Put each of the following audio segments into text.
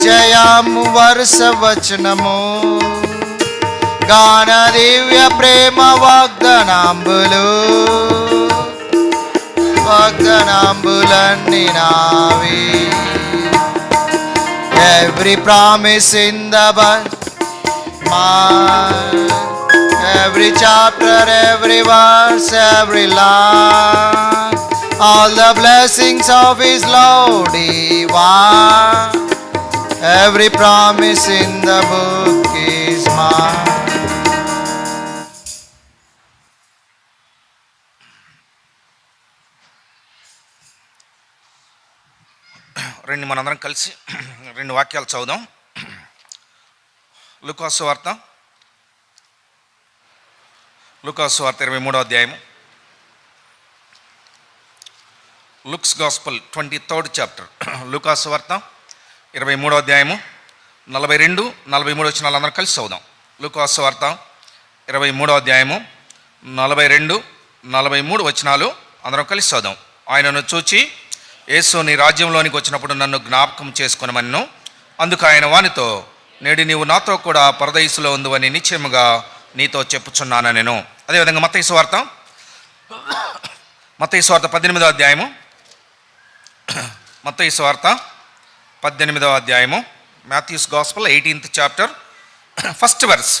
జయము వరుస వచనము గాన దివ్య ప్రేమ వాగ్దానాంబులన్నీ నావి. Every promise in the Bible, every chapter, every verse, every line, all the blessings of His love divine. Every promise in the book is mine. రెండు మనందరం కలిసి రెండు వాక్యాలు చదువుదాం. లూకాసు వార్త 23వ అధ్యాయము. Looks gospel 23rd chapter. లూకాసు వార్త 23వ అధ్యాయము 42-43 వచనాలు అందరం కలిసి చదువుదాం. లూకాసు వార్త 23వ అధ్యాయము 42-43 వచనాలు అందరం కలిసి చదువుదాం. ఆయనను చూచి, యేసు నీ రాజ్యంలోనికి వచ్చినప్పుడు నన్ను జ్ఞాపకం చేసుకొనమనెను. అందుకు ఆయన వానితో, నేడు నీవు నాతో కూడా పరదైసులో ఉందువని నిశ్చయముగా నీతో చెప్పుచున్నానెను. అదేవిధంగా మత్తయి సువార్త 18వ అధ్యాయము. మత్తయి సువార్త 18వ అధ్యాయము. Matthew's gospel 18th chapter 1st verse.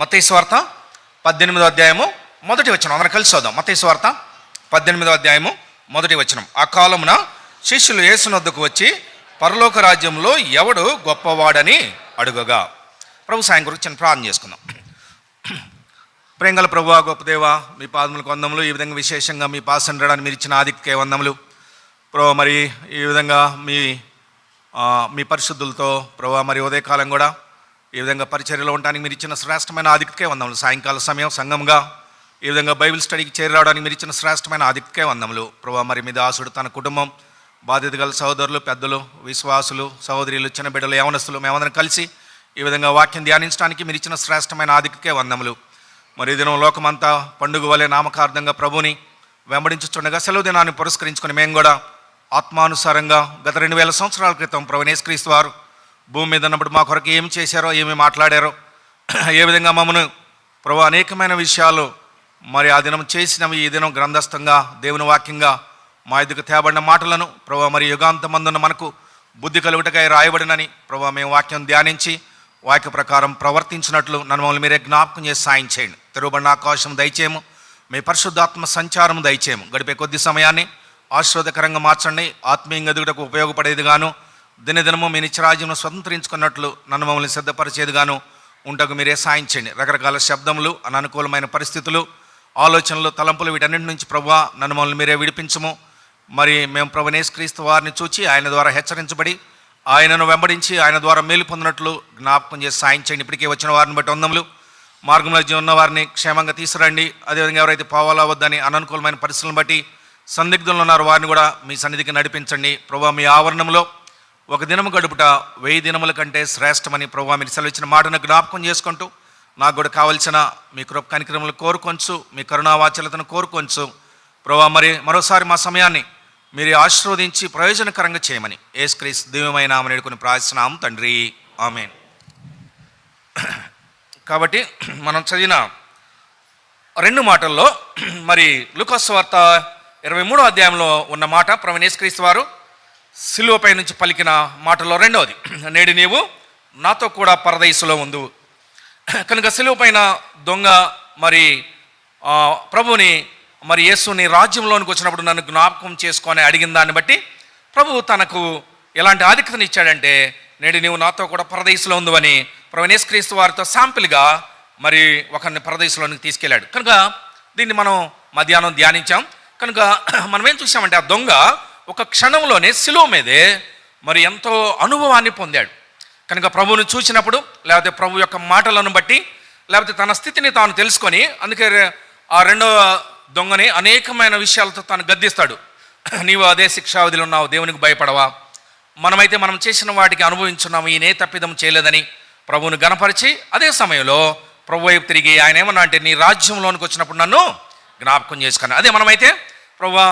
మత్తయి సువార్త 18వ అధ్యాయము 1వ వచనం అందరం కలిసి చదువుదాం. మత్తయి సువార్త 18వ అధ్యాయము 1వ వచనం. ఆ కాలమున శిష్యులు యేసు వద్దకు వచ్చి, పరలోక రాజ్యంలో ఎవడు గొప్పవాడని అడుగగా. ప్రభు సాయం గురించి చిన్న ప్రార్థన చేసుకుందాం. ప్రేంగల ప్రభువా, గొప్ప దేవా, మీ పాదములకు వందములు. ఈ విధంగా విశేషంగా మీ పాసండడానికి మీరు ఇచ్చిన ఆదిక్కే వందములు ప్రభు. మరి ఈ విధంగా మీ పరిశుద్ధులతో ప్రభు మరి ఉదయకాలం కూడా ఈ విధంగా పరిచర్యలో ఉండడానికి మీరు ఇచ్చిన శ్రేష్టమైన ఆదిక్కే వందములు. సాయంకాల సమయం సంఘంగా ఈ విధంగా బైబిల్ స్టడీకి చేరి రావడానికి మీరు ఇచ్చిన శ్రేష్టమైన ఆదిక్కే వందములు ప్రభు. మరి మీ దాసుడు, తన కుటుంబం, బాధ్యత గల సహోదరులు, పెద్దలు, విశ్వాసులు, సహోదరులు, చిన్న బిడ్డలు, యవనస్తులు మేమందరం కలిసి ఈ విధంగా వాక్యం ధ్యానించడానికి మీరు ఇచ్చిన శ్రేష్టమైన ఆదిక్కే వందములు. మరి దినం లోకమంతా పండుగ వలె నామకార్థంగా ప్రభుని వెంబడించుచుండగా సెలవు దినాన్ని పురస్కరించుకొని మేము కూడా ఆత్మానుసారంగా గత 2000 సంవత్సరాల క్రితం ప్రభువైన యేసుక్రీస్తు వారు భూమి మీద ఉన్నప్పుడు మా కొరకు ఏమి చేశారో, ఏమి మాట్లాడారో, ఏ విధంగా మమ్మను ప్రభు అనేకమైన విషయాలు మరి ఆ దినం చేసినవి ఈ దినం గ్రంథస్థంగా దేవుని వాక్యంగా మా ఎదుగు తేబడిన మాటలను ప్రభు మరి యుగాంతమందున మనకు బుద్ధి కలుగుటకై రాయబడినని ప్రభు మేము వాక్యం ధ్యానించి వాక్య ప్రకారం ప్రవర్తించినట్లు నన్ను మమ్మల్ని మీరే జ్ఞాపకం చేసి సాయం చేయండి. తెరువబడిన ఆకాశం దయచేయము, మీ పరిశుద్ధాత్మ సంచారం దయచేయము. గడిపే కొద్ది సమయాన్ని ఆశీర్వాదకరంగా మార్చండి. ఆత్మీయంగా ఎదుగుటకు ఉపయోగపడేదిగాను, దినదినము మీ నిత్యరాజ్యంను స్వతంత్రించుకున్నట్లు నన్ను మమ్మల్ని సిద్ధపరిచేదిగాను ఉంటకు మీరే సాయం చేయండి. రకరకాల శబ్దములు, అననుకూలమైన పరిస్థితులు, ఆలోచనలు, తలంపులు, వీటన్నింటి నుంచి ప్రభువా నన్ను మమ్మల్ని మీరే విడిపించము. మరి మేము ప్రభువైన యేసుక్రీస్తు వారిని చూచి ఆయన ద్వారా హెచ్చరించబడి ఆయనను వెంబడించి ఆయన ద్వారా మేలు పొందినట్లు జ్ఞాపకం చేసి సాయం చేయండి. ఇప్పటికే వచ్చిన వారిని బట్టి వందములు. మార్గంలో ఉన్న వారిని క్షేమంగా తీసుకురండి. అదేవిధంగా ఎవరైతే పోవాలా వద్దని అననుకూలమైన పరిస్థితులను బట్టి సందిగ్ధులు ఉన్నారు వారిని కూడా మీ సన్నిధికి నడిపించండి. ప్రభువా మీ ఆవరణంలో ఒక దినము గడుపుట 1000 దినముల కంటే శ్రేష్టమని ప్రభువా మీరు సెలవిచ్చిన మాటను జ్ఞాపకం చేసుకుంటూ నాకు కూడా కావలసిన మీ కృప కనికరములు కోరుకొంచు, మీ కరుణావాచలతను కోరుకొంచు ప్రభువా. మరోసారి మా సమయాన్ని మీరు ఆశీర్వదించి ప్రయోజనకరంగా చేయమని యేసుక్రీస్తు దివ్యమైన నామమున వేడుకొని ప్రార్థిస్తున్నాము తండ్రి, ఆమేన్. కాబట్టి మనం చదివిన 2 మాటల్లో మరి లూకాసు వార్త 23వ అధ్యాయంలో ఉన్న మాట ప్రభువైన యేసుక్రీస్తు వారు సిలువపై నుంచి పలికిన మాటలో రెండవది, నేడు నీవు నాతో కూడా పరదైసులో ఉండు. కనుక సిలువ పైన దొంగ మరి ప్రభువుని మరి యేసుని రాజ్యంలోనికి వచ్చినప్పుడు నన్ను జ్ఞాపకం చేసుకొని అడిగిన దాన్ని బట్టి ప్రభువు తనకు ఎలాంటి ఆధిక్యతను ఇచ్చాడంటే, నేడు నీవు నాతో కూడా పరదైసులో ఉందని ప్రభువైన యేసుక్రీస్తు వారితో శాంపిల్గా మరి ఒకరిని పరదైసులోనికి తీసుకెళ్ళాడు. కనుక దీన్ని మనం మధ్యాహ్నం ధ్యానించాం. కనుక మనం ఏం చూసామంటే ఆ దొంగ ఒక క్షణంలోనే సిలువ మీదే మరి ఎంతో అనుభవాన్ని పొందాడు. కనుక ప్రభువుని చూసినప్పుడు, లేకపోతే ప్రభు యొక్క మాటలను బట్టి, లేకపోతే తన స్థితిని తాను తెలుసుకొని, అందుకే ఆ రెండవ దొంగని అనేకమైన విషయాలతో తాను గద్దిస్తాడు. నీవు అదే శిక్షావధిలో ఉన్నావు, దేవునికి భయపడవా? మనమైతే మనం చేసిన వాటికి అనుభవించున్నాము, ఈయనే తప్పిదం చేయలేదని ప్రభువుని గణపరిచి, అదే సమయంలో ప్రభు వైపు తిరిగి ఆయన ఏమన్నా అంటే, నీ రాజ్యంలోనికి వచ్చినప్పుడు నన్ను జ్ఞాపకం చేసుకున్నాను. అదే మనమైతే ప్రభువా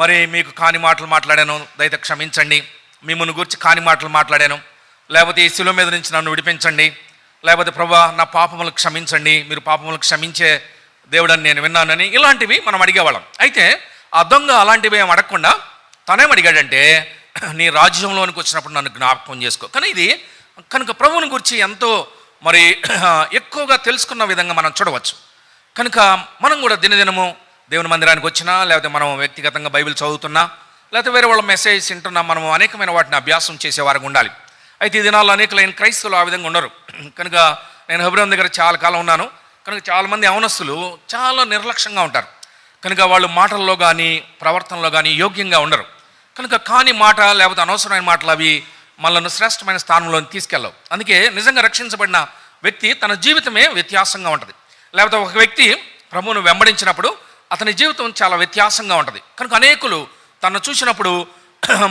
మరి మీకు కాని మాటలు మాట్లాడాను, దయతో క్షమించండి, మిమ్మల్ని గురించి కాని మాటలు మాట్లాడాను, లేకపోతే ఈ శిలువ మీద నుంచి నన్ను విడిపించండి, లేకపోతే ప్రభువా నా పాపములు క్షమించండి, మీరు పాపములు క్షమించే దేవుడని నేను విన్నానని, ఇలాంటివి మనం అడిగేవాళ్ళం. అయితే ఆ దొంగ అలాంటివి ఏం అడగకుండా తనేం అడిగాడంటే, నీ రాజ్యంలోనికి వచ్చినప్పుడు నన్ను జ్ఞాపకం చేసుకో. కానీ ఇది కనుక ప్రభువుని గురించి ఎంతో మరి ఎక్కువగా తెలుసుకున్న విధంగా మనం చూడవచ్చు. కనుక మనం కూడా దినదినము దేవుని మందిరానికి వచ్చినా, లేకపోతే మనం వ్యక్తిగతంగా బైబిల్ చదువుతున్నా, లేకపోతే వేరే వాళ్ళ మెసేజ్ వింటున్నా, మనము అనేకమైన వాటిని అభ్యాసం చేసేవారికి ఉండాలి. అయితే ఈ దినాల్లో అనేకలైన క్రైస్తవులు ఆ విధంగా ఉండరు. కనుక నేను హెబ్రోన్ దగ్గర చాలా కాలం ఉన్నాను. కనుక చాలామంది యవనస్తులు చాలా నిర్లక్ష్యంగా ఉంటారు. కనుక వాళ్ళు మాటల్లో కానీ ప్రవర్తనలో కానీ యోగ్యంగా ఉండరు. కనుక కాని మాట లేకపోతే అనవసరమైన మాటలు అవి మనల్ని శ్రేష్టమైన స్థానంలో తీసుకెళ్ళవు. అందుకే నిజంగా రక్షించబడిన వ్యక్తి తన జీవితమే వ్యత్యాసంగా ఉంటుంది. లేకపోతే ఒక వ్యక్తి ప్రభువును వెంబడించినప్పుడు అతని జీవితం చాలా వ్యత్యాసంగా ఉంటుంది. కనుక అనేకులు తను చూసినప్పుడు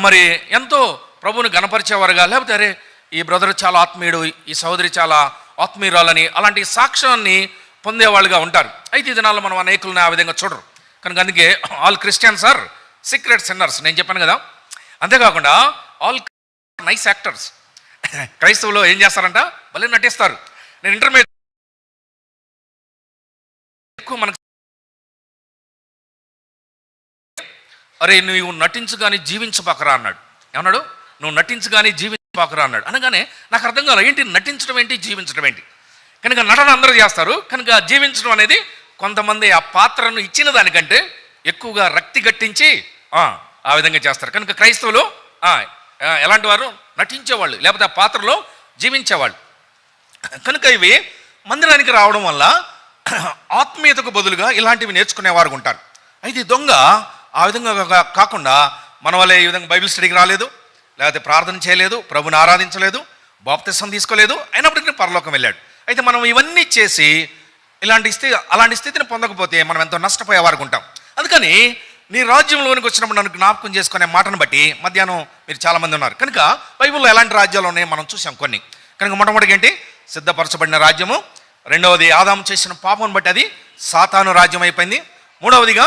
మరి ఎంతో ప్రభువుని గణపరిచేవారుగా, లేకపోతే అరే ఈ బ్రదర్ చాలా ఆత్మీయుడు, ఈ సహోదరి చాలా ఆత్మీయురాలని అలాంటి సాక్ష్యాన్ని పొందేవాళ్ళుగా ఉంటారు. అయితే ఈ దినాల్లో మనం అనేకులను ఆ విధంగా చూడరు. కనుక అందుకే all Christians are secret sinners నేను చెప్పాను కదా. అంతేకాకుండా ఆల్ నైస్ యాక్టర్స్. క్రైస్తవులు ఏం చేస్తారంట, భలే నటిస్తారు. నేను ఇంటర్మీడియట్ ఎక్కువ మనకు అరే నువ్వు నటించు కానీ జీవించబాకరా అన్నాడు. ఏమన్నాడు? నువ్వు నటించు కానీ జీవించబాకరా అన్నాడు. అనగానే నాకు అర్థం కాదు, ఏంటి నటించడం ఏంటి, జీవించడం ఏంటి? కనుక నటన అందరూ చేస్తారు. కనుక జీవించడం అనేది కొంతమంది ఆ పాత్రను ఇచ్చిన దానికంటే ఎక్కువగా రక్తి గట్టించి ఆ విధంగా చేస్తారు. కనుక క్రైస్తవులు ఎలాంటి వారు? నటించేవాళ్ళు, లేకపోతే ఆ పాత్రలో జీవించేవాళ్ళు. కనుక ఇవి మందిరానికి రావడం వల్ల ఆత్మీయతకు బదులుగా ఇలాంటివి నేర్చుకునేవారు ఉంటారు. అయితే దొంగ ఆ విధంగా కాకుండా మన వల్ల ఈ విధంగా బైబిల్ స్టడీకి రాలేదు, లేకపోతే ప్రార్థన చేయలేదు, ప్రభుని ఆరాధించలేదు, బాప్తిసం తీసుకోలేదు, అయినప్పటికీ పరలోకం వెళ్ళాడు. అయితే మనం ఇవన్నీ చేసి అలాంటి స్థితిని పొందకపోతే మనం ఎంతో నష్టపోయేవారు ఉంటాం. అందుకని నీ రాజ్యంలోనికి వచ్చినప్పుడు నన్ను జ్ఞాపకం చేసుకునే మాటను బట్టి మధ్యాహ్నం మీరు చాలామంది ఉన్నారు. కనుక బైబిల్లో ఎలాంటి రాజ్యాలు ఉన్నాయో మనం చూసాం కొన్ని. కనుక మొట్టమొదటి ఏంటి? సిద్ధపరచబడిన రాజ్యము. రెండవది ఆదాము చేసిన పాపం బట్టి అది సాతాను రాజ్యం అయిపోయింది. మూడవదిగా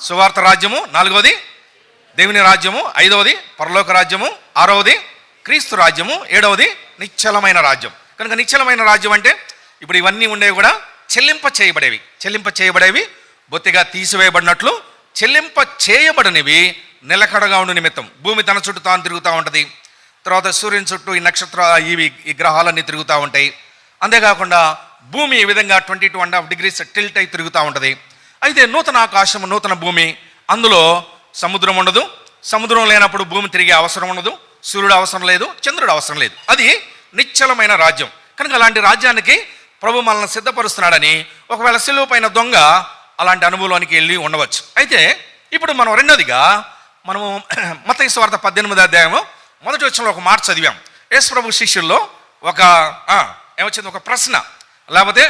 సువార్త రాజ్యము. నాలుగవది దేవుని రాజ్యము. ఐదవది పరలోక రాజ్యము. ఆరవది క్రీస్తు రాజ్యము. ఏడవది నిశ్చలమైన రాజ్యం. కనుక నిశ్చలమైన రాజ్యం అంటే ఇప్పుడు ఇవన్నీ ఉండేవి కూడా చెల్లింప చేయబడేవి బొత్తిగా తీసివేయబడినట్లు, చెల్లింప చేయబడనివి నిలకడగా ఉండు నిమిత్తం. భూమి తన చుట్టూ తాను తిరుగుతూ ఉంటుంది. తర్వాత సూర్యుని చుట్టూ ఈ నక్షత్ర ఈ గ్రహాలన్నీ తిరుగుతూ ఉంటాయి. అంతేకాకుండా భూమి ఈ విధంగా 22.5 degrees టిల్ట్ అయి తిరుగుతూ ఉంటుంది. అయితే నూతన ఆకాశము, నూతన భూమి, అందులో సముద్రం ఉండదు. సముద్రం లేనప్పుడు భూమి తిరిగే అవసరం ఉండదు, సూర్యుడు అవసరం లేదు, చంద్రుడు అవసరం లేదు. అది నిశ్చలమైన రాజ్యం. కనుక అలాంటి రాజ్యానికి ప్రభు మనల్ని సిద్ధపరుస్తున్నాడని ఒకవేళ సిలువ పైన దొంగ అలాంటి అనుభవంలోనికి వెళ్ళి ఉండవచ్చు. అయితే ఇప్పుడు మనం రెండోదిగా మనము మత్తయి సువార్త 18వ అధ్యాయము మొదటి వచనంలో ఒక మాట చదివాం. యేసు ప్రభు శిష్యుల్లో ఏమొచ్చింది? ఒక ప్రశ్న, లేకపోతే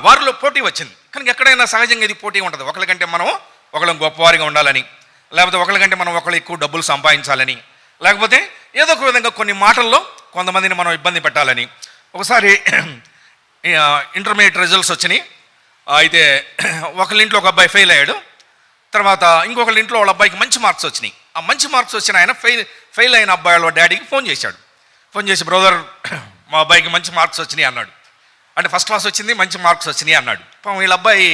వారిలో పోటీ వచ్చింది. కనుక ఎక్కడైనా సహజంగా ఇది పోటీ ఉంటుంది. ఒకరికంటే మనం ఒకళ్ళం గొప్పవారిగా ఉండాలని, లేకపోతే ఒకరికంటే మనం ఒకళ్ళు ఎక్కువ డబ్బులు సంపాదించాలని, లేకపోతే ఏదో ఒక విధంగా కొన్ని మాటల్లో కొంతమందిని మనం ఇబ్బంది పెట్టాలని. ఒకసారి ఇంటర్మీడియట్ రిజల్ట్స్ వచ్చినాయి. అయితే ఒకళ్ళ ఇంట్లో ఒక అబ్బాయి ఫెయిల్ అయ్యాడు. తర్వాత ఇంకొకళ్ళ ఇంట్లో వాళ్ళ అబ్బాయికి మంచి మార్క్స్ వచ్చినాయి. ఆ మంచి మార్క్స్ వచ్చిన ఆయన ఫెయిల్ అయిన అబ్బాయి వాళ్ళ డాడీకి ఫోన్ చేశాడు. ఫోన్ చేసి, బ్రదర్ మా అబ్బాయికి మంచి మార్క్స్ వచ్చినాయి అన్నాడు. అంటే ఫస్ట్ క్లాస్ వచ్చింది, మంచి మార్క్స్ వచ్చినాయి అన్నాడు. వీళ్ళ అబ్బాయి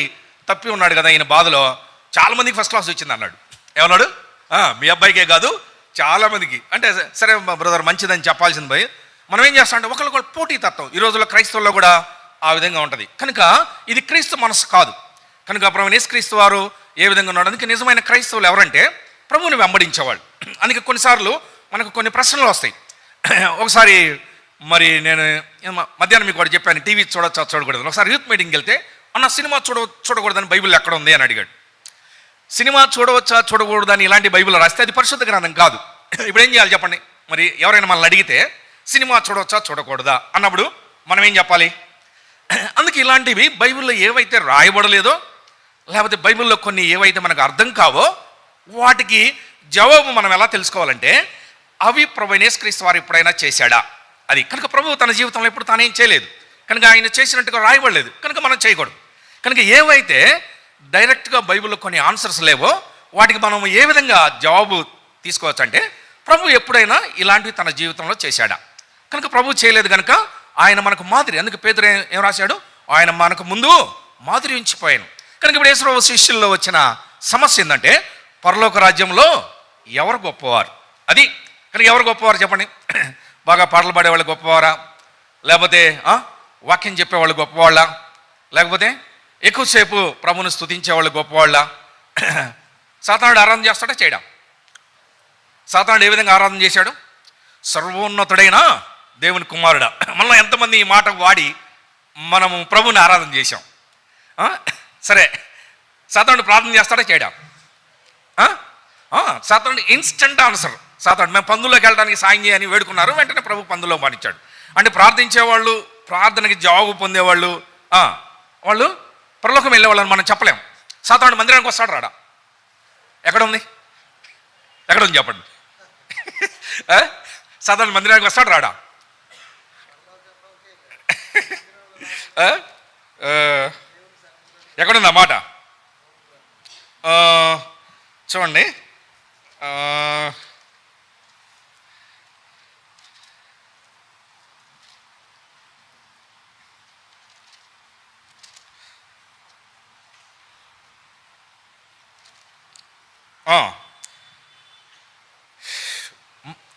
తప్పి ఉన్నాడు కదా, ఈయన బాధలో చాలామందికి ఫస్ట్ క్లాస్ వచ్చింది అన్నాడు. ఏమన్నాడు? మీ అబ్బాయికే కాదు చాలామందికి. అంటే సరే బ్రదర్ మంచిదని చెప్పాల్సింది పోయి మనం ఏం చేస్తామంటే ఒకరికొకరు పోటీ తత్వం ఈ రోజుల్లో క్రైస్తవుల్లో కూడా ఆ విధంగా ఉంటుంది. కనుక ఇది క్రీస్తు మనసు కాదు. కనుక ప్రభు యేసుక్రీస్తు వారు ఏ విధంగా ఉన్నాడు? అందుకే నిజమైన క్రైస్తవులు ఎవరంటే ప్రభువుని వెంబడించేవాళ్ళు. అందుకే కొన్నిసార్లు మనకు కొన్ని ప్రశ్నలు వస్తాయి. ఒకసారి మరి నేను మధ్యాహ్నం మీకు కూడా చెప్పాను, టీవీ చూడొచ్చా చూడకూడదు. ఒకసారి యూత్ మీటింగ్కి వెళ్తే అన్న సినిమా చూడకూడదని బైబిల్ ఎక్కడ ఉంది అని అడిగాడు. సినిమా చూడవచ్చా చూడకూడదని ఇలాంటి బైబిల్ రాస్తే అది పరిశుద్ధ గ్రంథం కాదు. ఇప్పుడు ఏం చేయాలి చెప్పండి? మరి ఎవరైనా మనల్ని అడిగితే సినిమా చూడవచ్చా చూడకూడదా అన్నప్పుడు మనం ఏం చెప్పాలి? అందుకే ఇలాంటివి బైబిల్లో ఏవైతే రాయబడలేదో, లేకపోతే బైబిల్లో కొన్ని ఏవైతే మనకు అర్థం కావో వాటికి జవాబు మనం ఎలా తెలుసుకోవాలంటే అవి ప్రభు యేసుక్రీస్తు వారు ఎప్పుడైనా చేశాడా అది. కనుక ప్రభువు తన జీవితంలో ఎప్పుడు తానేం చేయలేదు, కనుక ఆయన చేసినట్టుగా రాయబడలేదు, కనుక మనం చేయకూడదు. కనుక ఏవైతే డైరెక్ట్గా బైబిల్లో కొన్ని ఆన్సర్స్ లేవో వాటికి మనం ఏ విధంగా జవాబు తీసుకోవచ్చు అంటే ప్రభు ఎప్పుడైనా ఇలాంటివి తన జీవితంలో చేశాడా? కనుక ప్రభు చేయలేదు కనుక ఆయన మనకు మాదిరి. అందుకు పేతురు ఏం రాశాడు? ఆయన మనకు ముందు మాదిరి ఉంచిపోయాను. కనుక ఇప్పుడు యేసు శిష్యుల్లో వచ్చిన సమస్య ఏంటంటే పరలోక రాజ్యంలో ఎవరు గొప్పవారు? అది కనుక ఎవరు గొప్పవారు చెప్పండి? బాగా పాటలు పాడేవాళ్ళు గొప్పవారా? లేకపోతే వాక్యం చెప్పేవాళ్ళు గొప్పవాళ్ళ? లేకపోతే ఎక్కువసేపు ప్రభుని స్తుతించేవాళ్ళు గొప్పవాళ్ళ? సాతానుడు ఆరాధన చేస్తాడా చేయడా? సాతానుడు ఏ విధంగా ఆరాధన చేశాడు? సర్వోన్నతుడైన దేవుని కుమారుడా. మనలో ఎంతమంది ఈ మాట వాడి మనము ప్రభుని ఆరాధన చేశాం? సరే, సాతానుడు ప్రార్థన చేస్తాడా చేయడా? సాతానుడు ఇన్స్టెంట్ ఆన్సర్. సాతానుడు మేము పందుల్లోకి వెళ్ళడానికి సాయం చేయని వేడుకున్నారు, వెంటనే ప్రభు పందుల్లో పాటించాడు. అంటే ప్రార్థించేవాళ్ళు, ప్రార్థనకి జవాబు పొందేవాళ్ళు, వాళ్ళు పరలోకం వెళ్ళేవాళ్ళని మనం చెప్పలేం. సాతానుడు మందిరానికి వస్తాడు రాడా? ఎక్కడుంది చెప్పండి. సాతానుడు మందిరానికి వస్తాడు రాడా? ఎక్కడుంది ఆ మాట? చూడండి,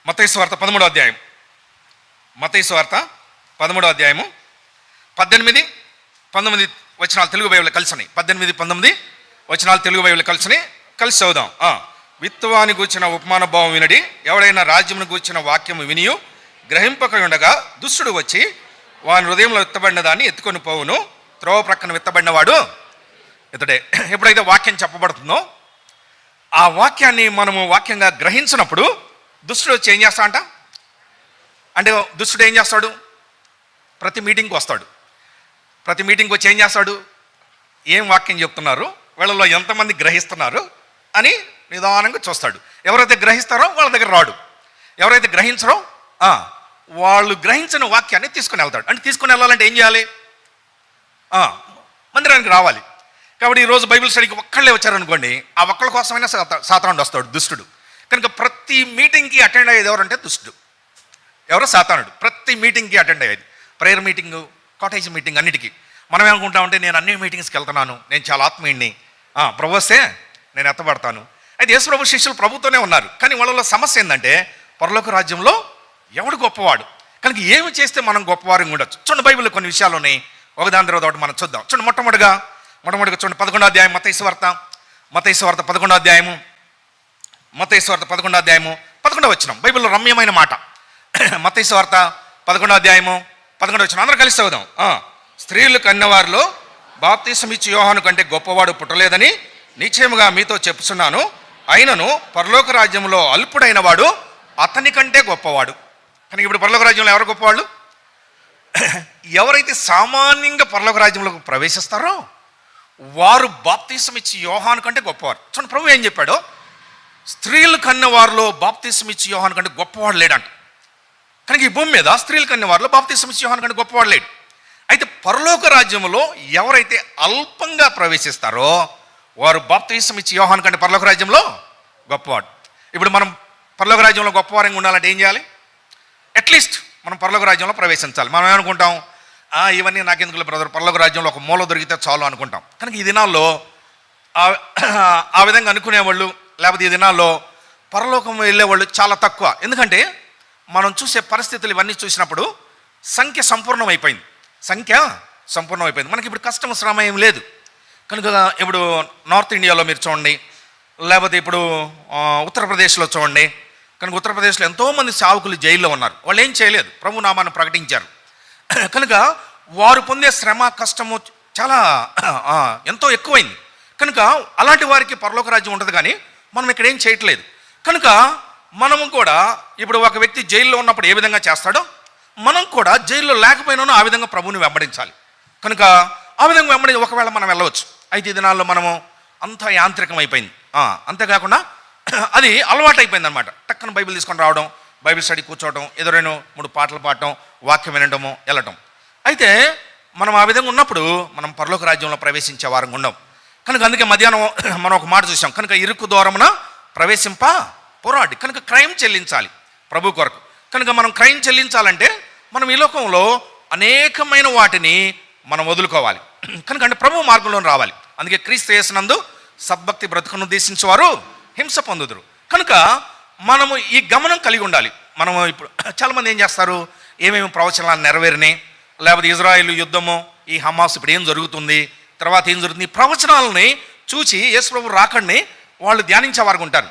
మత్తయి సువార్త 13వ అధ్యాయం. మత్తయి సువార్త 13వ అధ్యాయము 18-19 వచనాలు తెలుగు బైబిల్ కలిసినాయి. 18-19 వచనాలు తెలుగు బైబిల్ కలిసి చదువుదాం. విత్తువాని గూర్చిన ఉపమాన భావం వినడి, ఎవడైనా రాజ్యమును గూర్చిన వాక్యము వినియు గ్రహింపక ఉండగా దుష్టుడు వచ్చి వాని హృదయంలో విత్తబడిన దాన్ని ఎత్తుకొని పోవును. త్రోవ ప్రక్కన విత్తబడినవాడు ఇతడే. ఎప్పుడైతే వాక్యం చెప్పబడుతుందో ఆ వాక్యాన్ని మనము వాక్యంగా గ్రహించినప్పుడు దుష్టుడు వచ్చి ఏం చేస్తా అంటే దుష్టుడు ఏం చేస్తాడు? ప్రతి మీటింగ్కి వస్తాడు. ప్రతి మీటింగ్కి వచ్చి ఏం చేస్తాడు? ఏం వాక్యం చెప్తున్నారు, వీళ్ళలో ఎంతమంది గ్రహిస్తున్నారు అని నిదానంగా చూస్తాడు. ఎవరైతే గ్రహిస్తారో వాళ్ళ దగ్గర రాడు. ఎవరైతే గ్రహించరో వాళ్ళు గ్రహించిన వాక్యాన్ని తీసుకుని వెళ్తాడు. అంటే తీసుకుని వెళ్ళాలంటే ఏం చేయాలి? మందిరానికి రావాలి. కాబట్టి ఈరోజు బైబిల్ స్టడీకి ఒక్కళ్ళే వచ్చారనుకోండి, ఆ ఒక్కళ్ళ కోసమైనా సాతానుడు వస్తాడు, దుష్టుడు. కనుక ప్రతి మీటింగ్కి అటెండ్ అయ్యేది ఎవరంటే దుష్టుడు. ఎవరో సాతానుడు. ప్రతి మీటింగ్కి అటెండ్ అయ్యేది, ప్రేయర్ మీటింగు, కాటేజ్ మీటింగ్, అన్నిటికీ. మనం ఏమనుకుంటామంటే నేను అన్ని మీటింగ్స్కి వెళ్తున్నాను, నేను చాలా ఆత్మీయుడిని, ప్రభు వస్తే నేను ఎత్తబడతాను. అయితే యేసు ప్రభు శిష్యులు ప్రభుతోనే ఉన్నారు. కానీ వాళ్ళలో సమస్య ఏంటంటే పరలోక రాజ్యంలో ఎవడు గొప్పవాడు? కనుక ఏమి చేస్తే మనం గొప్పవారు ఉండొచ్చు? చూడండి, బైబిల్లో కొన్ని విషయాలు ఉన్నాయి, ఒకదాని తర్వాత ఒకటి మనం చూద్దాం. చూడండి, మొట్టమొదటిగా చూడండి 11వ అధ్యాయం మత్తయి సువార్త 11వ అధ్యాయము 11వ వచనం. బైబిల్లో రమ్యమైన మాట. మత్తయి సువార్త 11వ అధ్యాయము 11వ వచనం అందరూ కలిసి చదువుదాం. స్త్రీలు కన్నవారిలో బాప్తీసం ఇచ్చి యోహాను కంటే గొప్పవాడు పుట్టలేదని నిశ్చయముగా మీతో చెప్పుచున్నాను. అయినను పరలోక రాజ్యంలో అల్పుడైన వాడు అతని కంటే గొప్పవాడు. కనుక ఇప్పుడు పరలోక రాజ్యంలో ఎవరు గొప్పవాళ్ళు? ఎవరైతే సామాన్యంగా పరలోక రాజ్యంలోకి ప్రవేశిస్తారో వారు బాప్తీసం ఇచ్చి యోహాను కంటే గొప్పవారు. చూడండి, ప్రభు ఏం చెప్పాడో, స్త్రీలు కన్నవారిలో బాప్తీసం ఇచ్చి యోహాను కంటే గొప్పవాడు లేడంట. కనుక ఈ భూమి మీద స్త్రీలు కన్నవారిలో బాప్తీసం ఇచ్చి యోహాను కంటే గొప్పవాడు లేడు. అయితే పరలోక రాజ్యంలో ఎవరైతే అల్పంగా ప్రవేశిస్తారో వారు బాప్తీసం ఇచ్చి యోహాను కంటే పరలోక రాజ్యంలో గొప్పవాడు. ఇప్పుడు మనం పరలోక రాజ్యంలో గొప్పవారంగా ఉండాలంటే ఏం చేయాలి? అట్లీస్ట్ మనం పరలోక రాజ్యంలో ప్రవేశించాలి. మనం ఏమనుకుంటాం? ఇవన్నీ నాకెందుకు బ్రదర్, పరలోక రాజ్యంలో ఒక మూల దొరికితే చాలు అనుకుంటాం. కనుక ఈ దినాల్లో ఆ విధంగా అనుకునేవాళ్ళు, లేకపోతే ఈ దినాల్లో పరలోకం వెళ్ళేవాళ్ళు చాలా తక్కువ. ఎందుకంటే మనం చూసే పరిస్థితులు ఇవన్నీ చూసినప్పుడు సంఖ్య సంపూర్ణమైపోయింది. మనకి ఇప్పుడు కష్టం శ్రమ ఏం లేదు. కనుక ఇప్పుడు నార్త్ ఇండియాలో మీరు చూడండి, లేకపోతే ఇప్పుడు ఉత్తరప్రదేశ్లో చూడండి. కనుక ఉత్తరప్రదేశ్లో ఎంతోమంది సేవకులు జైల్లో ఉన్నారు. వాళ్ళు ఏం చేయలేదు, ప్రభు నామాన్ని ప్రకటించారు. కనుక వారు పొందే శ్రమ కష్టము చాలా ఎంతో ఎక్కువైంది. కనుక అలాంటి వారికి పరలోక రాజ్యం ఉంటుంది, కానీ మనం ఇక్కడ ఏం చేయట్లేదు. కనుక మనము కూడా ఇప్పుడు ఒక వ్యక్తి జైల్లో ఉన్నప్పుడు ఏ విధంగా చేస్తాడో మనం కూడా జైల్లో లేకపోయినా ఆ విధంగా ప్రభువుని వెంబడించాలి. కనుక ఆ విధంగా వెంబడి ఒకవేళ మనం వెళ్ళవచ్చు. అయితే ఈ దినాల్లో మనము అంతా యాంత్రికం అయిపోయింది. అంతేకాకుండా అది అలవాటు అయిపోయింది అనమాట. టక్కన బైబిల్ తీసుకొని రావడం, బైబిల్ స్టడీ కూర్చోవడం, ఏదో 2-3 పాటలు పాడటం, వాక్యం వినడము, వెళ్ళటం. అయితే మనం ఆ విధంగా ఉన్నప్పుడు మనం పరలోక రాజ్యంలో ప్రవేశించే వారంగా ఉండం. కనుక అందుకే మధ్యాహ్నం మనం ఒక మాట చూసాం. కనుక ఇరుకు దూరమున ప్రవేశింప పోరాడి కనుక క్రైమ్ చెల్లించాలి ప్రభు కొరకు. కనుక మనం క్రైమ్ చెల్లించాలంటే మనం ఈ లోకంలో అనేకమైన వాటిని మనం వదులుకోవాలి. కనుక అంటే ప్రభు మార్గంలో రావాలి. అందుకే క్రీస్తు యేసునందు సద్భక్తి బ్రతుకును ఉద్దేశించేవారు హింస పొందుదురు. కనుక మనము ఈ గమనం కలిగి ఉండాలి. మనము ఇప్పుడు చాలామంది ఏం చేస్తారు, ఏమేమి ప్రవచనాలు నెరవేరినాయి, లేకపోతే ఇజ్రాయిల్ యుద్ధము, ఈ హమాస్ ఇప్పుడు ఏం జరుగుతుంది, తర్వాత ఏం జరుగుతుంది, ఈ ప్రవచనాలని చూసి యేసు ప్రభు రాకడిని వాళ్ళు ధ్యానించేవారు ఉంటారు.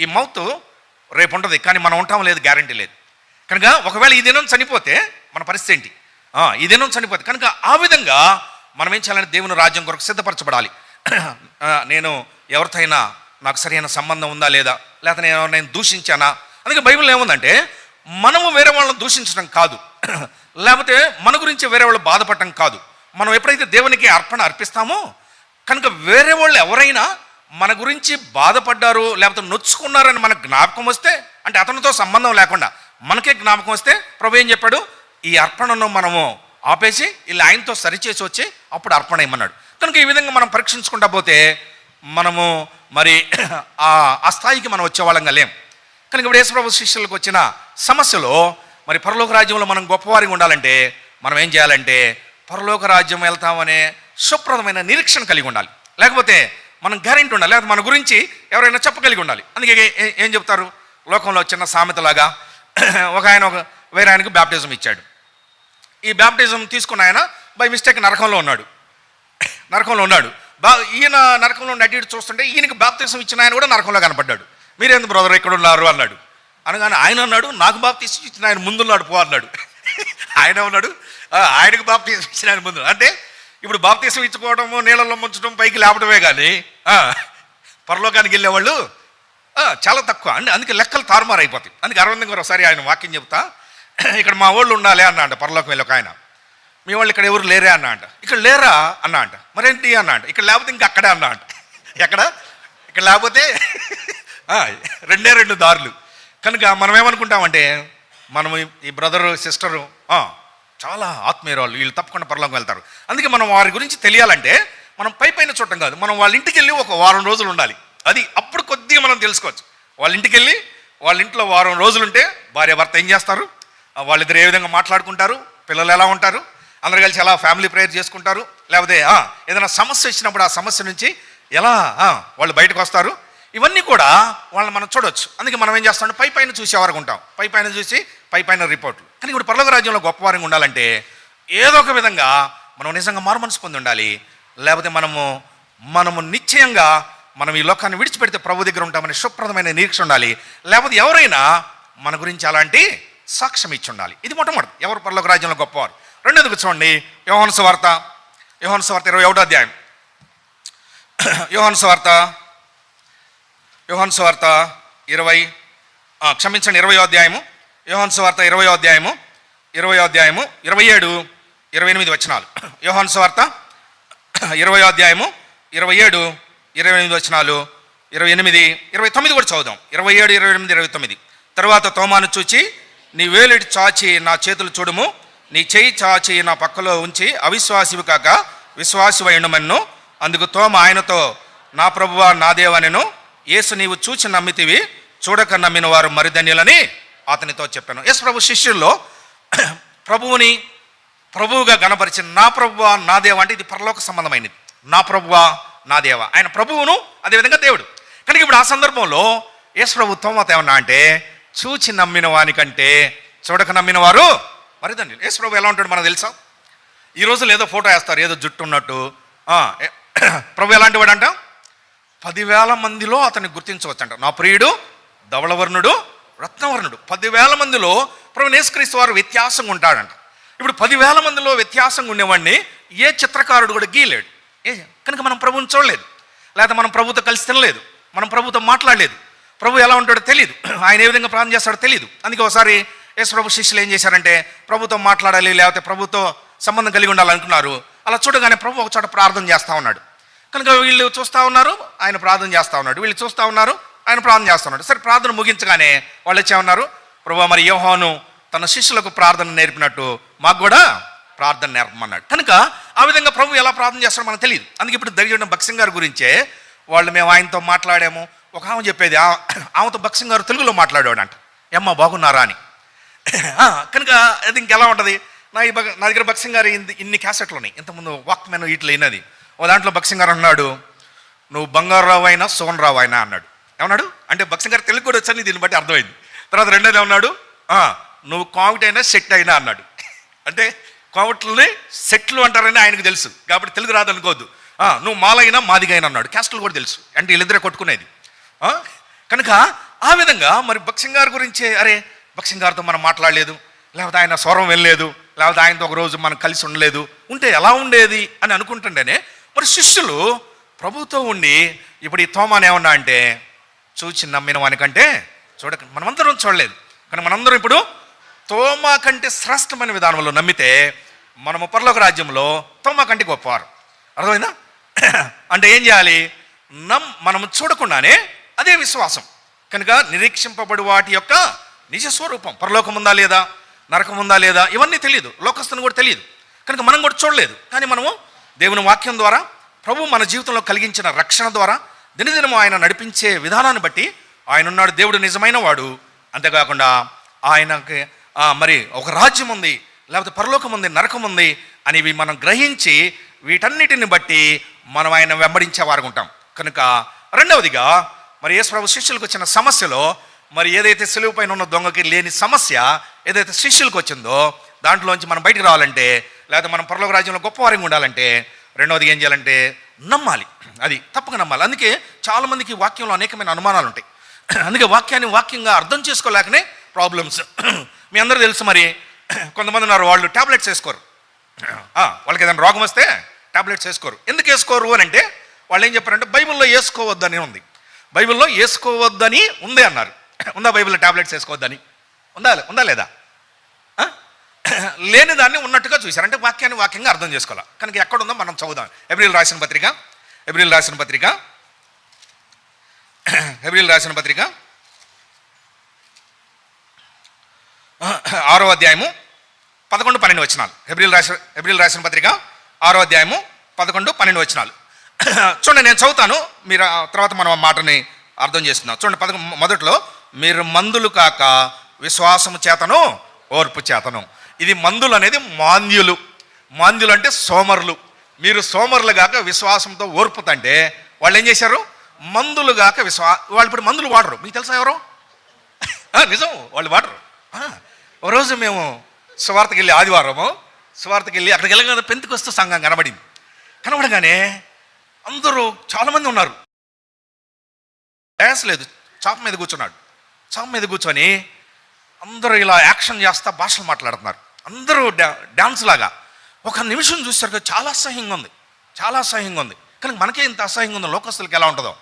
ఈ మౌత్ రేపు ఉంటుంది, కానీ మనం ఉంటాం లేదు, గ్యారంటీ లేదు. కనుక ఒకవేళ ఈ దినం చనిపోతే మన పరిస్థితి ఏంటి, ఈ దినం చనిపోతే. కనుక ఆ విధంగా మనం ఏం చేయాలంటే దేవుని రాజ్యం కొరకు సిద్ధపరచబడాలి. నేను ఎవరితో అయినా నాకు సరైన సంబంధం ఉందా లేదా, లేకపోతే నేను దూషించానా. అందుకే బైబిల్లో ఏముందంటే మనము వేరే వాళ్ళని దూషించడం కాదు, లేకపోతే మన గురించి వేరే వాళ్ళు బాధపడటం కాదు. మనం ఎప్పుడైతే దేవునికి అర్పణ అర్పిస్తామో కనుక వేరే వాళ్ళు ఎవరైనా మన గురించి బాధపడ్డారు లేకపోతే నొచ్చుకున్నారని మనకు జ్ఞాపకం వస్తే, అంటే అతనితో సంబంధం లేకుండా మనకే జ్ఞాపకం వస్తే ప్రభు ఏం చెప్పాడు, ఈ అర్పణను మనము ఆపేసి ఇలా ఆయనతో సరిచేసి వచ్చి అప్పుడు అర్పణ ఇమ్మన్నాడు. కనుక ఈ విధంగా మనం పరీక్షించుకుంటా పోతే మనము మరి ఆ స్థాయికి మనం వచ్చేవాళ్ళంగా లేం. కనుక ఇప్పుడు యేసుప్రభు శిష్యులకు వచ్చిన సమస్యలో మరి పరలోక రాజ్యంలో మనం గొప్పవారిగా ఉండాలంటే మనం ఏం చేయాలంటే పరలోక రాజ్యం వెళ్తామనే సుప్రదమైన నిరీక్షణ కలిగి ఉండాలి. లేకపోతే మనం గ్యారెంటీ ఉండాలి, లేకపోతే మన గురించి ఎవరైనా చెప్పగలిగి ఉండాలి. అందుకే ఏం చెప్తారు, లోకంలో చిన్న సామెతలాగా ఒక ఆయన వేరే ఆయనకు బ్యాప్టిజం ఇచ్చాడు. ఈ బ్యాప్టిజం తీసుకున్న ఆయన బై మిస్టేక్ నరకంలో ఉన్నాడు. ఈయన నరకంలో అటు ఇటు చూస్తుంటే ఈయనకి బాప్తిసం ఇచ్చిన ఆయన కూడా నరకంలో కనపడ్డాడు. మీరేందుకు బ్రదర్ ఇక్కడ ఉన్నారు అన్నాడు. అనగానే ఆయన అన్నాడు, నాకు బాప్తిసం ఇచ్చిన ఆయన ముందున్నాడు పో అన్నాడు. ఆయన ఉన్నాడు, ఆయనకు బాప్తిసం ఇచ్చిన ఆయన ముందు. అంటే ఇప్పుడు బాప్తిసం ఇచ్చుకోవడము, నీళ్ళల్లో ముంచడం, పైకి లేపడమే కానీ పరలోకానికి వెళ్ళేవాళ్ళు చాలా తక్కువ అండి. అందుకే లెక్కలు తారుమారు అయిపోతాయి. అందుకే అరవింద్ గారు ఒకసారి ఆయన వాక్యం చెప్తా, ఇక్కడ మా వాళ్ళు ఉండాలి అన్న అంట. పరలోకం వెళ్ళి ఒక ఆయన, మీ వాళ్ళు ఇక్కడ ఎవరు లేరే అన్న అంట. ఇక్కడ లేరా అన్న అంట. మరేంటి అన్న అంట. ఇక్కడ లేకపోతే ఇంకా అక్కడే అన్న అంట. ఎక్కడ ఇక్కడ లేకపోతే రెండు దారులు. కనుక మనం ఏమనుకుంటామంటే మనం ఈ బ్రదరు సిస్టరు చాలా ఆత్మీయురాలు, వీళ్ళు తప్పకుండా పరలోకం వెళ్తారు. అందుకే మనం వారి గురించి తెలియాలంటే మనం పైన చూడటం కాదు, మనం వాళ్ళ ఇంటికి వెళ్ళి ఒక వారం రోజులు ఉండాలి. అది అప్పుడు కొద్దిగా మనం తెలుసుకోవచ్చు. వాళ్ళ ఇంటికి వెళ్ళి వాళ్ళ ఇంట్లో వారం రోజులు ఉంటే భార్య భర్త ఏం చేస్తారు, వాళ్ళిద్దరు ఏ విధంగా మాట్లాడుకుంటారు, పిల్లలు ఎలా ఉంటారు, అందరు కలిసి ఎలా ఫ్యామిలీ ప్రేయర్ చేసుకుంటారు, లేకపోతే ఏదైనా సమస్య వచ్చినప్పుడు ఆ సమస్య నుంచి ఎలా వాళ్ళు బయటకు వస్తారు, ఇవన్నీ కూడా వాళ్ళని మనం చూడవచ్చు. అందుకే మనం ఏం చేస్తాం, పైన చూసేవారికి ఉంటాం, పైన చూసి పైన రిపోర్ట్లు. కానీ ఇప్పుడు పరలోక రాజ్యంలో గొప్పవారంగా ఉండాలంటే ఏదో ఒక విధంగా మనం నిజంగా మారుమనసు పొంది ఉండాలి. లేకపోతే మనము నిశ్చయంగా మనం ఈ లోకాన్ని విడిచిపెడితే ప్రభు దగ్గర ఉంటామని సుప్రదమైన నిరీక్ష ఉండాలి. లేకపోతే ఎవరైనా మన గురించి అలాంటి సాక్ష్యం ఇచ్చి ఉండాలి. ఇది మొట్టమొదటి, ఎవరు పరలోక రాజ్యంలో గొప్పవారు. రెండోదికి చూడండి, యోహాను సువార్త 21వ అధ్యాయం. యోహాను సువార్త 20వ అధ్యాయము. యోహాను సువార్త 20వ అధ్యాయము 27, 28 వచనాలు. యోహాను సువార్త 20వ అధ్యాయము 27, 28 వచనాలు, 28, 29 కూడా చదువుదాం. 27, 28, 29. తర్వాత తోమాను చూచి, నీ వేలిటి చాచి నా చేతులు చూడుము, నీ చేయి చాచి నా పక్కలో ఉంచి అవిశ్వాసివి కాక విశ్వాసివై ఉండుమన్ను. అందుకు తోమ ఆయనతో, నా ప్రభువా నా దేవనెను, యేసు నీవు చూచి నమ్మితివి, చూడక నమ్మిన వారు మరిధన్యులని అతనితో చెప్పాను. యేసు ప్రభు శిష్యుల్లో ప్రభువుగా గణపరిచిన నా ప్రభువా నా దేవ అంటే ఇది పరలోక సంబంధమైనది. నా ప్రభువా నా దేవ, ఆయన ప్రభువును అదేవిధంగా దేవుడు. కనుక ఇప్పుడు ఆ సందర్భంలో యేసు ప్రభు తోమతో ఏమన్నా అంటే, చూచి నమ్మిన వానికంటే చూడక నమ్మిన వారు మరిధన్యులు. యేసు ప్రభు ఎలా ఉంటాడు మనకు తెలుసా? ఈ రోజులు ఏదో ఫోటో వేస్తారు, ఏదో జుట్టు ఉన్నట్టు. ప్రభు ఎలాంటి వాడు అంట, 10,000 మందిలో అతన్ని గుర్తించవచ్చు అంట. నా ప్రియుడు ధవళవర్ణుడు రత్నవర్ణుడు. 10,000 మందిలో ప్రభు యేసుక్రీస్తు వారు వ్యత్యాసంగా ఉంటాడంట. ఇప్పుడు 10,000 మందిలో వ్యత్యాసంగా ఉండేవాడిని ఏ చిత్రకారుడు కూడా గీయలేడు. కనుక మనం ప్రభువుని చూడలేదు, లేకపోతే మనం ప్రభుతో కలిసి తినలేదు, మనం ప్రభుతో మాట్లాడలేదు, ప్రభు ఎలా ఉంటాడో తెలియదు, ఆయన ఏ విధంగా ప్రార్థన చేస్తాడో తెలియదు. అందుకే ఒకసారి యేసు ప్రభు శిష్యులు ఏం చేశారంటే ప్రభుతో మాట్లాడాలి, లేకపోతే ప్రభుతో సంబంధం కలిగి ఉండాలనుకున్నారు. అలా చూడగానే ప్రభు ఒక చోట ప్రార్థన చేస్తూ ఉన్నాడు. కనుక వీళ్ళు చూస్తూ ఉన్నారు, ఆయన ప్రార్థన చేస్తూ ఉన్నాడు, వీళ్ళు చూస్తూ ఉన్నారు, ఆయన ప్రార్థన చేస్తూ ఉన్నాడు. సరే, ప్రార్థన ముగించగానే వాళ్ళు వచ్చేమన్నారు, ప్రభు మరి యోహాను తన శిష్యులకు ప్రార్థన నేర్పినట్టు మాకు కూడా ప్రార్థన నేర్పమన్నాడు. కనుక ఆ విధంగా ప్రభు ఎలా ప్రార్థన చేస్తాడో మనకు తెలియదు. అందుకే ఇప్పుడు జరిగిన భక్సింగ్ గారి గురించే వాళ్ళు మేము ఆయనతో మాట్లాడాము, ఒక ఆమె చెప్పేది, ఆమెతో భక్సింగ్ గారు తెలుగులో మాట్లాడేవాడంట, ఏమ్మా బాగున్నారా అని. కనుక అది ఇంకెలా ఉంటుంది, నా దగ్గర భక్సింగ్ గారు ఇన్ని క్యాసెట్లు ఉన్నాయి, ఇంతకుముందు వాక్మెన్ ఇట్లా అయినది. ఓ దాంట్లో భక్సింగ్ గారు అన్నాడు, నువ్వు బంగారావు అయినా సోన్ రావు అయినా అన్నాడు. ఏమన్నాడు అంటే భక్సింగ్ గారు తెలుగు కూడా వచ్చని దీన్ని బట్టి అర్థమైంది. తర్వాత రెండోది ఏమన్నాడు, నువ్వు కావిట్ అయినా సెట్ అయినా అన్నాడు. అంటే కావిట్లని సెట్లు అంటారని ఆయనకు తెలుసు కాబట్టి తెలుగు రాదనుకోవద్దు. నువ్వు మాలైనా మాదిగైనా అన్నాడు. క్యాస్టులు కూడా తెలుసు, అంటే వీళ్ళిద్దరే కొట్టుకునేది. కనుక ఆ విధంగా మరి భక్సింగ్ గారి గురించి, అరే భక్సింగ్ గారితో మనం మాట్లాడలేదు, లేకపోతే ఆయన స్వరం వెళ్ళలేదు, లేకపోతే ఆయనతో ఒక రోజు మనం కలిసి ఉండలేదు, ఉంటే ఎలా ఉండేది అని అనుకుంటుంటేనే మరి శిష్యులు ప్రభుతో ఉండి ఇప్పుడు ఈ తోమాని ఏమన్నా అంటే చూచి నమ్మిన వానికంటే చూడక మనమందరం చూడలేదు, కానీ మనందరం ఇప్పుడు తోమా కంటే శ్రేష్టమైన విధానంలో నమ్మితే మనము పరలోక రాజ్యంలో తోమా కంటే గొప్పవారు. అర్థమైందా? అంటే ఏం చేయాలి, మనము చూడకుండానే అదే విశ్వాసం. కనుక నిరీక్షింపబడి వాటి యొక్క నిజ స్వరూపం, పరలోకం ఉందా లేదా, నరకం ఉందా లేదా, ఇవన్నీ తెలియదు, లోకస్తుని కూడా తెలియదు. కనుక మనం కూడా చూడలేదు, కానీ మనము దేవుని వాక్యం ద్వారా, ప్రభు మన జీవితంలో కలిగించిన రక్షణ ద్వారా, దినదినము ఆయన నడిపించే విధానాన్ని బట్టి ఆయన ఉన్నాడు, దేవుడు నిజమైన వాడు. అంతేకాకుండా ఆయనకి మరి ఒక రాజ్యం ఉంది, లేకపోతే పరలోకం ఉంది, నరకం ఉంది అనేవి మనం గ్రహించి వీటన్నిటిని బట్టి మనం ఆయన వెంబడించే వారు ఉంటాం. కనుక రెండవదిగా మరి యేసు ప్రభు శిష్యులకు వచ్చిన సమస్యలో, మరి ఏదైతే సిలువ పైన ఉన్న దొంగకి లేని సమస్య ఏదైతే శిష్యులకు వచ్చిందో దాంట్లోంచి మనం బయటకు రావాలంటే, లేకపోతే మనం పరలోక రాజ్యంలో గొప్పవారిగా ఉండాలంటే రెండవది ఏం చేయాలంటే నమ్మాలి. అది తప్పక నమ్మాలి. అందుకే చాలామందికి వాక్యంలో అనేకమైన అనుమానాలు ఉంటాయి. అందుకే వాక్యాన్ని వాక్యంగా అర్థం చేసుకోలేకనే ప్రాబ్లమ్స్. మీ అందరూ తెలుసు, మరి కొంతమంది ఉన్నారు, వాళ్ళు ట్యాబ్లెట్స్ వేసుకోరు. వాళ్ళకి ఏదైనా రోగం వస్తే ట్యాబ్లెట్స్ వేసుకోరు. ఎందుకు వేసుకోరు అని అంటే వాళ్ళు ఏం చెప్పారంటే బైబిల్లో వేసుకోవద్దని ఉంది, బైబిల్లో వేసుకోవద్దని ఉందే అన్నారు. ఉందా బైబిల్లో ట్యాబ్లెట్స్ వేసుకోవద్దని? ఉందా లేదా? లేని దాన్ని ఉన్నట్టుగా చూశారు. అంటే వాక్యాన్ని వాక్యంగా అర్థం చేసుకోవాలి. కనుక ఎక్కడుందో మనం చదువుదాం. హెబ్రీయులు రాసిన పత్రిక 6వ అధ్యాయము 11-12 వచనాలు. హెబ్రీయులు రాసిన పత్రిక 6వ అధ్యాయము 11-12 వచనాలు. చూడండి, నేను చదువుతాను, మీరు తర్వాత మనం ఆ మాటని అర్థం చేస్తున్నాం. చూడండి, మొదట్లో మీరు మందులు కాక విశ్వాసము చేతను ఓర్పు చేతను. ఇది మందులు అనేది మాంద్యులు అంటే సోమరులు. మీరు సోమరులు గాక విశ్వాసంతో ఓర్పుతంటే వాళ్ళు ఏం చేశారు, మందులు గాక వాళ్ళు ఇప్పుడు మందులు వాడరు. మీకు తెలుసా ఎవరు? నిజం, వాళ్ళు వాడరు. ఓ రోజు మేము సువార్తకి వెళ్ళి, ఆదివారము సువార్తకి వెళ్ళి అక్కడికి వెళ్ళగానే పెంతెకొస్తు సంఘం కనబడగానే అందరూ చాలామంది ఉన్నారు. డ్యాన్స్ లేదు, చాప మీద కూర్చున్నాడు. చాప మీద కూర్చొని అందరూ ఇలా యాక్షన్ చేస్తా భాషలు మాట్లాడుతున్నారు. అందరూ డ్యాన్స్ లాగా. ఒక నిమిషం చూసారు, చాలా అసహ్యంగా ఉంది. కానీ మనకే ఇంత అసహ్యంగా ఉంది, లోకస్తులకి ఎలా ఉంటుందో.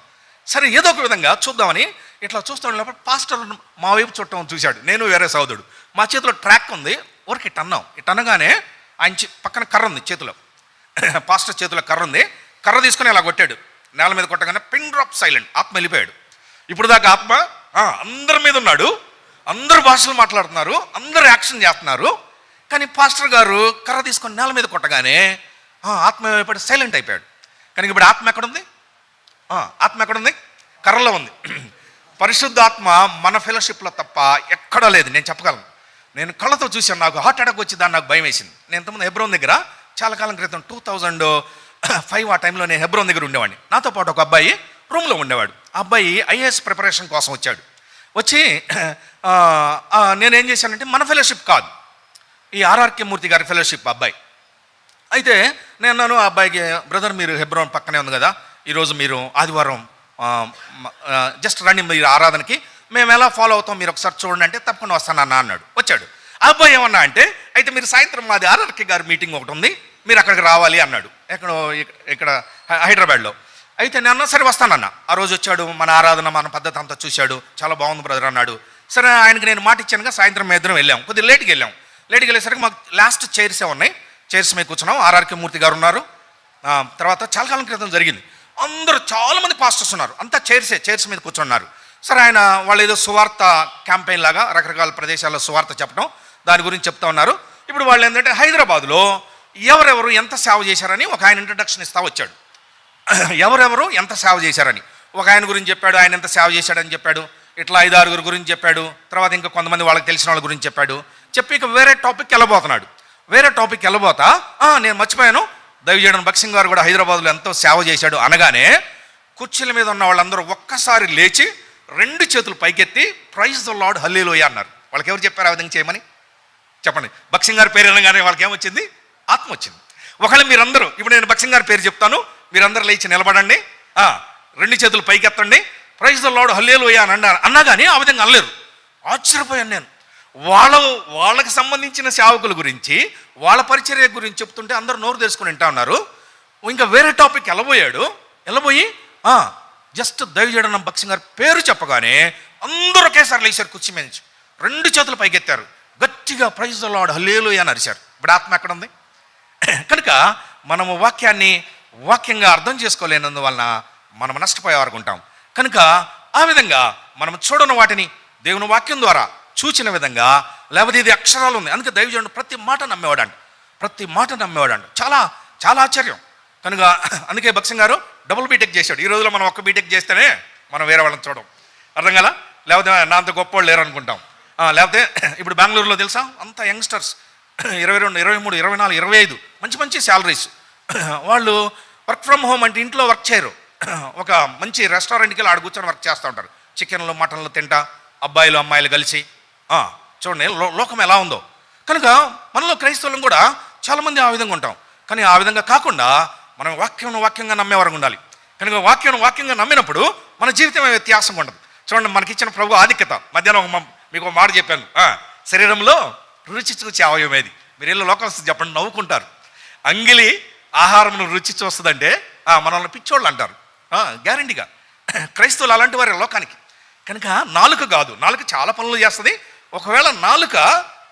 సరే, ఏదో ఒక విధంగా చూద్దామని ఇట్లా చూస్తాడు. పాస్టర్ మా వైపు చుట్టం చూశాడు, నేను వేరే సోదరుడు. మా చేతిలో ట్రాక్ ఉంది, ఊరికి ఇటు అనగానే ఆయన పక్కన కర్ర ఉంది చేతిలో. పాస్టర్ చేతిలో కర్ర ఉంది. కర్ర తీసుకుని ఇలా కొట్టాడు. నేల మీద కొట్టగానే పిన్ డ్రాప్ సైలెంట్. ఆత్మ వెళ్ళిపోయాడు. ఇప్పుడు దాకా ఆత్మ అందరి మీద ఉన్నాడు, అందరూ భాషలు మాట్లాడుతున్నారు, అందరూ యాక్షన్ చేస్తున్నారు. కానీ పాస్టర్ గారు కర్ర తీసుకొని నేల మీద కొట్టగానే ఆత్మ అయిపోయి సైలెంట్ అయిపోయాడు. కానీ ఇప్పుడు ఆత్మ ఎక్కడుంది? కర్రలో ఉంది. పరిశుద్ధ ఆత్మ మన ఫెలోషిప్లో తప్ప ఎక్కడా లేదు. నేను చెప్పగలను, నేను కళ్ళతో చూశాను. నాకు హార్ట్ అటాక్ వచ్చి దాన్ని నాకు భయం వేసింది. నేను ఇంతకుముందు హెబ్రోన్ దగ్గర చాలా కాలం క్రితం 2005 ఆ టైంలో నేను హెబ్రోన్ దగ్గర ఉండేవాడిని. నాతో పాటు ఒక అబ్బాయి రూమ్లో ఉండేవాడు. ఆ అబ్బాయి ఐఏఎస్ ప్రిపరేషన్ కోసం వచ్చి నేనేం చేశానంటే, మన ఫెలోషిప్ కాదు, ఈ ఆర్ఆర్కే మూర్తి గారి ఫెలోషిప్ అబ్బాయి. అయితే నేను అన్నాను ఆ అబ్బాయికి, బ్రదర్ మీరు హెబ్రోన్ పక్కనే ఉంది కదా, ఈరోజు మీరు ఆదివారం జస్ట్ రండి మీరు ఆరాధనకి, మేము ఎలా ఫాలో అవుతాం మీరు ఒకసారి చూడండి అంటే తప్పకుండా వస్తానన్నా అన్నాడు. వచ్చాడు. ఆ అబ్బాయి ఏమన్నా అంటే, అయితే మీరు సాయంత్రం మాది ఆర్ఆర్కే గారి మీటింగ్ ఒకటి ఉంది, మీరు అక్కడికి రావాలి అన్నాడు. ఇక్కడ హైదరాబాద్లో. అయితే నేను అన్నా సరే వస్తానన్నా. ఆ రోజు వచ్చాడు, మన ఆరాధన మన పద్ధతి అంతా చూశాడు, చాలా బాగుంది బ్రదర్ అన్నాడు. సరే, ఆయనకి నేను మాట ఇచ్చానుగా, సాయంత్రం మేము ఇద్దరం వెళ్ళాం. కొద్దిగా లేట్కి వెళ్ళేసరికి మాకు లాస్ట్ చైర్సే ఉన్నాయి, చైర్స్ మీద కూర్చున్నాం. ఆర్ఆర్కే మూర్తి గారు ఉన్నారు. తర్వాత చాలా కాలం క్రితం జరిగింది. అందరూ చాలామంది పాస్టర్స్ ఉన్నారు, అంతా చైర్స్ మీద కూర్చున్నారు. సరే, ఆయన వాళ్ళు ఏదో సువార్త క్యాంపెయిన్ లాగా రకరకాల ప్రదేశాల్లో సువార్త చెప్పడం, దాని గురించి చెప్తా ఉన్నారు. ఇప్పుడు వాళ్ళు ఏంటంటే హైదరాబాద్లో ఎవరెవరు ఎంత సేవ చేశారని ఒక ఆయన ఇంట్రడక్షన్ ఇస్తా వచ్చాడు. ఎవరెవరు ఎంత సేవ చేశారని ఒక ఆయన గురించి చెప్పాడు, ఆయన ఎంత సేవ చేశాడని చెప్పాడు, ఇట్లా 5-6 గురించి చెప్పాడు, తర్వాత ఇంకా కొంతమంది వాళ్ళకి తెలిసిన వాళ్ళ గురించి చెప్పాడు. చెప్పి ఇక వేరే టాపిక్ వెళ్ళబోతున్నాడు. వేరే టాపిక్ వెళ్ళబోతా నేను మర్చిపోయాను, దైవజనుడు భక్సింగ్ గారు కూడా హైదరాబాద్లో ఎంతో సేవ చేశాడు అనగానే కుర్చీల మీద ఉన్న వాళ్ళందరూ ఒక్కసారి లేచి 2 చేతులు పైకెత్తి ప్రైజ్ ద లార్డ్ హల్లెలూయా అన్నారు. వాళ్ళకి ఎవరు చెప్పారు ఆ విధంగా చేయమని? చెప్పండి. భక్సింగ్ గారి పేరు అనగానే వాళ్ళకి ఏమొచ్చింది? ఆత్మ వచ్చింది. ఒకవేళ మీరందరూ, ఇప్పుడు నేను భక్సింగ్ గారి పేరు చెప్తాను, మీరందరూ లేచి నిలబడండి, 2 చేతులు పైకెత్తండి, ప్రైజ్ ద లార్డ్ హల్లెలూయా అని అన్నా కానీ ఆ విధంగా అనలేరు. ఆశ్చర్యపోయాను నేను. వాళ్ళకి సంబంధించిన సేవకుల గురించి, వాళ్ళ పరిచర్య గురించి చెప్తుంటే అందరూ నోరు తెరుచుకుని వింటా ఉన్నారు. ఇంకా వేరే టాపిక్ వెళ్ళబోయి జస్ట్ దైవజనుడు భక్సింగ్ గారి పేరు చెప్పగానే అందరూ ఒకేసారి లేచారు. కుర్చీ మీద నుంచి 2 చేతులు పైకెత్తారు, గట్టిగా ప్రైజ్ ద లార్డ్ హల్లెలూయా అని అరిచారు. ఇప్పుడు ఆత్మ ఎక్కడ ఉంది? కనుక మనము వాక్యంగా అర్థం చేసుకోలేనందువలన మనం నష్టపోయేవారు ఉంటాం. కనుక ఆ విధంగా మనం చూడని వాటిని దేవుని వాక్యం ద్వారా చూచిన విధంగా, లేకపోతే ఇది అక్షరాలు ఉంది అందుకే దైవజనుడు ప్రతి మాట నమ్మేవాడంట. చాలా చాలా ఆశ్చర్యం. కనుక అందుకే భక్సింగ్ గారు డబుల్ బీటెక్ చేశాడు. ఈ రోజులో మనం ఒక్క బీటెక్ చేస్తేనే మనం వేరే వాళ్ళని చూడం, అర్థం కదా? లేకపోతే నా అంత గొప్ప వాళ్ళు లేరు అనుకుంటాం. లేకపోతే ఇప్పుడు బెంగళూరులో తెలుసా అంత యంగ్స్టర్స్ 22, 23, 24, 25 మంచి శాలరీస్. వాళ్ళు వర్క్ ఫ్రమ్ హోమ్ అంటే ఇంట్లో వర్క్ చేయరు, ఒక మంచి రెస్టారెంట్కి వెళ్ళి ఆడ కూర్చొని వర్క్ చేస్తూ ఉంటారు. చికెన్లు మటన్లు తింటా అబ్బాయిలు అమ్మాయిలు కలిసి. చూడండి లోకం ఎలా ఉందో. కనుక మనలో క్రైస్తవులను కూడా చాలామంది ఆ విధంగా ఉంటాం. కానీ ఆ విధంగా కాకుండా మనం వాక్యంగా నమ్మేవారు ఉండాలి. కనుక వాక్యంగా నమ్మినప్పుడు మన జీవితం వ్యత్యాసంగా ఉండదు. చూడండి, మనకిచ్చిన ప్రభు ఆధిక్యత. మధ్యాహ్నం మీకు ఒక మాట చెప్పాను, శరీరంలో రుచి చూచి అవయమేది. మీరు ఇల్లు లోకల్స్ చెప్పండి, నవ్వుకుంటారు. అంగిలి ఆహారంలో రుచి చూస్తుందంటే మనల్ని పిచ్చోళ్ళు అంటారు గ్యారంటీగా. క్రైస్తవులు అలాంటి వారి లోకానికి. కనుక నాలుక కాదు, నాలుక చాలా పనులు చేస్తుంది. ఒకవేళ నాలుక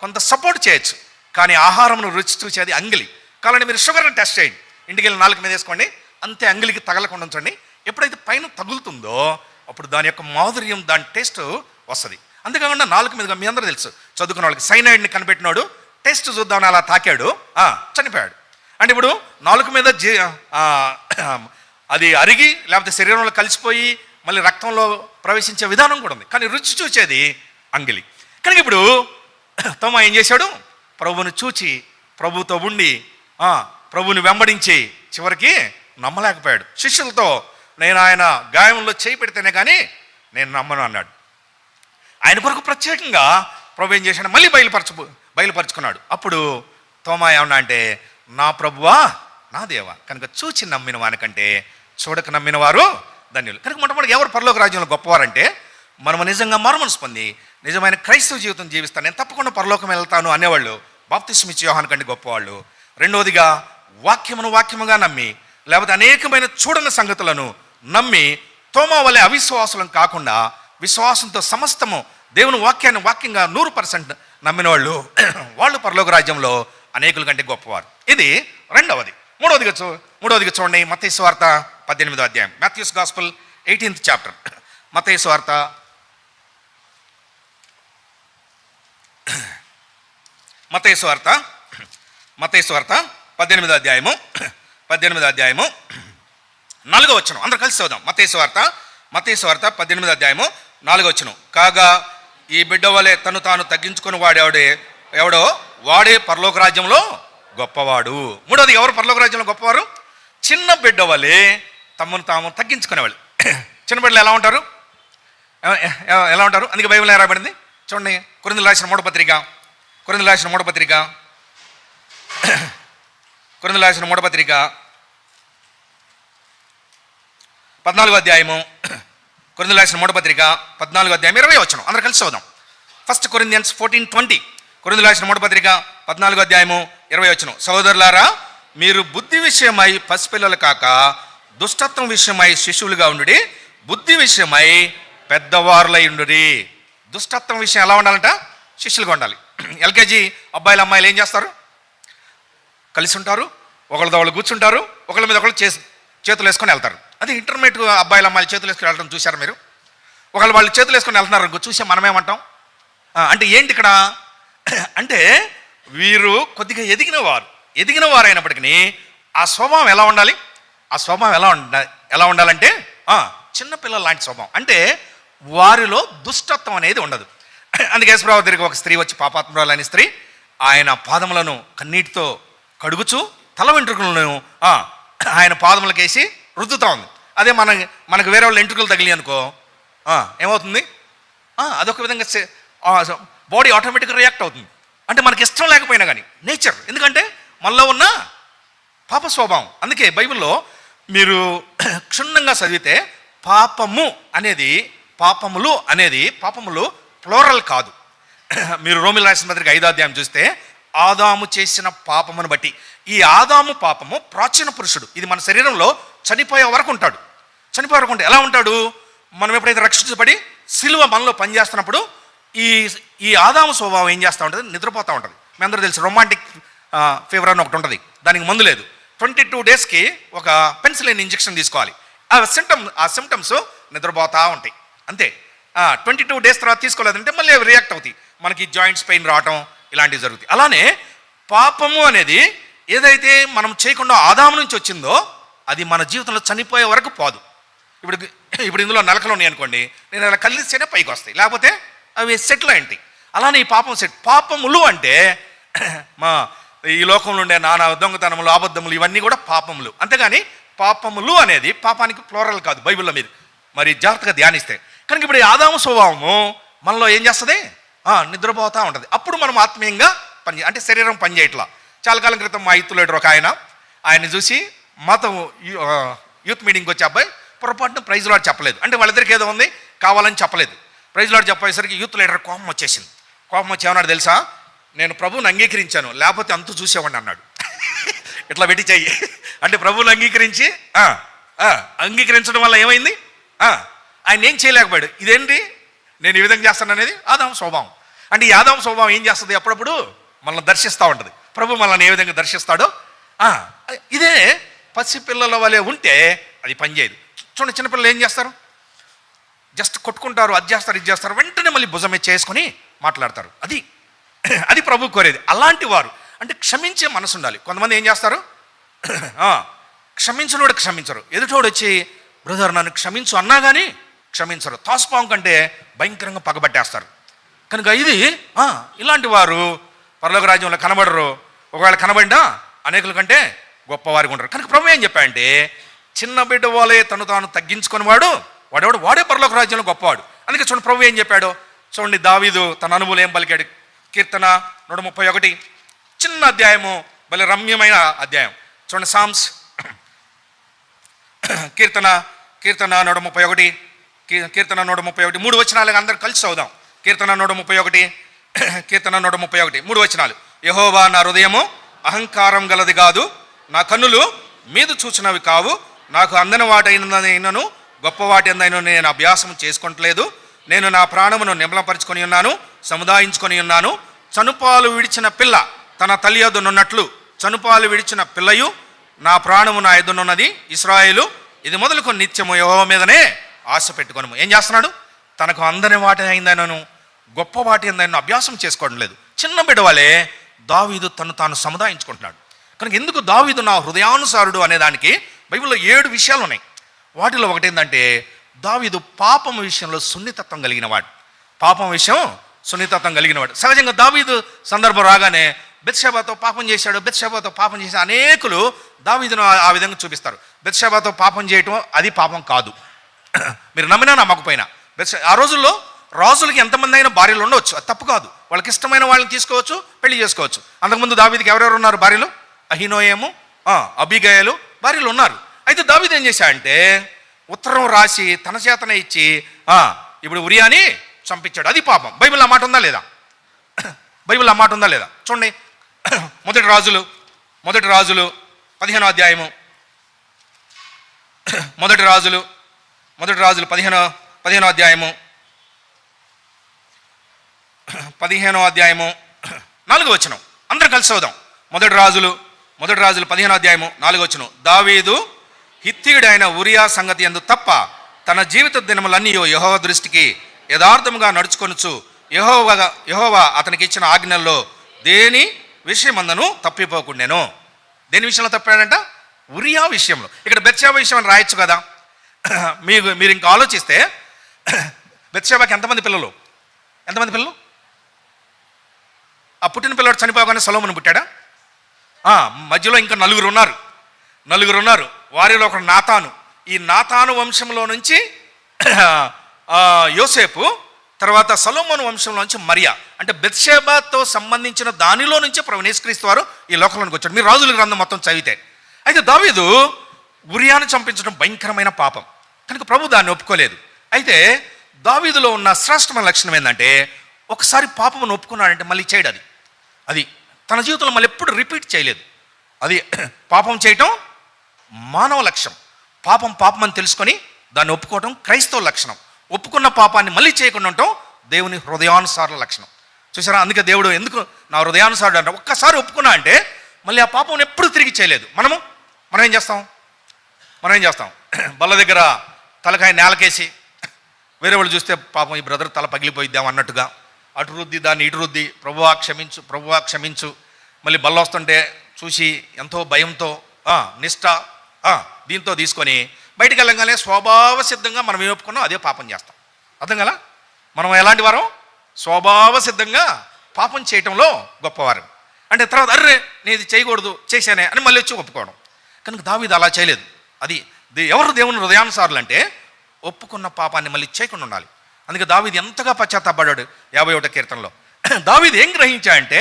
కొంత సపోర్ట్ చేయొచ్చు, కానీ ఆహారంను రుచి చూసేది అంగిలి. కావాలంటే మీరు షుగర్ని టెస్ట్ చేయండి, ఇంటికి వెళ్ళి నాలుక మీద వేసుకోండి, అంతే అంగిలికి తగలకుండా ఉంచండి. ఎప్పుడైతే పైన తగులుతుందో అప్పుడు దాని యొక్క మాధుర్యం, దాని టేస్ట్ వస్తుంది. అంతేకాకుండా నాలుక మీదుగా మీ అందరూ తెలుసు, చదువుకున్న వాళ్ళకి సైనైడ్ని కనిపెట్టినాడు, టేస్ట్ చూద్దామని అలా తాకాడు, చనిపోయాడు. అంటే ఇప్పుడు నాలుక మీద అది అరిగి లేకపోతే శరీరంలో కలిసిపోయి మళ్ళీ రక్తంలో ప్రవేశించే విధానం కూడా ఉంది, కానీ రుచి చూచేది అంగిలి. కనుక ఇప్పుడు తోమా ఏం చేశాడు? ప్రభువుని చూచి, ప్రభువుతో ఉండి, ప్రభువుని వెంబడించి చివరికి నమ్మలేకపోయాడు. శిష్యులతో నేను ఆయన గాయంలో చేయి పెడితేనే కానీ నేను నమ్మను అన్నాడు. ఆయన కొరకు ప్రత్యేకంగా ప్రభు ఏం చేశాడు? మళ్ళీ బయలుపరుచుకున్నాడు. అప్పుడు తోమా ఏమన్నా అంటే, నా ప్రభువా నా దేవా, కనుక చూచి నమ్మిన వానికంటే చూడక నమ్మిన వారు ధన్యులు. కనుక మొట్టమొదటి ఎవరు పరలోక రాజ్యంలో గొప్పవారంటే, మనము నిజంగా మారుమనసు పొంది నిజమైన క్రైస్తవ జీవితం జీవిస్తాను, నేను తప్పకుండా పరలోకం వెళ్తాను అనేవాళ్ళు బాప్తిస్మ ఇచ్చే యోహాను కంటే గొప్పవాళ్ళు. రెండవదిగా వాక్యముగా నమ్మి, లేకపోతే అనేకమైన చూడని సంగతులను నమ్మి తోమా వలె అవిశ్వాసులం కాకుండా విశ్వాసంతో సమస్తము దేవుని వాక్యంగా 100% నమ్మిన వాళ్ళు పరలోక రాజ్యంలో అనేకుల కంటే గొప్పవారు. ఇది రెండవది. మూడవదిగా చూడండి, మత్తయి సువార్త 18వ అధ్యాయం, మాథ్యూస్ గాస్పెల్ 18th చాప్టర్. మత్తయి సువార్త 18వ అధ్యాయము 4వ వచనం. అందరూ కలిసి చదువుదాం. మత్తయి సువార్త 18వ అధ్యాయము 4వ వచనం. కాగా ఈ బిడ్డ వలె తను తాను తగ్గించుకుని ఎవడో వాడే పరలోక రాజ్యంలో గొప్పవాడు. మూడోది, ఎవరు పరలోక రాజ్యంలో గొప్పవారు? చిన్న బిడ్డ వలె తమను తాము తగ్గించుకునేవాళ్ళు. చిన్న బిడ్డలు ఎలా ఉంటారు? అందుకే బైబిల్ రాయబడింది చూడండి, కొరింథీయులకు రాసిన మూడో పత్రిక 14వ అధ్యాయము, 20వ వచనం. అందరూ కలిసి చదువుదాం. 1 Corinthians 14:20. కొరింథీయులకు రాసిన మూడో పత్రిక 14వ అధ్యాయము 20వ వచనం. సహోదరులారా, మీరు బుద్ధి విషయమై పసిపిల్లలు కాక దుష్టత్వం విషయమై శిశువులుగా ఉండుడి, బుద్ధి విషయమై పెద్దవారులై ఉండుడి. దుష్టత్వం విషయం ఎలా ఉండాలంట? శిష్యులుగా ఉండాలి. ఎల్కేజీ అబ్బాయిలు అమ్మాయిలు ఏం చేస్తారు? కలిసి ఉంటారు, ఒకళ్ళతో వాళ్ళు కూర్చుంటారు, ఒకళ్ళ మీద ఒకళ్ళు చేతులు వేసుకొని వెళ్తారు. అది ఇంటర్మీడియట్ అబ్బాయిలు అమ్మాయిలు చేతులు వేసుకొని వెళ్ళడం చూశారు మీరు? వాళ్ళు చేతులు వేసుకొని వెళ్తున్నారు చూసే మనమేమంటాం? అంటే ఏంటి ఇక్కడ అంటే, వీరు కొద్దిగా ఎదిగిన వారు అయినప్పటికీ ఆ స్వభావం ఎలా ఉండాలి? ఆ స్వభావం ఎలా ఉండాలంటే చిన్నపిల్లల లాంటి స్వభావం. అంటే వారిలో దుష్టత్వం అనేది ఉండదు. అందుకే యేసుప్రభువు దగ్గరికి ఒక స్త్రీ వచ్చి, పాపాత్మురాలైన స్త్రీ, ఆయన పాదములను కన్నీటితో కడుగుచు తల వెంట్రుకలను ఆయన పాదములకేసి రుద్దుతా ఉంది. అదే మనకు వేరే వాళ్ళ ఎంట్రుకలు తగిలి అనుకో ఏమవుతుంది? అదొక విధంగా బాడీ ఆటోమేటిక్గా రియాక్ట్ అవుతుంది. అంటే మనకి ఇష్టం లేకపోయినా కానీ నేచర్, ఎందుకంటే మనలో ఉన్న పాప స్వభావం. అందుకే బైబిల్లో మీరు క్షుణ్ణంగా చదివితే పాపములు అనేది పాపములు ప్లోరల్ కాదు. మీరు రోమిల్ రాసిన పత్రిక 5వ అధ్యాయం చూస్తే ఆదాము చేసిన పాపమును బట్టి, ఈ ఆదాము పాపము ప్రాచీన పురుషుడు, ఇది మన శరీరంలో చనిపోయే వరకు ఉంటాడు. చనిపోయే వరకు ఉంటే ఎలా ఉంటాడు? మనం ఎప్పుడైతే రక్షించబడి సిలువ మనలో పనిచేస్తున్నప్పుడు ఈ ఆదాము స్వభావం ఏం చేస్తూ ఉంటుంది? నిద్రపోతూ ఉంటుంది. మీ అందరూ తెలుసు, రొమాంటిక్ ఫీవర్ అని ఒకటి ఉంటుంది, దానికి మందు లేదు. 22 డేస్కి ఒక పెన్సిలిన్ ఇంజెక్షన్ తీసుకోవాలి. ఆ సిమ్టమ్స్ నిద్రపోతూ ఉంటాయి అంతే. 22 డేస్ తర్వాత తీసుకోలేదంటే మళ్ళీ అవి రియాక్ట్ అవుతాయి, మనకి జాయింట్స్ పెయిన్ రావటం ఇలాంటివి జరుగుతాయి. అలానే పాపము అనేది ఏదైతే మనం చేయకుండా ఆదాము నుంచి వచ్చిందో అది మన జీవితంలో చనిపోయే వరకు పోదు. ఇప్పుడు ఇందులో నలకలు ఉన్నాయి అనుకోండి, నేను అలా కలిస్తేనే పైకి వస్తాయి, లేకపోతే అవి సెటిల్ అయింటాయి. అలానే ఈ పాపములు అంటే ఈ లోకంలో ఉండే నానా దొంగతనములు, అబద్ధములు, ఇవన్నీ కూడా పాపములు. అంతేగాని పాపములు అనేది పాపానికి ప్లోరల్ కాదు బైబిల్లో. మీరు మరి జాగ్రత్తగా ధ్యానిస్తే కనుక ఇప్పుడు ఈ ఆదాము స్వభావము మనలో ఏం చేస్తుంది? నిద్రపోతూ ఉంటుంది. అప్పుడు మనం ఆత్మీయంగా అంటే శరీరం పనిచేయట్లా. చాలా కాలం క్రితం మా యూత్ లీడర్ ఒక ఆయన్ని చూసి మాతో యూత్ మీటింగ్కి వచ్చే అబ్బాయి పొరపాటున ప్రైజ్ లార్డ్ చెప్పలేదు. అంటే వాళ్ళిద్దరికి ఏదో ఉంది, కావాలని చెప్పలేదు. ప్రైజ్ లార్డ్ చెప్పేసరికి యూత్ లీడర్ కోపం వచ్చేసింది. కోపం వచ్చి ఏమన్నాడు తెలుసా? నేను ప్రభువుని అంగీకరించాను, లేకపోతే అంతు చూసేవాడిని అన్నాడు. ఇట్లా పెట్టి చెయ్యి అంటే ప్రభువుని అంగీకరించడం వల్ల ఏమైంది? ఆయన ఏం చేయలేకపోయాడు. ఇదేంటి నేను ఈ విధంగా చేస్తాను అనేది ఆదాము స్వభావం. అంటే ఈ ఆదాము స్వభావం ఏం చేస్తుంది? అప్పుడప్పుడు మనల్ని దర్శిస్తూ ఉంటుంది. ప్రభు మనల్ని ఏ విధంగా దర్శిస్తాడో ఇదే పసిపిల్లల వలె ఉంటే అది పనిచేయదు. చూడండి, చిన్నపిల్లలు ఏం చేస్తారు? జస్ట్ కొట్టుకుంటారు, అది చేస్తారు, ఇది చేస్తారు, వెంటనే మళ్ళీ భుజమే చేసుకొని మాట్లాడతారు. అది ప్రభు కోరేది. అలాంటి వారు అంటే క్షమించే మనసు ఉండాలి. కొంతమంది ఏం చేస్తారు? క్షమించినోడు క్షమించరు. ఎదుటోడు వచ్చి బ్రదర్ నన్ను క్షమించు అన్నా కానీ క్షమించరు. తాసుపాం కంటే భయంకరంగా పగబట్టేస్తారు. కనుక ఇలాంటి వారు పరలోక రాజ్యంలో కనబడరు. ఒకవేళ కనబడినా అనేకుల కంటే గొప్పవారికి ఉంటారు. కనుక ప్రభు ఏం చెప్పాడంటే, చిన్న బిడ్డ వాళ్ళే తను తాను తగ్గించుకుని వాడే పరలోక రాజ్యంలో గొప్పవాడు. అందుకే చూడండి ప్రభు ఏం చెప్పాడు. చూడండి, దావీదు తన అనుభవం ఏం పలికాడు. కీర్తన 131 చిన్న అధ్యాయము, భలే రమ్యమైన అధ్యాయం. చూడండి, సామ్స్ కీర్తన 131 కీర్తన 131 3 వచనాలు అందరూ కలిసి చదువుదాం. కీర్తన 131 3 వచనాలు. యెహోవా నా హృదయము అహంకారం గలది కాదు, నా కన్నులు మీద చూచినవి కావు, నాకు అందని వాటైనను గొప్ప వాటి ఎందైనా నేను అభ్యాసం చేసుకుంటలేదు. నేను నా ప్రాణమును నిమలపరుచుకొని ఉన్నాను, సముదాయించుకొని ఉన్నాను. చనుపాలు విడిచిన పిల్ల తన తల్లి యొద్దనున్నట్లు చనుపాలు విడిచిన పిల్లయు నా ప్రాణము నా యొద్దనున్నది. ఇశ్రాయేలు ఇది మొదలుకొని నిత్యము యెహోవా మీదనే ఆశ పెట్టుకొను. ఏం చేస్తున్నాడు? తనకు అందని వాటి అయిందనను గొప్ప వాటి ఎందైనా అభ్యాసం చేసుకోవడం లేదు. చిన్న బిడ్డవాలే దావీదు తాను సముదాయించుకుంటున్నాడు. కనుక ఎందుకు దావీదు నా హృదయానుసారుడు అనే దానికి బైబిల్లో 7 విషయాలు ఉన్నాయి. వాటిలో ఒకటి ఏంటంటే, దావీదు పాపం విషయంలో సున్నితత్వం కలిగినవాడు. సున్నితత్వం కలిగినవాడు. సహజంగా దావీదు సందర్భం రాగానే బెత్షెబాతో పాపం చేసి అనేకులు దావీదును ఆ విధంగా చూపిస్తారు. బెత్షెబాతో పాపం చేయటం అది పాపం కాదు. మీరు నమ్మినా నమ్మకపోయినా ఆ రోజుల్లో రాజులకి ఎంతమంది అయినా భార్యలు ఉండవచ్చు, అది తప్పు కాదు. వాళ్ళకి ఇష్టమైన వాళ్ళని తీసుకోవచ్చు, పెళ్లి చేసుకోవచ్చు. అంతకుముందు దావీదుకి ఎవరెవరు ఉన్నారు భార్యలు? అహీనోయము, అబీగయలు భార్యలు ఉన్నారు. అయితే దావీదు ఏం చేశాడంటే ఉత్తరం రాసి తన చేతనే ఇచ్చి ఇప్పుడు ఉరియాని చంపించాడు. అది పాపం. బైబిల్ ఆ మాట ఉందా లేదా? చూడండి, మొదటి రాజులు 15వ అధ్యాయము. మొదటి రాజులు 15వ అధ్యాయము 4వ వచనం. అందరం కలిసి చదువుదాం. మొదటి రాజులు 15వ అధ్యాయము 4వ వచనం. దావీదు హిత్తీయుడైన ఉరియా సంగతి యందు తప్ప తన జీవిత దినములన్నీ యెహోవా దృష్టికి యథార్థముగా నడుచుకొనుచు యెహోవా అతనికి ఇచ్చిన ఆజ్ఞల్లో దేని విషయమందను తప్పిపోకుండాను. దేని విషయంలో తప్పాడంట? ఉరియా విషయంలో. ఇక్కడ బెత్షెబా విషయం అని రాయొచ్చు కదా. మీరు ఇంకా ఆలోచిస్తే బెత్షెబాకి ఎంతమంది పిల్లలు? ఆ పుట్టిన పిల్లవాడు చనిపోగానే సొలొమోను పుట్టాడా? మధ్యలో ఇంకా నలుగురు ఉన్నారు. వారిలో ఒకడు నాతాను. ఈ నాతాను వంశంలో నుంచి యోసేపు, తర్వాత సొలొమోను వంశంలో నుంచి మరియా. అంటే బెత్షెబాతో సంబంధించిన దానిలో నుంచే ప్రభువు యేసుక్రీస్తు వారు ఈ లోకంలోనికి వచ్చాడు. మీరు రాజుల గ్రంథం మొత్తం చదివితే. అయితే దావీదు ఉరియాను చంపించడం భయంకరమైన పాపం కనుక ప్రభు దాన్ని ఒప్పుకోలేదు. అయితే దావీదులో ఉన్న శ్రేష్టమైన లక్షణం ఏంటంటే, ఒకసారి పాపమును ఒప్పుకున్నాడంటే మళ్ళీ చేయడు. అది తన జీవితంలో మళ్ళీ ఎప్పుడు రిపీట్ చేయలేదు. అది పాపం చేయటం మానవ లక్ష్యం. పాపం అని తెలుసుకొని దాన్ని ఒప్పుకోవటం క్రైస్తవ లక్షణం. ఒప్పుకున్న పాపాన్ని మళ్ళీ చేయకుండా ఉండటం దేవుని హృదయానుసార లక్షణం. చూసారా? అందుకే దేవుడు ఎందుకు నా హృదయానుసారుడు అంటే, ఒక్కసారి ఒప్పుకున్నా అంటే మళ్ళీ ఆ పాపం ఎప్పుడు తిరిగి చేయలేదు. మనం ఏం చేస్తాం? బల్ల దగ్గర తలకాయ నేలకేసి వేరే వాళ్ళు చూస్తే పాపం ఈ బ్రదర్ తల పగిలిపోయిద్దాం అన్నట్టుగా అటు రుద్ది దాన్ని ఇటు రుద్ది ప్రభువా క్షమించు. మళ్ళీ బల్ల వస్తుంటే చూసి ఎంతో భయంతో నిష్ఠ దీంతో తీసుకొని బయటికి వెళ్ళగానే స్వభావ సిద్ధంగా మనం ఏం ఒప్పుకున్నాం అదే పాపం చేస్తాం. అర్థం కదా? మనం ఎలాంటి వారం? స్వభావ సిద్ధంగా పాపం చేయటంలో గొప్పవారు. అంటే తర్వాత అర్రే నేను ఇది చేయకూడదు చేశానే అని మళ్ళీ వచ్చి ఒప్పుకోవడం. కనుక దావీదు అలా చేయలేదు. అది ఎవరు దేవుని హృదయానుసారులు అంటే ఒప్పుకున్న పాపాన్ని మళ్ళీ చేయకుండా ఉండాలి. అందుకే దావీదు ఎంతగా పశ్చాత్తాపడ్డాడు 51వ కీర్తనలో. దావీదు ఏం గ్రహించాడంటే,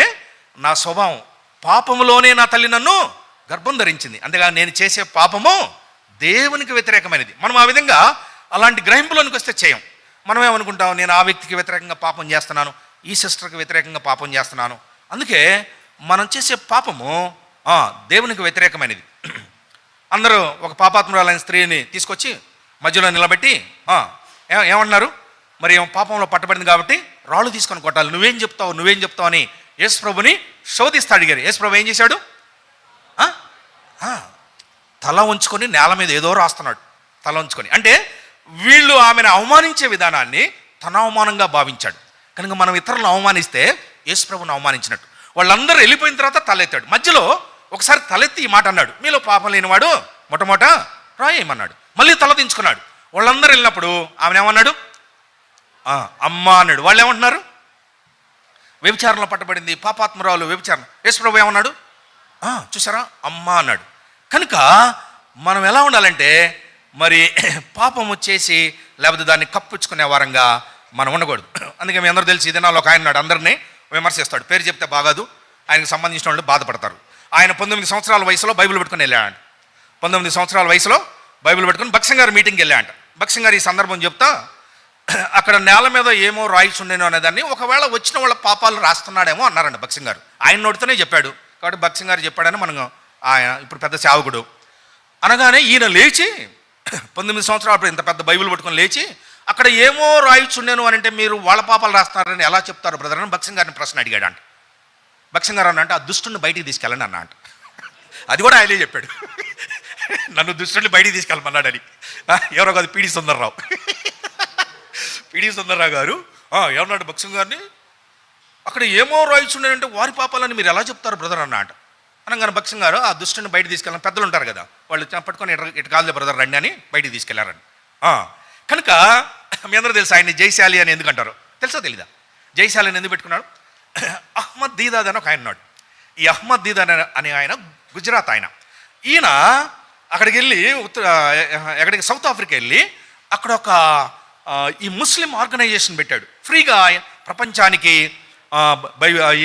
నా స్వభావం పాపములోనే నా తల్లి నన్ను గర్భం ధరించింది, అంతేగాని నేను చేసే పాపము దేవునికి వ్యతిరేకమైనది. మనం ఆ విధంగా అలాంటి గ్రహింపులోనికి వస్తే చేయం. మనం ఏమనుకుంటాం, నేను ఆ వ్యక్తికి వ్యతిరేకంగా పాపం చేస్తున్నాను, ఈ సిస్టర్కి వ్యతిరేకంగా పాపం చేస్తున్నాను. అందుకే మనం చేసే పాపము దేవునికి వ్యతిరేకమైనది. అందరూ ఒక పాపాత్మురాలైన స్త్రీని తీసుకొచ్చి మధ్యలో నిలబెట్టి ఏమన్నారు, మరి ఏమో పాపంలో పట్టబడింది కాబట్టి రాళ్ళు తీసుకొని కొట్టాలి, నువ్వేం చెప్తావు అని యేసు ప్రభుని శోధిస్తా అడిగారు. యేసు ప్రభు ఏం చేశాడు? తల ఉంచుకొని నేల మీద ఏదో రాస్తున్నాడు. తల ఉంచుకొని అంటే వీళ్ళు ఆమెను అవమానించే విధానాన్ని తన అవమానంగా భావించాడు. కనుక మనం ఇతరులను అవమానిస్తే యేసు ప్రభుని అవమానించినట్టు. వాళ్ళందరూ వెళ్ళిపోయిన తర్వాత తలెత్తాడు. మధ్యలో ఒకసారి తలెత్తి ఈ మాట అన్నాడు, మీలో పాపం లేనివాడు మొట్టమొదట రాయేమన్నాడు. మళ్ళీ తల దించుకున్నాడు. వాళ్ళందరూ వెళ్ళినప్పుడు ఆమెను ఏమన్నాడు? అమ్మ అన్నాడు. వాళ్ళు ఏమంటున్నారు? వ్యభిచారంలో పట్టబడింది, పాపాత్మరాలు, వ్యభిచారం. యేసు ప్రభు ఏమన్నాడు? చూసారా, అమ్మ అన్నాడు. కనుక మనం ఎలా ఉండాలంటే, మరి పాపము చేసి లేకపోతే దాన్ని కప్పుచ్చుకునే వారంగా మనం ఉండకూడదు. అందుకే మీ అందరూ తెలిసి ఇదే నాలో ఒక ఆయన ఉన్నాడు, అందరినీ విమర్శిస్తాడు. పేరు చెప్తే బాగాదు, ఆయనకు సంబంధించిన వాళ్ళు బాధపడతారు. ఆయన 19 సంవత్సరాల వయసులో బైబిల్ పెట్టుకుని వెళ్ళాడంట. 19 సంవత్సరాల వయసులో బైబిల్ పెట్టుకుని బక్సింగ్ గారి మీటింగ్కి వెళ్ళాడంట. బక్సింగ్ గారు ఈ సందర్భం చెప్తా, అక్కడ నేల మీద ఏమో రాయిచుండేనో అనేదాన్ని ఒకవేళ వచ్చిన వాళ్ళ పాపాలు రాస్తున్నాడేమో అన్నారంట బక్సింగ్ గారు. ఆయన నోటితోనే చెప్పాడు కాబట్టి బక్సింగ్ గారు చెప్పాడని మనం, ఆయన ఇప్పుడు పెద్ద సేవకుడు అనగానే ఈయన లేచి 19 సంవత్సరాలు ఇంత పెద్ద బైబిల్ పట్టుకొని లేచి, అక్కడ ఏమో రాయిచుండేను అని అంటే మీరు వాళ్ళ పాపాలు రాస్తున్నారని ఎలా చెప్తారు బ్రదర్ అని బక్సింగ్ గారిని ప్రశ్న అడిగాడు అంట. బక్సింగ్ గారు అన్న అంటే ఆ దుష్టుని బయటికి తీసుకెళ్ళండి అన్న అంట. అది కూడా ఆయనే చెప్పాడు, నన్ను దుష్టుని బయటికి తీసుకెళ్ళమన్నాడని. ఎవరో కాదు, పీడి సుందర్రావు గారు ఏమన్నాడు బక్సింగ్ గారిని, అక్కడ ఏమో రాయిచుండేనంటే వారి పాపాలని మీరు ఎలా చెప్తారు బ్రదర్ అన్న అంట. అనగానే బక్సింగ్ గారు ఆ దుష్టుని బయటికి తీసుకెళ్ళాలని పెద్దలు ఉంటారు కదా, వాళ్ళు పట్టుకొని ఇటు కాదులే బ్రదర్ రండి అని బయటికి తీసుకెళ్లారని. కనుక మీ అందరూ తెలుసు ఆయన్ని జైశాలి అని ఎందుకు అంటారు తెలుసా తెలీదా? జైశాలి అని ఎందుకు పెట్టుకున్నాడు? అహ్మద్ దీదాద్ అని ఒక ఆయన ఉన్నాడు. ఈ అహ్మద్ దీదాద్ అనే ఆయన గుజరాత్ ఆయన. ఈయన అక్కడికి వెళ్ళి ఎక్కడికి సౌత్ ఆఫ్రికా వెళ్ళి అక్కడ ఒక ఈ ముస్లిం ఆర్గనైజేషన్ పెట్టాడు. ఫ్రీగా ప్రపంచానికి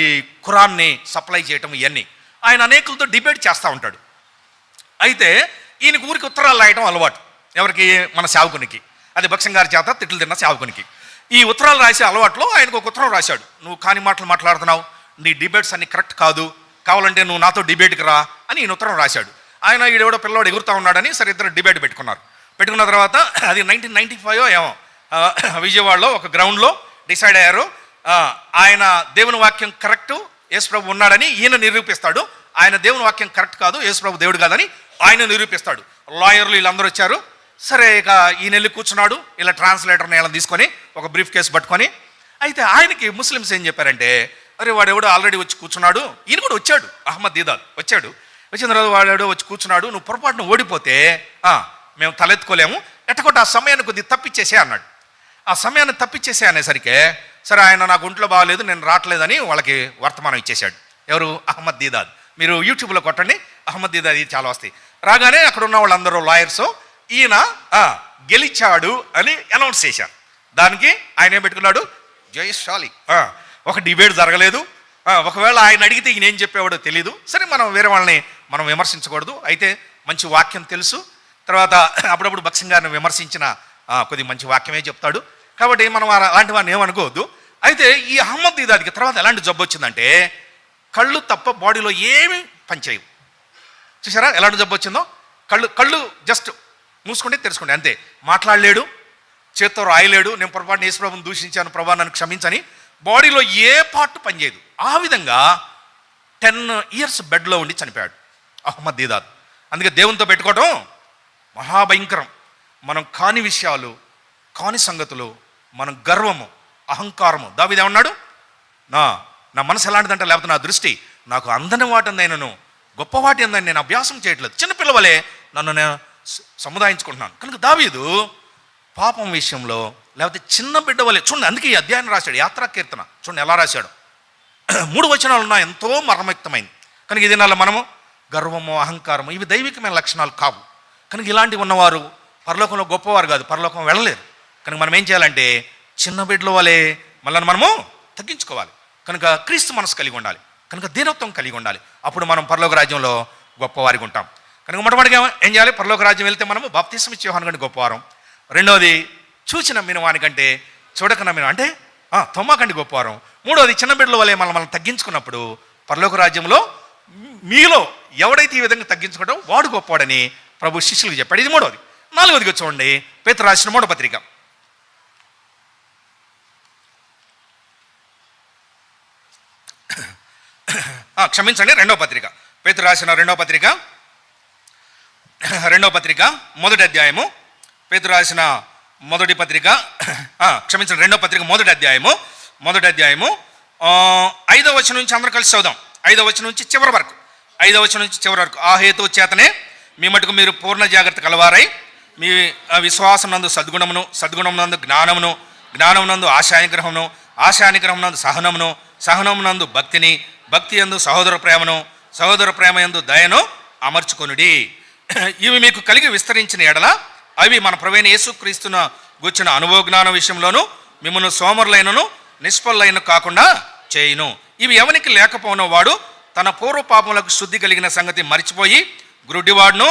ఈ ఖురాన్ని సప్లై చేయటం ఇవన్నీ. ఆయన అనేకులతో డిబేట్ చేస్తూ ఉంటాడు. అయితే ఈయనకు ఊరికి ఉత్తరాలు రాయటం అలవాటు. ఎవరికి? మన సేవకునికి. అది బక్సింగ్ గారి చేత తిట్లు తిన్న సేవకునికి. ఈ ఉత్తరాలు రాసే అలవాట్లో ఆయనకు ఒక ఉత్తరం రాశాడు, నువ్వు కాని మాటలు మాట్లాడుతున్నావు, నీ డిబేట్స్ అన్ని కరెక్ట్ కాదు, కావాలంటే నువ్వు నాతో డిబేట్కి రా అని ఈయన ఉత్తరం రాశాడు. ఆయన ఈడెవడో పిల్లవాడు ఎగురుతూ ఉన్నాడని సరే ఇద్దరు డిబేట్ పెట్టుకున్నారు. పెట్టుకున్న తర్వాత అది 1995 ఏమో విజయవాడలో ఒక గ్రౌండ్లో డిసైడ్ అయ్యారు, ఆయన దేవుని వాక్యం కరెక్టు, యేసు ప్రభు ఉన్నాడని ఈయన నిరూపిస్తాడు, ఆయన దేవుని వాక్యం కరెక్ట్ కాదు, యేసు ప్రభు దేవుడు కాదని ఆయన నిరూపిస్తాడు. లాయర్లు వీళ్ళందరూ వచ్చారు. సరే ఇక ఈయన వెళ్ళి కూర్చున్నాడు, ఇలా ట్రాన్స్లేటర్ని ఇలా తీసుకొని ఒక బ్రీఫ్ కేసు పట్టుకొని. అయితే ఆయనకి ముస్లిమ్స్ ఏం చెప్పారంటే, అరే వాడెవడో ఆల్రెడీ వచ్చి కూర్చున్నాడు, ఈయన కూడా వచ్చాడు, అహ్మద్ దీదాద్ వచ్చిన తర్వాత వాడెవడో వచ్చి కూర్చున్నాడు, నువ్వు పొరపాటును ఓడిపోతే మేము తలెత్తుకోలేము, ఎట్టకొట్ట ఆ సమయాన్ని కొద్దిగా తప్పించేసే అన్నాడు. ఆ సమయాన్ని తప్పించేసే అనేసరికి సరే ఆయన నాకు ఒంట్లో బాగలేదు నేను రావట్లేదని వాళ్ళకి వర్తమానం ఇచ్చేశాడు. ఎవరు? అహ్మద్ దీదాద్. మీరు యూట్యూబ్లో కొట్టండి, అహ్మద్ దీదాద్ ఇది చాలా వస్తాయి. రాగానే అక్కడ ఉన్న వాళ్ళందరూ లాయర్స్ ఈయన గెలిచాడు అని అనౌన్స్ చేశారు. దానికి ఆయన ఏం పెట్టుకున్నాడు? జయశాలి. ఒక డిబేట్ జరగలేదు. ఒకవేళ ఆయన అడిగితే ఈయన ఏం చెప్పేవాడో తెలీదు. సరే మనం వేరే వాళ్ళని మనం విమర్శించకూడదు. అయితే మంచి వాక్యం తెలుసు. తర్వాత అప్పుడప్పుడు భక్సింగ్ గారిని విమర్శించిన కొద్ది మంచి వాక్యమే చెప్తాడు. కాబట్టి మనం అలాంటి వాడిని ఏమనుకోవద్దు. అయితే ఈ అహ్మద్ దీదాద్కి తర్వాత ఎలాంటి జబ్బు వచ్చిందంటే కళ్ళు తప్ప బాడీలో ఏమీ పనిచేయవు. చూసారా ఎలాంటి జబ్బు వచ్చిందో? కళ్ళు జస్ట్ మూసుకుంటే తెరుచుకుంటే అంతే. మాట్లాడలేడు, చేత్తో రాయలేడు. నేను పొరపాటున యేసుప్రభుని దూషించాను, ప్రభా నన్ను క్షమించని. బాడీలో ఏ పార్ట్ పనిచేయదు. ఆ విధంగా 10 years బెడ్లో ఉండి చనిపోయాడు అహ్మద్ దీదాద్. అందుకే దేవునితో పెట్టుకోవడం మహాభయంకరం. మనం కాని విషయాలు, కాని సంగతులు, మనం గర్వము, అహంకారము. దావీదు ఏమన్నాడు? నా మనసు ఎలాంటిదంటే, లేకపోతే నా దృష్టి నాకు అందని వాటిందైనను గొప్ప వాటి అందని నేను అభ్యాసం చేయట్లేదు. చిన్నపిల్లవలే నన్ను నేను సముదాయించుకుంటున్నాను. కనుక దావీదు పాపం విషయంలో లేకపోతే చిన్న బిడ్డ వలె చూడండి. అందుకే ఈ అధ్యాయం రాశాడు, యాత్రా కీర్తన. చూడండి ఎలా రాశాడు. 3 వచనాలు ఉన్నా ఎంతో మర్మయుక్తమైంది. కనుక ఇది నాలో మనము గర్వము, అహంకారము ఇవి దైవికమైన లక్షణాలు కావు. కనుక ఇలాంటివి ఉన్నవారు పరలోకంలో గొప్పవారు కాదు, పరలోకం వెళ్ళలేరు. కనుక మనం ఏం చేయాలంటే చిన్న బిడ్డల వలె మళ్ళీ మనము తగ్గించుకోవాలి. కనుక క్రీస్తు మనసు కలిగి ఉండాలి, కనుక దీనత్వం కలిగి ఉండాలి. అప్పుడు మనం పరలోక రాజ్యంలో గొప్పవారికి ఉంటాం. కనుక మొట్టమొదటిగా ఏం చేయాలి? పరలోక రాజ్యం వెళ్తే మనము బాప్తిసం ఇచ్చే యోహాను కంటే గొప్పవారం. రెండోది చూచి నమ్మిన వానికంటే చూడక నమ్మిన అంటే తొమ్మ కంటే గొప్పవారం. మూడోది చిన్న బిడ్డల వలె మనం తగ్గించుకున్నప్పుడు పరలోక రాజ్యంలో మీలో ఎవడైతే ఈ విధంగా తగ్గించుకుంటాడో వాడు గొప్పవాడని ప్రభు శిష్యులకు చెప్పాడు. ఇది మూడోది. నాలుగోదిగా చూడండి, పేతురు రాసిన 3వ పత్రిక. క్షమించండి, 2వ పత్రిక. పేతురు రాసిన 2వ పత్రిక, 2వ పత్రిక 1వ అధ్యాయము. పేతురు రాసిన 1వ పత్రిక, క్షమించండి 2వ పత్రిక 1వ అధ్యాయము 5వ వచనం నుంచి అందరూ కలిసి చదువుదాం. 5వ వచనం నుంచి చివరి వరకు. 5వ వచనం నుంచి చివరి వరకు. ఆ హేతు చేతనే మీ మటుకు మీరు పూర్ణ జాగ్రత్త కలవారై మీ విశ్వాసం నందు సద్గుణమును, సద్గుణం నందు జ్ఞానమును, జ్ఞానం నందు ఆశానిగ్రహమును, ఆశానిగ్రహం నందు సహనమును, సహనము నందు భక్తిని, భక్తి యందు సహోదర ప్రేమను, సహోదర ప్రేమ యందు దయను అమర్చుకొనుడి. ఇవి మీకు కలిగి విస్తరించిన ఎడల అవి మన ప్రభువైన యేసుక్రీస్తున గూర్చిన అనుభవ జ్ఞాన విషయంలోనూ మిమ్మల్ని సోమరులైనను నిష్ఫలైన కాకుండా చేయును. ఇవి ఎవనికి లేకపోయిన వాడు తన పూర్వ పాపములకు శుద్ధి కలిగిన సంగతి మరిచిపోయి గ్రుడ్డివాడును,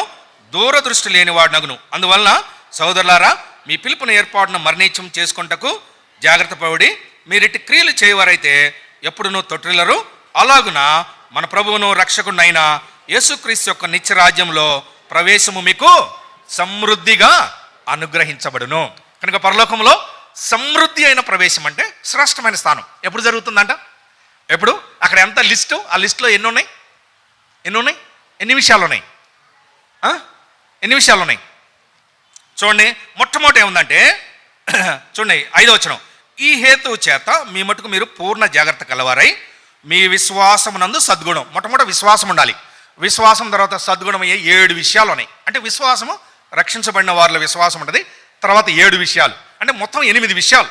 దూరదృష్టి లేనివాడునగును. అందువలన సహోదరులారా, మీ పిలుపుని ఏర్పాటును మరణించం చేసుకుంటకు జాగ్రత్త పడి మీరిటి క్రియలు చేయవారైతే ఎప్పుడునూ తొట్టిల్లరు. అలాగున మన ప్రభువును రక్షకుడినైన యేసుక్రీస్తు యొక్క నిత్య రాజ్యంలో ప్రవేశము మీకు సమృద్ధిగా అనుగ్రహించబడును. కనుక పరలోకంలో సమృద్ధి అయిన ప్రవేశం అంటే శ్రేష్టమైన స్థానం ఎప్పుడు జరుగుతుందంట? ఎప్పుడు? అక్కడ ఎంత లిస్టు, ఆ లిస్టులో ఎన్ని ఉన్నాయి? ఎన్ని విషయాలు ఉన్నాయి? ఎన్ని విషయాలు ఉన్నాయి చూడండి. మొట్టమొదటి ఏముందంటే చూడండి 5వ వచనం. ఈ హేతువు చేత మీ మటుకు మీరు పూర్ణ జాగ్రత్త కలవారై మీ విశ్వాసం నందు సద్గుణం. మొట్టమొదటి విశ్వాసం ఉండాలి. విశ్వాసం తర్వాత సద్గుణం అయ్యే 7 విషయాలు ఉన్నాయి. అంటే విశ్వాసము రక్షించబడిన వారిలో విశ్వాసం ఉంటుంది. తర్వాత 7 విషయాలు అంటే మొత్తం 8 విషయాలు.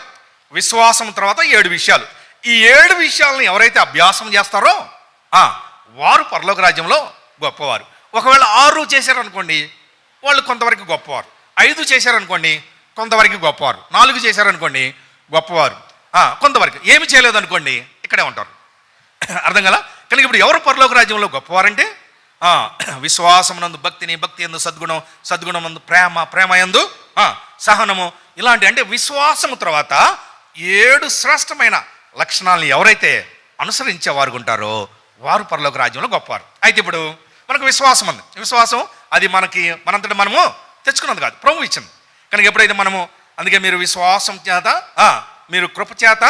విశ్వాసం తర్వాత 7 విషయాలు. ఈ 7 విషయాలను ఎవరైతే అభ్యాసం చేస్తారో వారు పరలోక రాజ్యంలో గొప్పవారు. ఒకవేళ 6 చేశారనుకోండి వాళ్ళు కొంతవరకు గొప్పవారు. 5 చేశారనుకోండి కొంతవరకు గొప్పవారు. 4 చేశారనుకోండి గొప్పవారు. కొంతవరకు ఏమి చేయలేదనుకోండి ఇక్కడే ఉంటారు. అర్థం కదా? కనుక ఇప్పుడు ఎవరు పరలోక రాజ్యంలో గొప్పవారంటే విశ్వాసం నందు భక్తిని, భక్తి యందు సద్గుణం, సద్గుణం నందు ప్రేమ, ప్రేమ యందు సహనము. ఇలాంటి అంటే విశ్వాసము తర్వాత 7 శ్రేష్టమైన లక్షణాలను ఎవరైతే అనుసరించేవారు ఉంటారో వారు పరలోక రాజ్యంలో గొప్పవారు. అయితే ఇప్పుడు మనకు విశ్వాసం ఉంది. విశ్వాసం అది మనంతటా మనము తెచ్చుకున్నది కాదు, ప్రభువు ఇచ్చింది. కనుక ఎప్పుడైతే మనము అందుకే మీరు విశ్వాసం చేత మీరు కృప చేత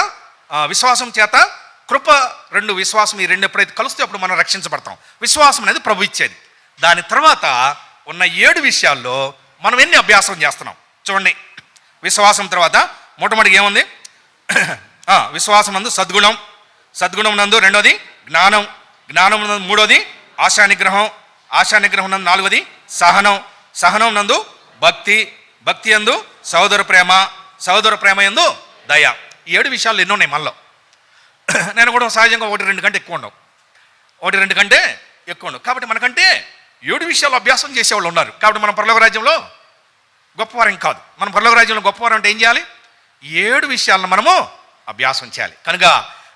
విశ్వాసం చేత కృప 2 విశ్వాసం ఈ 2 ఎప్పుడైతే కలుస్తే అప్పుడు మనం రక్షించబడతాం. విశ్వాసం అనేది ప్రభు ఇచ్చేది. దాని తర్వాత ఉన్న 7 విషయాల్లో మనం ఎన్ని అభ్యాసం చేస్తున్నాం చూడండి. విశ్వాసం తర్వాత మొట్టమొదటిగా ఏముంది? విశ్వాసం నందు సద్గుణం, సద్గుణం నందు రెండోది జ్ఞానం, జ్ఞానం నందు మూడోది ఆశానిగ్రహం, ఆశానిగ్రహం నందు 4వది సహనం, సహనం నందు భక్తి, భక్తి యందు సహోదర ప్రేమ యందు దయ. ఈ 7 విషయాలు ఎన్నో ఉన్నాయి మనలో. నేను కూడా సహజంగా 1-2 కంటే ఎక్కువ ఉండవు, 1-2 కంటే ఎక్కువ ఉండవు. కాబట్టి మనకంటే 7 విషయాలు అభ్యాసం చేసేవాళ్ళు ఉన్నారు. కాబట్టి మనం పరలోక రాజ్యంలో గొప్పవారం కాదు. మనం పరలోక రాజ్యంలో గొప్పవారం అంటే ఏం చేయాలి? 7 విషయాలను మనము అభ్యాసం చేయాలి. కనుక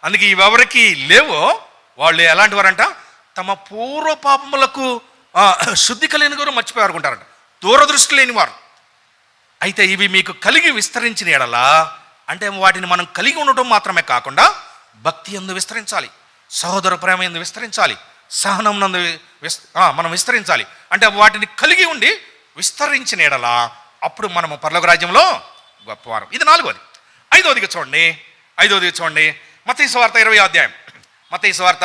అందుకే ఇవెవరికి లేవో వాళ్ళు ఎలాంటి వారంట? తమ పూర్వ పాపములకు శుద్ధి కలిగిన వారు మర్చిపోయి ఉంటారంట, దూరదృష్టి లేని వారు. అయితే ఇవి మీకు కలిగి విస్తరించిన ఎడలా, అంటే వాటిని మనం కలిగి ఉండటం మాత్రమే కాకుండా భక్తి యందు విస్తరించాలి, సహోదర ప్రేమ యందు విస్తరించాలి, సహనం నందు మనం విస్తరించాలి. అంటే వాటిని కలిగి ఉండి విస్తరించిన ఎడలా అప్పుడు మనము పరలోక రాజ్యంలో గొప్పవారం. ఇది 4వది. 5వదిగా చూడండి. మత్తయి సువార్త 20వ అధ్యాయం. మత్తయి సువార్త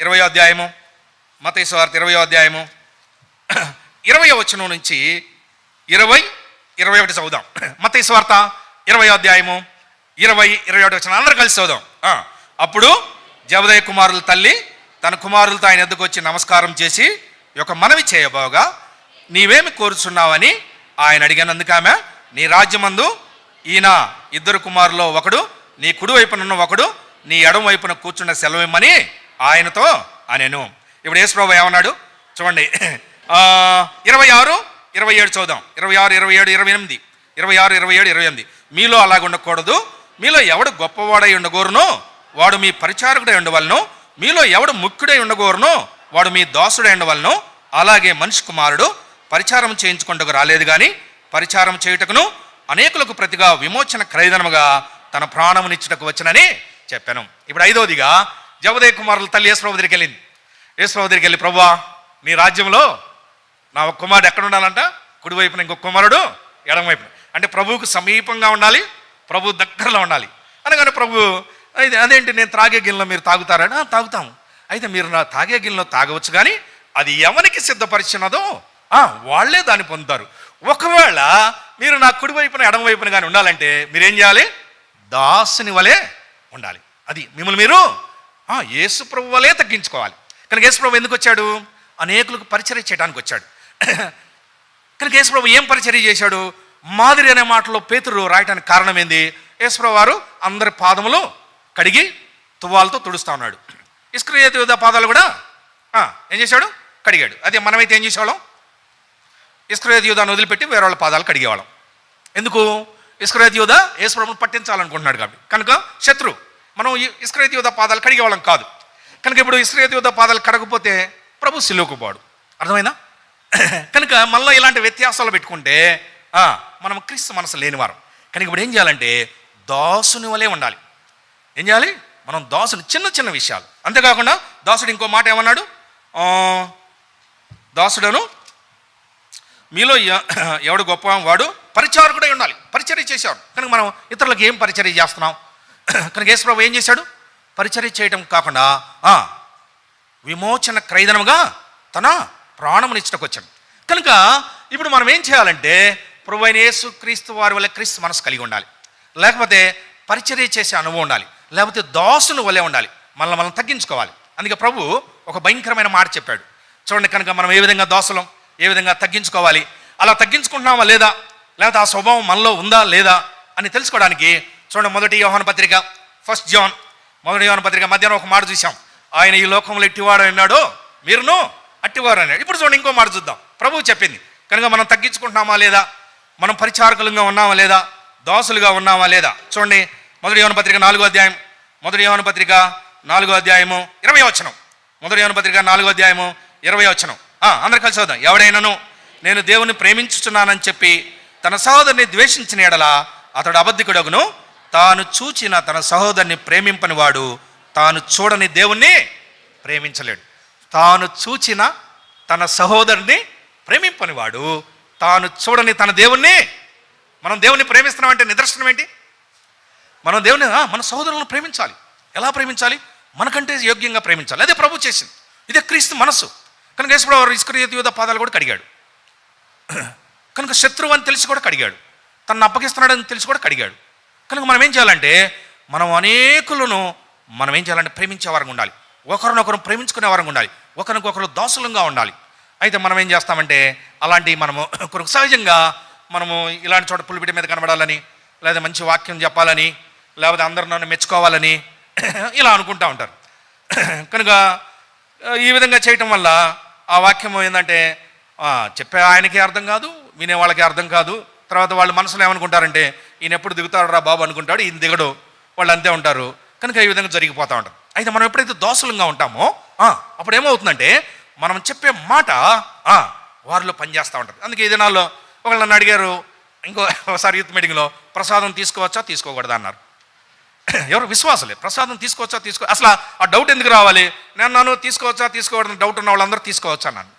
20వ అధ్యాయము. 20వ వచనం నుంచి 20-21 చదువుదాం. మత్తయి సువార్త 20వ అధ్యాయము 20-21 వచనం అందరూ కలిసి చదువుదాం. అప్పుడు జబదయి కుమారుల తల్లి తన కుమారులతో ఆయన ఎద్దుకు వచ్చి నమస్కారం చేసి ఒక మనవి చేయబోగా, నీవేమి కోరుచున్నావని ఆయన అడిగినందుకు ఆమె, నీ రాజ్యమందు ఈయన 2 కుమారుల్లో ఒకడు నీ కుడి వైపున ఒకడు నీ ఎడమ వైపున కూర్చున్న సెలవిమ్మని ఆయనతో అనేను. ఇప్పుడు యేసు ప్రభువు ఏమన్నాడు చూడండి. 26-27 చదువుదాం. 26-27-28 మీలో అలాగ ఉండకూడదు. మీలో ఎవడు గొప్పవాడై ఉండగోరునో వాడు మీ పరిచారకుడై ఉండవలను. మీలో ఎవడు ముఖ్యుడై ఉండగోరునో వాడు మీ దాసుడై ఉండవలను. అలాగే మనిషి కుమారుడు పరిచారం చేయించుకుంటకు రాలేదు కానీ పరిచారం చేయుటకును అనేకులకు ప్రతిగా విమోచన క్రయధనముగా తన ప్రాణమునిచ్చుటకు వచ్చనని చెప్పాను. ఇప్పుడు 5వదిగా జబదయి కుమారుల తల్లి యేసు ప్రభు దగ్గరికి వెళ్ళింది. యేసు ప్రభు దగ్గరికి వెళ్ళి, ప్రభువా నీ రాజ్యంలో నా ఒక కుమారుడు ఎక్కడ ఉండాలంట? కుడివైపున, ఇంకొక కుమారుడు ఎడమవైపున. అంటే ప్రభువుకు సమీపంగా ఉండాలి, ప్రభు దగ్గరలో ఉండాలి. అనగానే ప్రభు, అదేంటి నేను త్రాగే గిన్నెలో మీరు తాగుతారా? తాగుతాము. అయితే మీరు నా తాగే గిన్నెలో తాగవచ్చు, కానీ అది ఎవరికి సిద్ధపరిచినదో వాళ్ళే దాన్ని పొందుతారు. ఒకవేళ మీరు నా కుడివైపున ఎడమవైపున కానీ ఉండాలంటే మీరేం చేయాలి? దాసుని వలె ఉండాలి. అది మిమ్మల్ని మీరు యేసు ప్రభు వలె తగ్గించుకోవాలి. కనుక యేసు ప్రభు ఎందుకు వచ్చాడు? అనేకులకు పరిచర్య చేయడానికి వచ్చాడు. కనుక యేసు ప్రభు ఏం పరిచర్య చేశాడు? మాదిరి అనే మాటలో పేతురు రాయటానికి కారణం ఏంది? యేసు ప్రభు వారు అందరి పాదములు కడిగి తువ్వాలతో తుడుస్తూ ఉన్నాడు. ఇస్కరియోతు యూదా పాదాలు కూడా ఏం చేశాడు? కడిగాడు. అదే మనమైతే ఏం చేసేవాళ్ళం? ఇస్కరియోతు యూదాను వదిలిపెట్టి వేరే వాళ్ళ పాదాలు కడిగేవాళ్ళం. ఎందుకు? ఇస్కరియోతు యూదా యేసు ప్రభువును పట్టించాలనుకుంటున్నాడు కాబట్టి. కనుక శత్రు, మనం ఇస్కరియోతు యూదా పాదాలు కడిగేవాళ్ళం కాదు. కనుక ఇప్పుడు ఇస్కరియోతు యూదా పాదాలు కడగకపోతే ప్రభు సిలువకు పోడు. అర్థమైందా? కనుక మనలో ఇలాంటి వ్యత్యాసాలు పెట్టుకుంటే మనం క్రీస్తు మనసు లేనివారం. కనుక ఇప్పుడు ఏం చేయాలంటే దాసుని వలె ఉండాలి. ఏం చేయాలి? మనం దాసుని, చిన్న చిన్న విషయాలు. అంతేకాకుండా దాసుడు ఇంకో మాట ఏమన్నాడు? దాసుడను మీలో ఎవడు గొప్ప వాడు పరిచారకుడై ఉండాలి, పరిచర్య చేసేవాడు. కనుక మనం ఇతరులకు ఏం పరిచర్య చేస్తున్నాం? కనుక యేసు ప్రభు ఏం చేశాడు? పరిచర్య చేయటం కాకుండా విమోచన క్రయధనముగా తన ప్రాణమునిచ్చుటకు వచ్చాడు. కనుక ఇప్పుడు మనం ఏం చేయాలంటే ప్రభు అయిన యేసు క్రీస్తు వారి వల్ల క్రీస్తు మనసు కలిగి ఉండాలి, లేకపోతే పరిచర్య చేసే అనుభవం ఉండాలి, లేకపోతే దాసుని వలె ఉండాలి. మనం తగ్గించుకోవాలి. అందుకే ప్రభు ఒక భయంకరమైన మాట చెప్పాడు చూడండి. కనుక మనం ఏ విధంగా దాసులం, ఏ విధంగా తగ్గించుకోవాలి, అలా తగ్గించుకుంటున్నామా లేదా, లేకపోతే ఆ స్వభావం మనలో ఉందా లేదా అని తెలుసుకోవడానికి చూడండి. 1 యోహాను పత్రిక 1 జాన్ 1 యోహాను పత్రిక మధ్యాహ్నం ఒక మాట చూసాం. ఆయన ఈ లోకంలో ఎట్టివాడు అన్నాడు, మీరును అట్టివారు అన్నాడు. ఇప్పుడు చూడండి ఇంకో మాట చూద్దాం. ప్రభువు చెప్పింది. కనుక మనం తగ్గించుకుంటున్నామా లేదా, మనం పరిచారకులుగా ఉన్నామా లేదా, దాసులుగా ఉన్నామా లేదా? చూడండి 1 యోహాను పత్రిక 4వ అధ్యాయం. 1 యోహాను పత్రిక 4వ అధ్యాయము 20వ వచనం. 1 యోహాను పత్రిక 4వ అధ్యాయము 20వ వచనం. అందరు కలిసి చదువుదాం. ఎవడైనాను నేను దేవుని ప్రేమించుచున్నానని చెప్పి తన సహోదరుని ద్వేషించిన ఎడల అతడు అబద్ధికుడగును. తాను చూచిన తన సహోదరుని ప్రేమింపని వాడు తాను చూడని దేవుణ్ణి ప్రేమించలేడు. తాను చూచిన తన సహోదరుని ప్రేమింపని వాడు తాను చూడని తన దేవుణ్ణి. మనం దేవుణ్ణి ప్రేమిస్తున్నామంటే నిదర్శనం ఏంటి? మనం దేవుని, మన సహోదరులను ప్రేమించాలి. ఎలా ప్రేమించాలి? మనకంటే యోగ్యంగా ప్రేమించాలి. అదే ప్రభు చేసింది. ఇదే క్రీస్తు మనసు. కనుక యేసు ప్రభు ఇస్కరియోతు యూదా పాదాలు కూడా కడిగాడు. కనుక శత్రువు అని తెలిసి కూడా కడిగాడు, తనను అప్పగిస్తున్నాడని తెలిసి కూడా కడిగాడు. కనుక మనం ఏం చేయాలంటే మనం అనేకులను మనం ఏం చేయాలంటే ప్రేమించే వారంగా ఉండాలి, ఒకరినొకరు ప్రేమించుకునే వారంగా ఉండాలి, ఒకరికొకరు దాసులంగా ఉండాలి. అయితే మనం ఏం చేస్తామంటే అలాంటి మనము కొరకు సహజంగా మనము ఇలాంటి చోట పులిపిటి మీద కనబడాలని, లేదా మంచి వాక్యం చెప్పాలని, లేకపోతే అందరూ నన్ను మెచ్చుకోవాలని ఇలా అనుకుంటూ ఉంటారు. కనుక ఈ విధంగా చేయటం వల్ల ఆ వాక్యం ఏంటంటే చెప్పే ఆయనకి అర్థం కాదు, వినే వాళ్ళకి అర్థం కాదు. తర్వాత వాళ్ళ మనసులో ఏమనుకుంటారంటే ఈయన ఎప్పుడు దిగుతాడు రా బాబు అనుకుంటాడు, ఈయన దిగడు, వాళ్ళు అంతే ఉంటారు. కనుక ఈ విధంగా జరిగిపోతూ ఉంటారు. అయితే మనం ఎప్పుడైతే దోషులంగా ఉంటామో అప్పుడు ఏమవుతుందంటే మనం చెప్పే మాట వారిలో పనిచేస్తూ ఉంటుంది. అందుకే ఈ దినాల్లో ఒకళ్ళు నన్ను అడిగారు ఇంకోసారి యూత్ మీటింగ్లో, ప్రసాదం తీసుకోవచ్చా తీసుకోకూడదా అన్నారు. ఎవరు విశ్వాసులే, ప్రసాదం తీసుకోవచ్చా అసలు ఆ డౌట్ ఎందుకు రావాలి? నేను తీసుకోవచ్చా తీసుకోకూడదని డౌట్ ఉన్న వాళ్ళందరూ తీసుకోవచ్చా అన్నాను.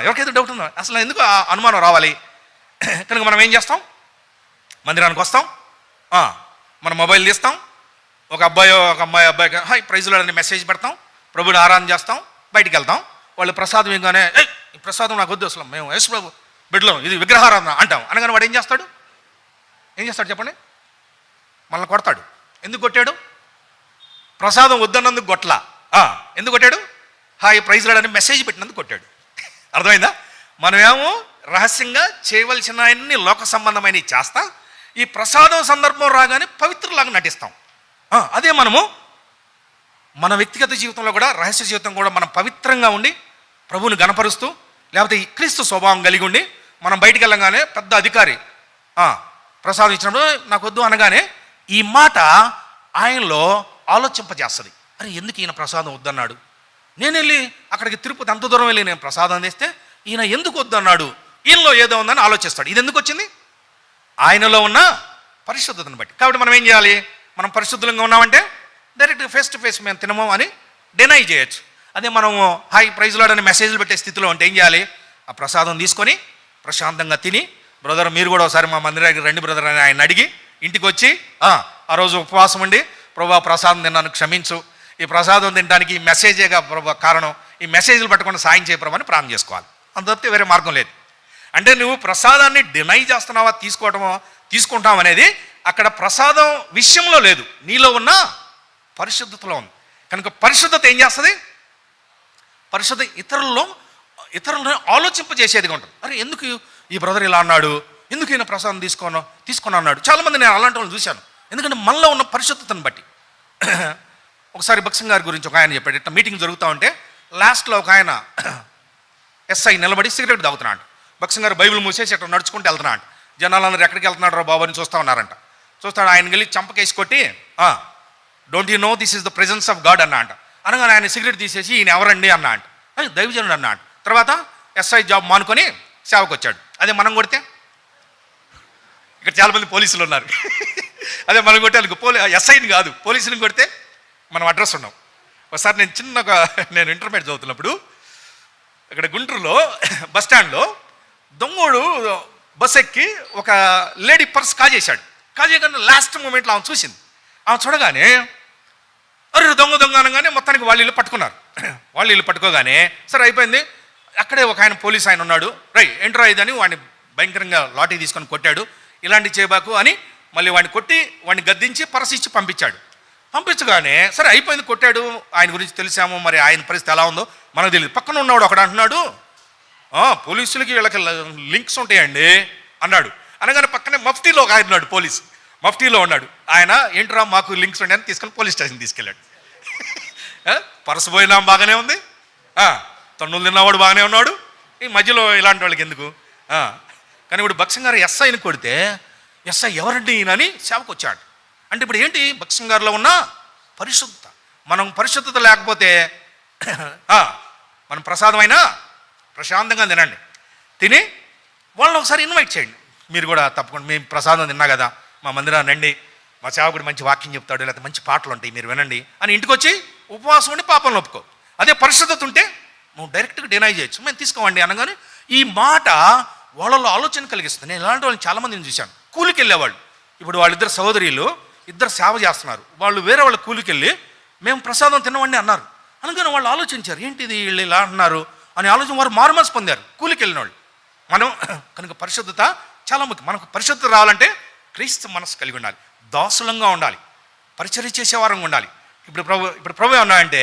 ఎవరికైతే డౌట్ ఉందో అసలు ఎందుకు ఆ అనుమానం రావాలి? కనుక మనం ఏం చేస్తాం, మందిరానికి వస్తాం, మన మొబైల్ తీస్తాం, ఒక అబ్బాయికి హాయ్ ప్రైజ్ లార్డ్ అని మెసేజ్ పెడతాం, ప్రభుని ఆరాధన చేస్తాం, బయటికి వెళ్తాం. వాళ్ళు ప్రసాదం ఇవ్వగానే ఈ ప్రసాదం నాకు వద్దు, అసలు మేము యేసు ప్రభు బిడ్డలో ఇది విగ్రహారాధన అంటాం. అనగానే వాడు ఏం చేస్తాడు చెప్పండి, మనల్ని కొడతాడు. ఎందుకు కొట్టాడు? ప్రసాదం వద్దన్నందుకు కొట్లా. ఎందుకు కొట్టాడు? హాయ్ ప్రైజ్ లార్డ్ అని మెసేజ్ పెట్టినందుకు కొట్టాడు. అర్థమైందా? మనమేమో రహస్యంగా చేయవలసిన అన్ని లోక సంబంధమైనవి చేస్తా, ఈ ప్రసాదం సందర్భం రాగానే పవిత్రులాగా నటిస్తాం. అదే మనము మన వ్యక్తిగత జీవితంలో కూడా, రహస్య జీవితం కూడా మనం పవిత్రంగా ఉండి ప్రభువుని గణపరుస్తూ, లేకపోతే ఈ క్రీస్తు స్వభావం కలిగి ఉండి మనం బయటికి వెళ్ళగానే పెద్ద అధికారి ప్రసాదం ఇచ్చినప్పుడు నాకు వద్దు అనగానే ఈ మాట ఆయనలో ఆలోచింపజేస్తుంది. అరే ఎందుకు ఈయన ప్రసాదం వద్దన్నాడు? నేను వెళ్ళి అక్కడికి తిరుపతి అంత దూరం వెళ్ళి నేను ప్రసాదం తెస్తే ఈయన ఎందుకు వద్దన్నాడు? ఈయనలో ఏదో ఉందని ఆలోచిస్తాడు. ఇది ఎందుకు వచ్చింది? ఆయనలో ఉన్న పరిశుద్ధతను బట్టి. కాబట్టి మనం ఏం చేయాలి? మనం పరిశుద్ధంగా ఉన్నామంటే డైరెక్ట్ ఫేస్ టు ఫేస్ మేము తినము అని డినై చేయొచ్చు. అదే మనము హాయ్ ప్రైజ్ లార్డ్ అని మెసేజ్లు పెట్టే స్థితిలో ఉంటే ఏం చేయాలి? ఆ ప్రసాదం తీసుకొని ప్రశాంతంగా తిని, బ్రదర్ మీరు కూడా ఒకసారి మా మందిరానికి రండి బ్రదర్ అని ఆయన అడిగి ఇంటికి వచ్చి ఆ రోజు ఉపవాసం ఉండి, ప్రభా ప్రసాదం తిన్నాను క్షమించు, ఈ ప్రసాదం తినడానికి ఈ మెసేజేగా ప్రభా కారణం, ఈ మెసేజ్లు పట్టుకొని సాయం చేయ ప్రభు అని ప్రార్థన చేసుకోవాలి. అంత తప్పితే వేరే మార్గం లేదు. అంటే నువ్వు ప్రసాదాన్ని డినై చేస్తున్నావా తీసుకుంటాం అనేది అక్కడ ప్రసాదం విషయంలో లేదు, నీలో ఉన్న పరిశుద్ధతలో ఉంది. కనుక పరిశుద్ధత ఏం చేస్తుంది? పరిశుద్ధ ఇతరులను ఆలోచింపజేసేదిగా ఉంటుంది. అరే ఎందుకు ఈ బ్రదర్ ఇలా అన్నాడు, ఎందుకు ఈయన ప్రసాదం తీసుకొని అన్నాడు. చాలామంది నేను అలాంటి వాళ్ళని చూశాను. ఎందుకంటే మనలో ఉన్న పరిశుద్ధతను బట్టి. ఒకసారి భక్సింగ్ గారి గురించి ఒక ఆయన చెప్పాడు. ఇట్లా మీటింగ్ జరుగుతూ ఉంటే లాస్ట్లో ఒక ఆయన ఎస్ఐ నిలబడి సిగరెట్ తాగుతున్నాడు. భక్సింగ్ గారు బైబిల్ మూసేసి ఇట్లా నడుచుకుంటూ వెళ్తున్నాడు. జనాలందరూ ఎక్కడికి వెళ్తున్నాడు రా బాబు అని చూస్తూ ఉన్నారంట. చూస్తాడు, ఆయన వెళ్ళి చంపకేసి కొట్టి don't you know this is the presence of God అన్నా అంట. అనగానే ఆయన సిగరెట్ తీసేసి ఈయన ఎవరండి అన్నా అంట. దైవజనుడు అన్నా అంట. తర్వాత ఎస్ఐ జాబ్ మానుకొని సేవకు వచ్చాడు. అదే మనం కొడితే ఇక్కడ చాలామంది పోలీసులు ఉన్నారు. అదే మనం కొట్టే ఎస్ఐని కాదు పోలీసుని కొడితే మనం అడ్రస్ ఉన్నాం. ఒకసారి నేను ఇంటర్మీడియట్ చదువుతున్నప్పుడు ఇక్కడ గుంటూరులో బస్ స్టాండ్లో దొంగోడు బస్ ఎక్కి ఒక లేడీ పర్స్ కాజేశాడు. కాజేయగానే లాస్ట్ మూమెంట్లో ఆమె చూసింది. ఆమె చూడగానే అరే దొంగ అనగానే మొత్తానికి వాళ్ళు ఇల్లు పట్టుకున్నారు. వాళ్ళు ఇల్లు పట్టుకోగానే సరే అయిపోయింది. అక్కడే ఒక ఆయన పోలీస్ ఆయన ఉన్నాడు. ఏంట్రా ఇదని వాడిని భయంకరంగా లాఠీ తీసుకొని కొట్టాడు. ఇలాంటి చేయబాకు అని మళ్ళీ వాడిని కొట్టి వాడిని గద్దించి పర్స్ ఇచ్చి పంపించాడు. పంపించగానే సరే అయిపోయింది, కొట్టాడు, ఆయన గురించి తెలిసాము, మరి ఆయన పరిస్థితి ఎలా ఉందో మనకు తెలియదు. పక్కన ఉన్నాడు ఒకడు అంటున్నాడు పోలీసులకి వీళ్ళకి లింక్స్ ఉంటాయండి అన్నాడు. అనగానే పక్కనే మఫ్టీలో ఒక ఆయన ఉన్నాడు, పోలీస్ మఫ్టీలో ఉన్నాడు. ఆయన ఏంట్రా మాకు లింక్స్ ఉంటాయని తీసుకొని పోలీస్ స్టేషన్ తీసుకెళ్ళాడు. పర్సు పోయినా బాగానే ఉంది, తన్నులు తిన్నవాడు బాగానే ఉన్నాడు, ఈ మధ్యలో ఇలాంటి వాళ్ళకి ఎందుకు? కానీ ఇప్పుడు భక్సింగ్ గారు ఎస్ఐని కొడితే ఎస్ఐ ఎవరండి ఈయనని సేవకు వచ్చాడు. అంటే ఇప్పుడు ఏంటి? భక్సింగ్ గారిలో ఉన్న పరిశుద్ధత. మనం పరిశుద్ధత లేకపోతే మనం ప్రసాదమైనా ప్రశాంతంగా తినండి. తిని వాళ్ళని ఒకసారి ఇన్వైట్ చేయండి. మీరు కూడా తప్పకుండా మేము ప్రసాదం తిన్నా కదా, మా మందిరాన్ని రండి, మా సేవకుడు మంచి వాక్యం చెప్తాడు, లేకపోతే మంచి పాటలు ఉంటాయి, మీరు వినండి అని ఇంటికి వచ్చి ఉపవాసం ఉండి పాపంలో ఒప్పుకో. అదే పరిశుద్ధత ఉంటే నువ్వు డైరెక్ట్గా డినై చేయొచ్చు, మేము తీసుకోవండి అనగానే ఈ మాట వాళ్ళలో ఆలోచన కలిగిస్తుంది. నేను ఇలాంటి వాళ్ళని చాలామందిని చూశాను. కూలికి వెళ్ళేవాళ్ళు. ఇప్పుడు వాళ్ళిద్దరు సహోదరులు ఇద్దరు సేవ చేస్తున్నారు. వాళ్ళు వేరే వాళ్ళ కూలికి వెళ్ళి మేము ప్రసాదం తినవండి అన్నారు. అనగానే వాళ్ళు ఆలోచించారు, ఏంటిది వీళ్ళు ఇలా అంటున్నారు అని ఆలోచన. వారు మారుమనసు పొందారు కూలికి వెళ్ళిన వాళ్ళు. మనం కనుక పరిశుద్ధత చాలా ముఖ్యం. మనకు పరిశుద్ధత రావాలంటే క్రీస్తు మనసు కలిగి ఉండాలి, దాసులంగా ఉండాలి, పరిచర్య చేసేవారంగా ఉండాలి. ఇప్పుడు ప్రభు ఏమన్నా అంటే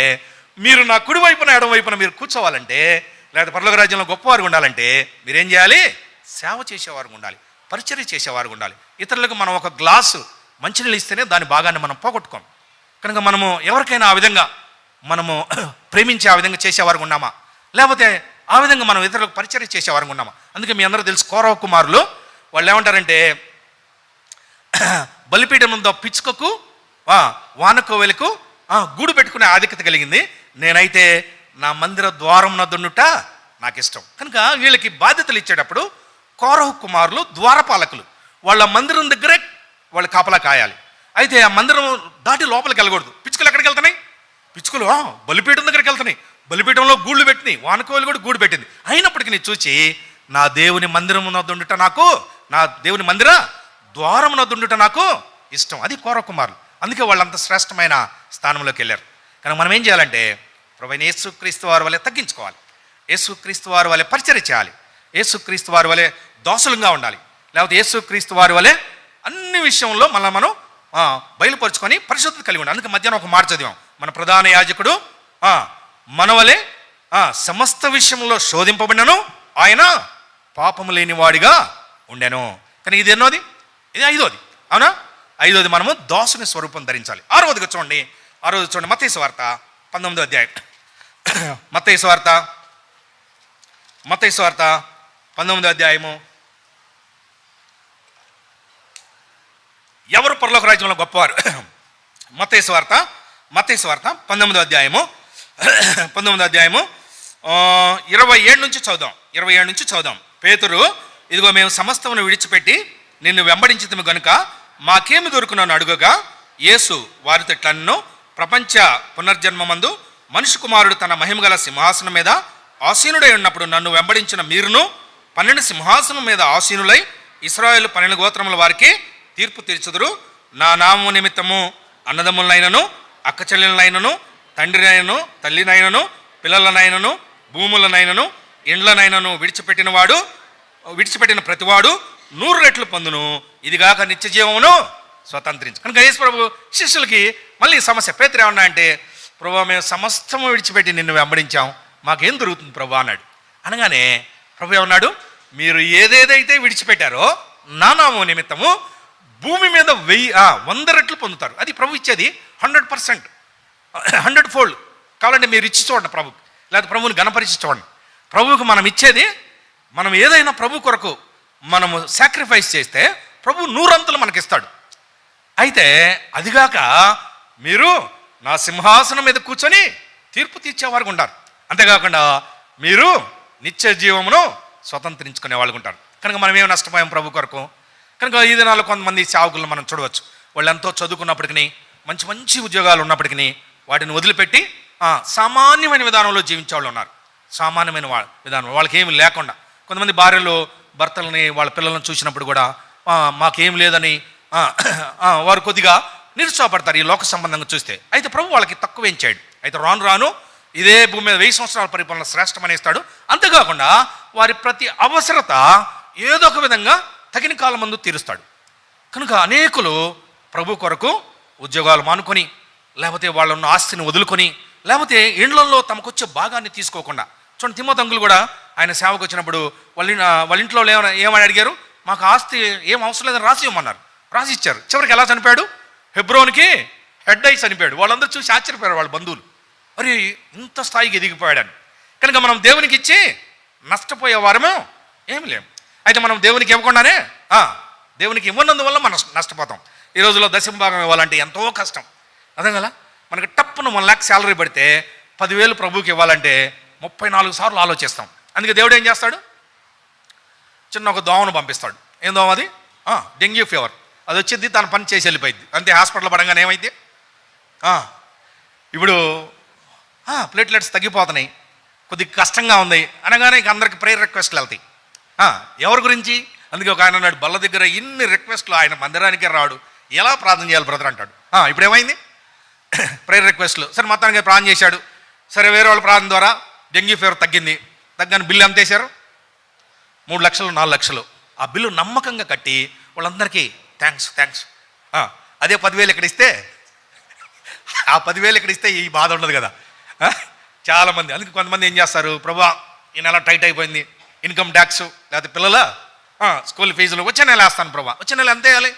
మీరు నా కుడి వైపున ఎడమ వైపున మీరు కూర్చోవాలంటే లేదా పరలోక రాజ్యంలో గొప్పవారు ఉండాలంటే మీరేం చేయాలి? సేవ చేసేవారు ఉండాలి, పరిచర్య చేసేవారు ఉండాలి. ఇతరులకు మనం ఒక గ్లాసు మంచినీళ్ళు ఇస్తేనే దాని భాగాన్ని మనం పోగొట్టుకోం. కనుక మనము ఎవరికైనా ఆ విధంగా మనము ప్రేమించే ఆ విధంగా చేసేవారు ఉన్నామా? లేకపోతే ఆ విధంగా మనం ఇతరులకు పరిచర్య చేసేవారు ఉన్నామా? అందుకే మీ అందరూ తెలుసు, కౌరవ కుమారులు వాళ్ళు ఏమంటారంటే, బలిపీఠం ముందు పిచ్చుకకు వానకోవెలకు గూడు పెట్టుకునే ఆధిక్యత కలిగింది, నేనైతే నా మందిర ద్వారం నద్దుండుట నాకు ఇష్టం. కనుక వీళ్ళకి బాధ్యతలు ఇచ్చేటప్పుడు కౌరవ కుమారులు ద్వారపాలకులు, వాళ్ళ మందిరం దగ్గరే వాళ్ళు కాపలా కాయాలి. అయితే ఆ మందిరం దాటి లోపలికి వెళ్ళకూడదు. పిచ్చుకలు ఎక్కడికి వెళ్తున్నాయి? పిచ్చుకలు బలిపీఠం దగ్గరికి వెళ్తున్నాయి. బలిపీఠంలో గూళ్ళు పెట్టినాయి, వానకోవెలు కూడా గూడు పెట్టింది. అయినప్పటికీ నేను చూచి నా దేవుని మందిరం నద్దుండుట నాకు, నా దేవుని మందిర ద్వారం నద్దుండుట నాకు ఇష్టం. అది కౌరవ కుమారులు. అందుకే వాళ్ళంత శ్రేష్టమైన స్థానంలోకి వెళ్ళారు. కనుక మనం ఏం చేయాలంటే, ప్రభువైన యేసుక్రీస్తు వారి వలె తగ్గించుకోవాలి, యేసుక్రీస్తు వారి వలె పరిచర్య చేయాలి, యేసుక్రీస్తు వారి వలె దోషులంగా ఉండాలి. లేకపోతే యేసుక్రీస్తు వారి వలె అన్ని విషయంలో మనం బయలుపరుచుకొని పరిశుద్ధత కలిగి ఉండాలి. అందుకే మధ్యాహ్నం ఒక మాట చదివాం, మన ప్రధాన యాజకుడు మన వలె సమస్త విషయంలో శోధింపబడినను ఆయన పాపము లేనివాడిగా ఉండెను. కానీ ఇది ఎన్నోది? ఇది 5వది. అవునా? 5వది, మనము దోషుని స్వరూపం ధరించాలి. 6వదిగా చూడండి, 6వది చూడండి, మత్తయి సువార్త 19వ అధ్యాయం. మత్తయి సువార్త 19వ అధ్యాయము. ఎవరు పరలోక రాజ్యంలో గొప్పవారు? మత్తయి సువార్త 19వ అధ్యాయము 27 నుంచి చదుదాం. పేతురు, ఇదిగో మేము సమస్తమును విడిచిపెట్టి నిన్ను వెంబడించితిమి గనుక మాకేమి దొరుకునని అడుగగా, యేసు వారితో ఇట్లన్నెను, ప్రపంచ పునర్జన్మమందు మనుష్య కుమారుడు తన మహిమగల సింహాసనం మీద ఆసీనుడై ఉన్నప్పుడు నన్ను వెంబడించిన మీరును 12 సింహాసనం మీద ఆసీనులై ఇశ్రాయేలు 12 గోత్రముల వారికి తీర్పు తీర్చుదురు. నా నామము నిమిత్తము అన్నదమ్ములనైనను అక్క చెల్లెలనైనను తండ్రినైనను తల్లినైనను పిల్లలనైనను భూములనైనను ఇండ్లనైనను విడిచిపెట్టిన ప్రతివాడు 100 రెట్లు పొందును, ఇదిగాక నిత్య జీవమును స్వతంత్రించు. కనుక యేసు ప్రభు శిష్యులకి మళ్ళీ సమస్య. పేతురు ఏమన్నా అంటే, ప్రభు మేము సమస్తము విడిచిపెట్టి నిన్ను వెంబడించాం, మాకేం దొరుకుతుంది ప్రభు అన్నాడు. అనగానే ప్రభు ఏమన్నాడు, మీరు ఏదేదైతే విడిచిపెట్టారో నా నామము నిమిత్తము భూమి మీద 100 రెట్లు పొందుతారు. అది ప్రభు ఇచ్చేది 100%, 100 ఫోల్డ్. కావాలంటే మీరు ఇచ్చి చూడండి ప్రభుకి, లేకపోతే ప్రభువుని గణపరిచి చూడండి. ప్రభువుకి మనం ఇచ్చేది, మనం ఏదైనా ప్రభు కొరకు మనము సాక్రిఫైస్ చేస్తే ప్రభు 100 అంతలు మనకిస్తాడు. అయితే అదిగాక మీరు నా సింహాసనం మీద కూర్చొని తీర్పు తీర్చేవారు ఉంటారు, అంతేకాకుండా మీరు నిత్య జీవమును స్వతంత్రించుకునే వాళ్ళు ఉంటారు. కనుక మనం ఏమి నష్టపోయాం ప్రభు కొరకు? కనుక ఈ దినాల్లో కొంతమంది సేవకులను మనం చూడవచ్చు, వాళ్ళు ఎంతో చదువుకున్నప్పటికీ, మంచి మంచి ఉద్యోగాలు ఉన్నప్పటికీ వాటిని వదిలిపెట్టి సామాన్యమైన విధానంలో జీవించే వాళ్ళు ఉన్నారు. సామాన్యమైన విధానం, వాళ్ళకి ఏమి లేకుండా. కొంతమంది భార్యలు భర్తలని వాళ్ళ పిల్లలను చూసినప్పుడు కూడా మాకేం లేదని వారు కొద్దిగా నిరుత్సాహపడతారు ఈ లోక సంబంధంగా చూస్తే. అయితే ప్రభు వాళ్ళకి తక్కువ ఎంచాడు. అయితే రాను ఇదే భూమి మీద 1000 సంవత్సరాల పరిపాలన శ్రేష్టమని ఇస్తాడు. అంతేకాకుండా వారి ప్రతి అవసరత ఏదో ఒక విధంగా తగిన కాలం ముందు తీరుస్తాడు. కనుక అనేకులు ప్రభు కొరకు ఉద్యోగాలు మానుకొని, లేకపోతే వాళ్ళన్న ఆస్తిని వదులుకొని, లేకపోతే ఇండ్లలో తమకొచ్చే భాగాన్ని తీసుకోకుండా. చూడండి, తిమోతి కూడా ఆయన సేవకు వచ్చినప్పుడు వాళ్ళ ఇంట్లో ఏమని అడిగారు, మాకు ఆస్తి ఏం అవసరం లేదని రాసి ఇవ్వమన్నారు. రాసి ఇచ్చారు. చివరికి ఎలా చనిపోయాడు? హెబ్రోన్కి హెడ్ అయి చనిపోయాడు. వాళ్ళందరూ చూసి ఆశ్చర్యపోయారు వాళ్ళ బంధువులు, మరి ఇంత స్థాయికి ఎదిగిపోయాడని. కనుక మనం దేవునికి ఇచ్చి నష్టపోయే వారమో ఏమి లేము. అయితే మనం దేవునికి ఇవ్వకుండానే దేవునికి ఇవ్వనందువల్ల మనం నష్టపోతాం. ఈ రోజుల్లో దశమ భాగం ఇవ్వాలంటే ఎంతో కష్టం, అర్థం కదా? మనకి టప్పును 1 లక్ష శాలరీ పడితే 10,000 ప్రభువుకి ఇవ్వాలంటే 34 సార్లు ఆలోచిస్తాం. అందుకే దేవుడు ఏం చేస్తాడు? చిన్న ఒక దోమను పంపిస్తాడు. ఏం దోమ అది? Dengue fever. అది వచ్చింది, తన పని చేసి వెళ్ళిపోయింది అంతే. హాస్పిటల్ పడంగానే ఏమైంది? ఇప్పుడు ప్లేట్లెట్స్ తగ్గిపోతున్నాయి, కొద్దిగా కష్టంగా ఉంది అనగానే ఇక అందరికి ప్రేయర్ రిక్వెస్ట్లు వెళ్తాయి. ఎవరి గురించి? అందుకే ఒక ఆయన అన్నాడు, బల్ల దగ్గర ఇన్ని రిక్వెస్ట్లు, ఆయన మందిరానికే రాడు, ఎలా ప్రార్థన చేయాలి బ్రదర్ అంటాడు. ఇప్పుడు ఏమైంది? ప్రేయర్ రిక్వెస్ట్లు. సరే మొత్తానికి ప్రార్థన చేశాడు. సరే వేరే వాళ్ళ ప్రార్థన ద్వారా డెంగ్యూ ఫీవర్ తగ్గాని బిల్లు ఎంత వేశారు? 3 లక్షలు 4 లక్షలు. ఆ బిల్లు నమ్మకంగా కట్టి వాళ్ళందరికీ థ్యాంక్స్. అదే 10,000 ఇక్కడ ఇస్తే, ఆ 10,000 ఇక్కడ ఇస్తే ఈ బాధ ఉండదు కదా చాలామంది. అందుకే కొంతమంది ఏం చేస్తారు, ప్రభా ఈ నెల టైట్ అయిపోయింది, ఇన్కమ్ ట్యాక్స్ లేకపోతే పిల్లల స్కూల్ ఫీజులు వచ్చే నెల వేస్తాను ప్రభా, వచ్చే నెల ఎంత వేయాలి?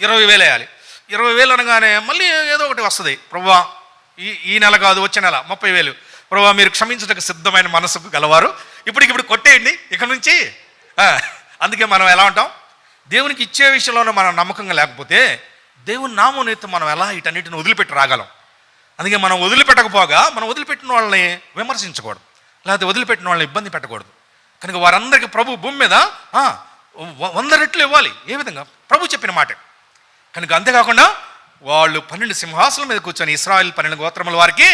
20,000 వేయాలి. 20,000 అనగానే మళ్ళీ ఏదో ఒకటి వస్తుంది, ప్రభా ఈ నెల కాదు వచ్చే నెల 30,000. ప్రభా మీరు క్షమించడానికి సిద్ధమైన మనసుకు గలవారు, ఇప్పటికిప్పుడు కొట్టేయండి ఇక నుంచి. అందుకే మనం ఎలా ఉంటాం, దేవునికి ఇచ్చే విషయంలోనే మనం నమ్మకంగా లేకపోతే దేవుని నామోనితో మనం ఎలా వీటన్నిటిని వదిలిపెట్టి రాగలం. అందుకే మనం వదిలిపెట్టకపోగా మనం వదిలిపెట్టిన వాళ్ళని విమర్శించకూడదు, లేకపోతే వదిలిపెట్టిన వాళ్ళని ఇబ్బంది పెట్టకూడదు. కనుక వారందరికీ ప్రభు భూమి మీద 100 రెట్లు ఇవ్వాలి. ఏ విధంగా? ప్రభు చెప్పిన మాట. కనుక అంతేకాకుండా వాళ్ళు 12 సింహాసనం మీద కూర్చొని ఇశ్రాయేలు 12 గోత్రముల వారికి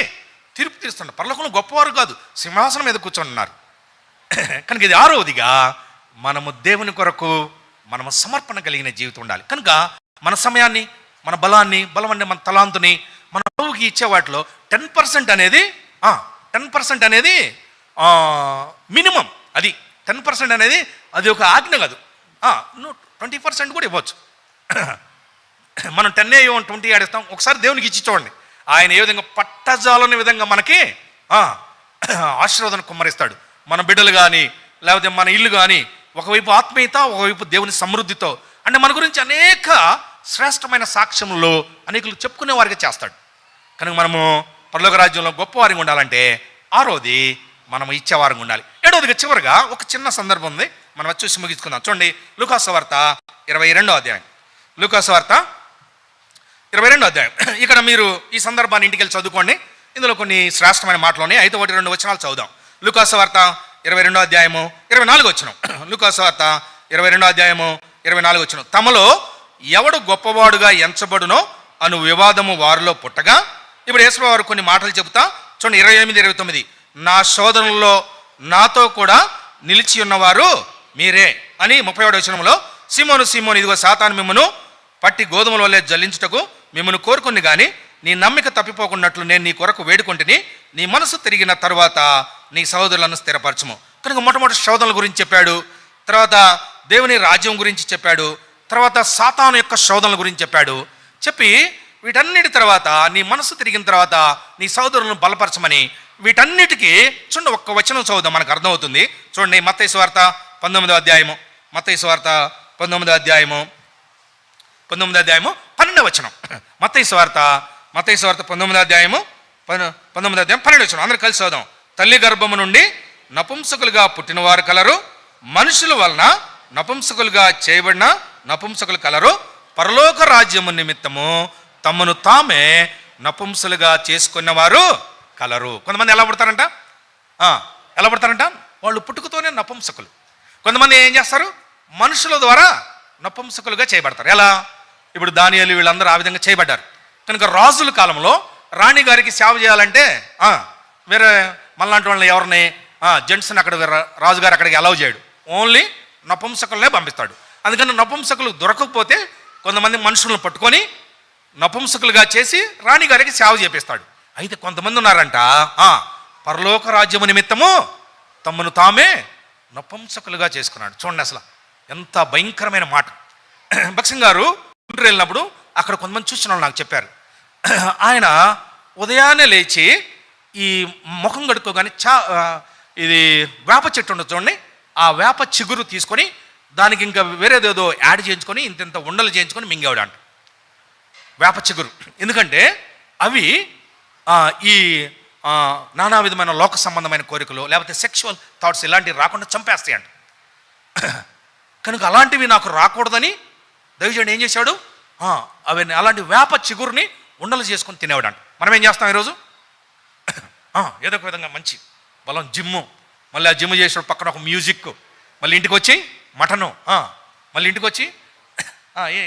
తీర్పు తీరుస్తున్నారు. పరలోకంలో గొప్పవారు కాదు, సింహాసనం మీద కూర్చొని ఉన్నారు. కనుక ఇది 6వదిగా మనము దేవుని కొరకు మనము సమర్పణ కలిగిన జీవితం ఉండాలి. కనుక మన సమయాన్ని, మన బలాన్ని, బలం అంటే మన తలాంతుని మన ప్రభుకి ఇచ్చే వాటిలో 10% అనేది 10% అనేది మినిమం. అది 10% అనేది అది ఒక ఆజ్ఞ కాదు. 20% కూడా ఇవ్వచ్చు. మనం 10 ఇవ్వం, 20 ఆడిస్తాం. ఒకసారి దేవునికి ఇచ్చి చూడండి, ఆయన ఏ విధంగా పట్టజాలని విధంగా మనకి ఆశీర్వాదం కుమ్మరిస్తాడు. మన బిడ్డలు కానీ లేకపోతే మన ఇల్లు కానీ ఒకవైపు ఆత్మీయత, ఒకవైపు దేవుని సమృద్ధితో, అంటే మన గురించి అనేక శ్రేష్టమైన సాక్ష్యంలో అనేకులు చెప్పుకునే వారికి చేస్తాడు. కనుక మనము పరలోక రాజ్యంలో గొప్పవారిగా ఉండాలంటే 6వది మనం ఇచ్చేవారంగా ఉండాలి. 7వదిగా చివరిగా ఒక చిన్న సందర్భం ఉంది, మనం వచ్చి చూసి ముగించుకుందాం. చూడండి, లూకాసు వార్త 22వ అధ్యాయం. లూకాసు వార్త 22వ అధ్యాయం. ఇక్కడ మీరు ఈ సందర్భాన్ని ఇంటికి వెళ్ళి చదువుకోండి. ఇందులో కొన్ని శ్రేష్టమైన మాటలు ఉన్నాయి. అయితే 1-2 వచనాలు చదువుదాం. లూకాసు వార్త 22వ అధ్యాయము 24వ వచనం. లూకాసు వార్త 22వ అధ్యాయము 24వ వచనం. తమలో ఎవడు గొప్పవాడుగా ఎంచబడునో అను వివాదము వారిలో పుట్టగా, ఇప్పుడు యేసు వారు కొన్ని మాటలు చెబుతా చూడండి. 28-29. నా శోధనలో నాతో కూడా నిలిచి ఉన్నవారు మీరే అని 31వ వచనంలో, సీమోను సీమోను, ఇదిగో సాతాను మిమ్మను పట్టి గోధుమల వల్లే జల్లించుటకు మిమ్మల్ని కోరుకుని కానీ నీ నమ్మిక తప్పిపోకున్నట్లు నేను నీ కొరకు వేడుకుంటుని, నీ మనసు తిరిగిన తరువాత నీ సహోదరులను స్థిరపరచము. కనుక మొట్టమొదటి శోధనల గురించి చెప్పాడు, తర్వాత దేవుని రాజ్యం గురించి చెప్పాడు, తర్వాత సాతాను యొక్క శోధనల గురించి చెప్పాడు. చెప్పి వీటన్నిటి తర్వాత నీ మనసు తిరిగిన తర్వాత నీ సహోదరులను బలపరచమని, వీటన్నిటికీ చూడండి ఒక్క వచనం చదువుదాం, మనకు అర్థమవుతుంది. చూడండి, మత్తయి సువార్త 19వ అధ్యాయము, మత్తయి సువార్త 19వ అధ్యాయము 12వ వచనం. మత్తయి సువార్త 19వ అధ్యాయము 12వ వచనం. అందరూ కలిసి చదువుదాం. తల్లి గర్భము నుండి నపుంసకులుగా పుట్టినవారు కలరు, మనుషుల వలన నపుంసకులుగా చేయబడిన నపుంసకులు కలరు, పరలోక రాజ్యము నిమిత్తము తమను తామే నపుంసలుగా చేసుకున్నవారు కలరు. కొంతమంది ఎలా పుడతారంట? ఎలా పుడతారంట? వాళ్ళు పుట్టుకతోనే నపుంసకులు. కొంతమంది ఏం చేస్తారు? మనుషుల ద్వారా నపుంసకులుగా చేయబడతారు. ఎలా? ఇప్పుడు దానియేలు వీళ్ళందరూ ఆ విధంగా చేయబడ్డారు. కనుక రాజుల కాలంలో రాణి గారికి సేవ చేయాలంటే వేరే మనలాంటి వాళ్ళని ఎవరిని జెంట్స్ని అక్కడ రాజుగారు అక్కడికి అలౌ చేయడు, ఓన్లీ నపుంసకులనే పంపిస్తాడు. అందుకని నపుంసకులు దొరకకపోతే కొంతమంది మనుషులను పట్టుకొని నపుంసకులుగా చేసి రాణిగారికి సేవ చేపిస్తాడు. అయితే కొంతమంది ఉన్నారంట, పరలోక రాజ్యము నిమిత్తము తమను తామే నపుంసకులుగా చేసుకున్నాడు. చూడండి అసలు ఎంత భయంకరమైన మాట. భక్సింగ్ గారు గుంటూరు వెళ్ళినప్పుడు అక్కడ కొంతమంది చూసిన వాళ్ళు నాకు చెప్పారు, ఆయన ఉదయాన్నే లేచి ఈ ముఖం కడుక్కోగానే ఇది వేప చెట్టు ఉండదు చూడండి, ఆ వేప చిగురు తీసుకొని దానికి ఇంకా వేరేదేదో యాడ్ చేయించుకొని ఇంత ఉండలు చేయించుకొని మింగేవాడు అంట. వేప చిగురు. ఎందుకంటే అవి ఈ నానా విధమైన లోక సంబంధమైన కోరికలు లేకపోతే సెక్షువల్ థాట్స్ ఇలాంటివి రాకుండా చంపేస్తాయి అంట. కనుక అలాంటివి నాకు రాకూడదని దైవజనుడు ఏం చేశాడు? అవి అలాంటి వేప చిగురుని ఉండలు చేసుకొని తినేవాడు అంట. మనం ఏం చేస్తాం ఈరోజు? ఏదో ఒక విధంగా మంచి బలం జిమ్ము, మళ్ళీ ఆ జిమ్ చేసిన పక్కన ఒక మ్యూజిక్, మళ్ళీ ఇంటికి వచ్చి మటను, మళ్ళీ ఇంటికి వచ్చి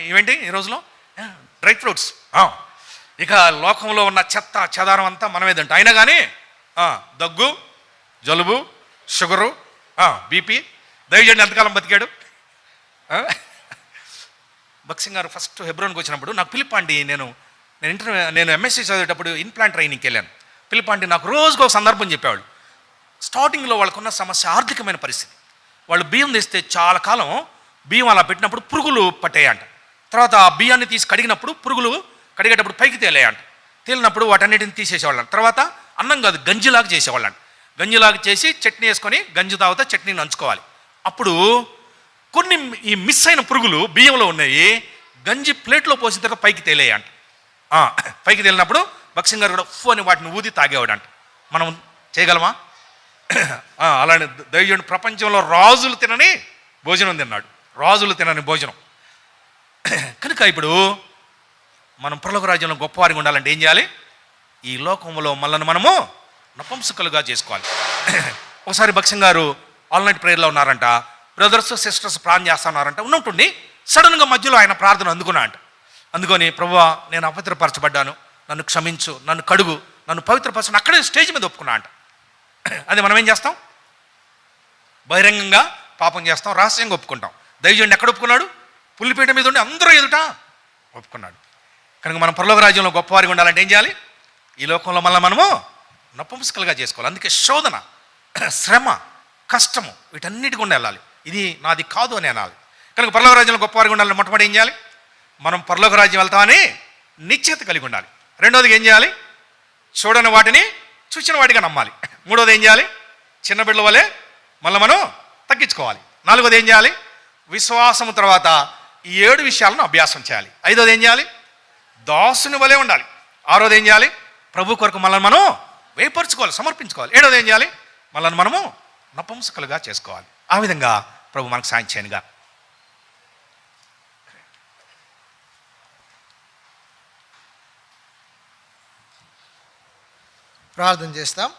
ఇవేంటి ఈ రోజులో డ్రై ఫ్రూట్స్. ఇక లోకంలో ఉన్న చెత్త చెదారం అంతా మనమే తింటాం. అయినా కానీ దగ్గు, జలుబు, షుగరు, బీపీ. దైవజనుడు ఎంతకాలం బతికాడు? భక్సింగ్ గారు ఫస్ట్ హెబ్రోన్కి వచ్చినప్పుడు నాకు పిలిపాండి, నేను ఎంఎస్సీ చదివేటప్పుడు ఇన్ప్లాంట్ ట్రైనింగ్కి వెళ్ళాను. పిలిపాండి నాకు రోజుకు ఒక సందర్భం చెప్పేవాళ్ళు. స్టార్టింగ్లో వాళ్ళకున్న సమస్య ఆర్థికమైన పరిస్థితి. వాళ్ళు బియ్యం తెస్తే చాలా కాలం బియ్యం అలా పెట్టినప్పుడు పురుగులు పట్టేయంట. తర్వాత ఆ బియ్యాన్ని తీసి కడిగినప్పుడు పురుగులు కడిగేటప్పుడు పైకి తేలేయంట. తేలినప్పుడు వాటన్నిటిని తీసేసేవాళ్ళంట. తర్వాత అన్నం కాదు గంజిలాగా చేసేవాళ్ళంట. గంజిలాగా చేసి చట్నీ వేసుకొని గంజి తాగితే చట్నీని నంచుకోవాలి. అప్పుడు కొన్ని ఈ మిస్ అయిన పురుగులు బియ్యంలో ఉన్నాయి, గంజి ప్లేట్లో పోసిన తర్వాత పైకి తేలేయంట. పైకి తేలినప్పుడు భక్సింగ్ గారు కూడా అని వాటిని ఊది తాగేవాడంట. మనం చేయగలమా? అలానే దైవజనుడు ప్రపంచంలో రాజులు తినని భోజనం తిన్నాడు, రాజులు తినని భోజనం. కనుక ఇప్పుడు మనం పరలోక రాజ్యంలో గొప్పవారిగా ఉండాలంటే ఏం చేయాలి? ఈ లోకంలో మనల్ని మనము నపుంసకులుగా చేసుకోవాలి. ఒకసారి భక్సింగ్ గారు ఆల్ నైట్ ప్రేయర్లో ఉన్నారంట, బ్రదర్స్ సిస్టర్స్ ప్రార్థన చేస్తున్నారంట. ఉన్నట్టుండి సడన్గా మధ్యలో ఆయన ప్రార్థన అందుకున్నా అంట. అందుకొని ప్రభువా నేను అపవిత్రపరచబడ్డాను, నన్ను క్షమించు, నన్ను కడుగు, నన్ను పవిత్రపరచు, అక్కడే స్టేజ్ మీద ఒప్పుకున్నా అంట. అది మనం ఏం చేస్తాం? బహిరంగంగా పాపం చేస్తాం, రహస్యంగా ఒప్పుకుంటాం. దైవజనుడు ఎక్కడ ఒప్పుకున్నాడు? పుల్లిపీట మీద ఉండి అందరూ ఎదుట ఒప్పుకున్నాడు. కనుక మనం పరలోక రాజ్యంలో గొప్పవారిగా ఉండాలంటే ఏం చేయాలి? ఈ లోకంలో మనము నపుంసకులుగా చేసుకోవాలి. అందుకే శోధన, శ్రమ, కష్టము వీటన్నిటి గుండా వెళ్ళాలి. ఇది నాది కాదు అని అనాలి. కనుక పరలోక రాజ్యంలో గొప్పవారిగా ఉండాలని మొట్టమొదటి ఏం చేయాలి? మనం పరలోక రాజ్యం వెళ్తామని నిశ్చయిత కలిగి ఉండాలి. రెండోది ఏం చేయాలి? చూడని వాటిని చూసిన వాటిగా నమ్మాలి. మూడోది ఏం చేయాలి? చిన్న బిడ్డల వలె మళ్ళీ మనం తగ్గించుకోవాలి. నాలుగోది ఏం చేయాలి? విశ్వాసము తర్వాత ఈ 7 విషయాలను అభ్యాసం చేయాలి. ఐదోది ఏం చేయాలి? దాసుని వలె ఉండాలి. ఆరోది ఏం చేయాలి? ప్రభు కొరకు మనల్ని మనం వేపరుచుకోవాలి, సమర్పించుకోవాలి. ఏడోది ఏం చేయాలి? మనల్ని మనము నపుంసకులుగా చేసుకోవాలి. ఆ విధంగా ప్రభు మనకు సాయం చేయనుగా. ప్రార్థన చేస్తాం.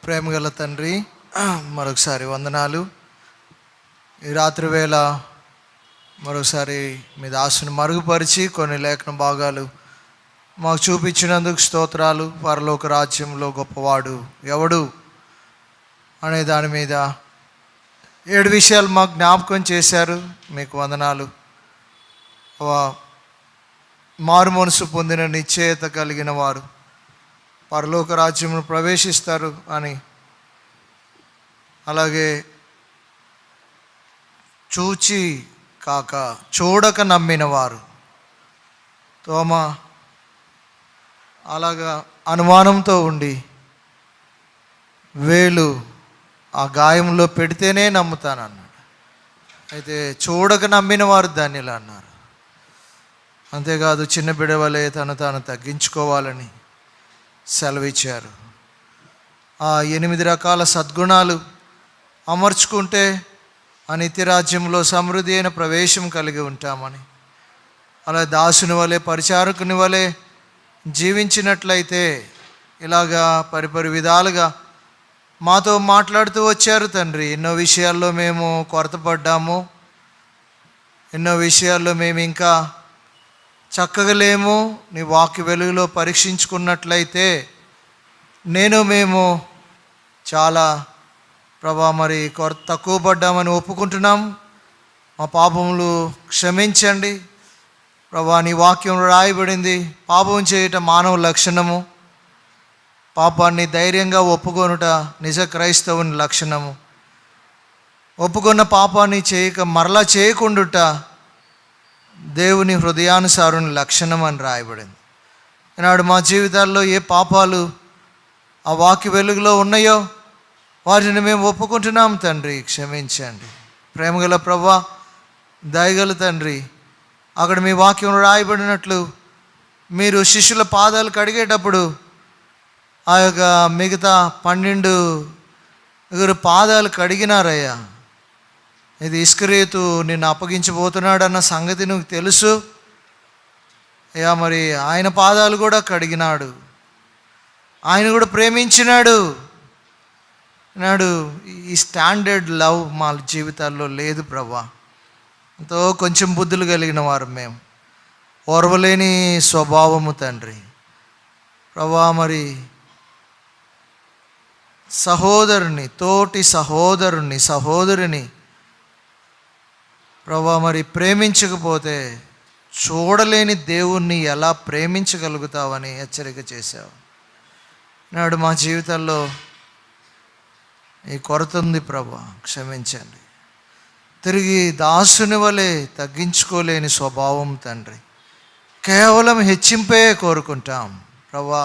ప్రేమగల తండ్రి, మరొకసారి వందనాలు. ఈ రాత్రి వేళ మరొకసారి మీ దాసుని మరుగుపరిచి కొన్ని లేఖన భాగాలు మాకు చూపించినందుకు స్తోత్రాలు. పరలోక రాజ్యంలో గొప్పవాడు ఎవడు అనే దాని మీద 7 విషయాలు మాకు జ్ఞాపకం చేశారు. మీకు వందనాలు. మారు మనసు పొందిన నిశ్చయత కలిగిన వారు పరలోక రాజ్యంలో ప్రవేశిస్తారు అని, అలాగే చూచి కాక చూడక నమ్మిన వారు తోమ అలాగా అనుమానంతో ఉండి వేలు ఆ గాయంలో పెడితేనే నమ్ముతానన్నాడు. అయితే చూడక నమ్మిన వారు ధన్యులు అన్నారు. అంతేకాదు చిన్న బిడవలే తను తాను తగ్గించుకోవాలని సెలవిచ్చారు. ఆ 8 రకాల సద్గుణాలు అమర్చుకుంటే ఆ నిత్యరాజ్యంలో సమృద్ధి అయిన ప్రవేశం కలిగి ఉంటామని, అలా దాసుని వలె పరిచారకుని వలె జీవించినట్లయితే ఇలాగా పరిపరి విధాలుగా మాతో మాట్లాడుతూ వచ్చారు తండ్రి. ఎన్నో విషయాల్లో మేము కొరతపడ్డాము, ఎన్నో విషయాల్లో మేము ఇంకా చక్కగా లేము. నీ వాక్య వెలుగులో పరీక్షించుకున్నట్లయితే మేము చాలా ప్రభా మరి తక్కువ పడ్డామని ఒప్పుకుంటున్నాం. మా పాపములు క్షమించండి ప్రభా. నీ వాక్యం రాయబడింది, పాపం చేయటం మానవ లక్షణము, పాపాన్ని ధైర్యంగా ఒప్పుకొనుట నిజ క్రైస్తవుని లక్షణము, ఒప్పుకున్న పాపాన్ని చేయక మరలా చేయకుండుట దేవుని హృదయానుసారుని లక్షణం అని రాయబడింది. ఈనాడు మా జీవితాల్లో ఏ పాపాలు ఆ వాక్య వెలుగులో ఉన్నాయో వాటిని మేము ఒప్పుకుంటున్నాం తండ్రి, క్షమించండి. ప్రేమగల ప్రభువా, దయగల తండ్రి, అక్కడ మీ వాక్యం రాయబడినట్లు మీరు శిష్యుల పాదాలు కడిగేటప్పుడు ఆ యొక్క మిగతా 12 పాదాలు కడిగినారయ్యా. ఇది ఇస్కరియోతు నిన్ను అప్పగించబోతున్నాడన్న సంగతి నువ్వు తెలుసు అయ్యా. మరి ఆయన పాదాలు కూడా కడిగినాడు, ఆయన కూడా ప్రేమించినాడు. నాడు ఈ స్టాండర్డ్ లవ్ మా జీవితాల్లో లేదు ప్రభా. ఎంతో కొంచెం బుద్ధులు కలిగిన వారు మేము, ఓర్వలేని స్వభావము తండ్రి ప్రభా. మరి సహోదరుని, తోటి సహోదరుని, సహోదరిని ప్రభా మరి ప్రేమించకపోతే చూడలేని దేవుణ్ణి ఎలా ప్రేమించగలుగుతావని హెచ్చరిక చేశావు. నాడు మా జీవితాల్లో ఈ కొరత ఉంది ప్రభా, క్షమించండి. తిరిగి దాసుని వలె తగ్గించుకోలేని స్వభావం తండ్రి, కేవలం హెచ్చింపే కోరుకుంటాం. ప్రభువా,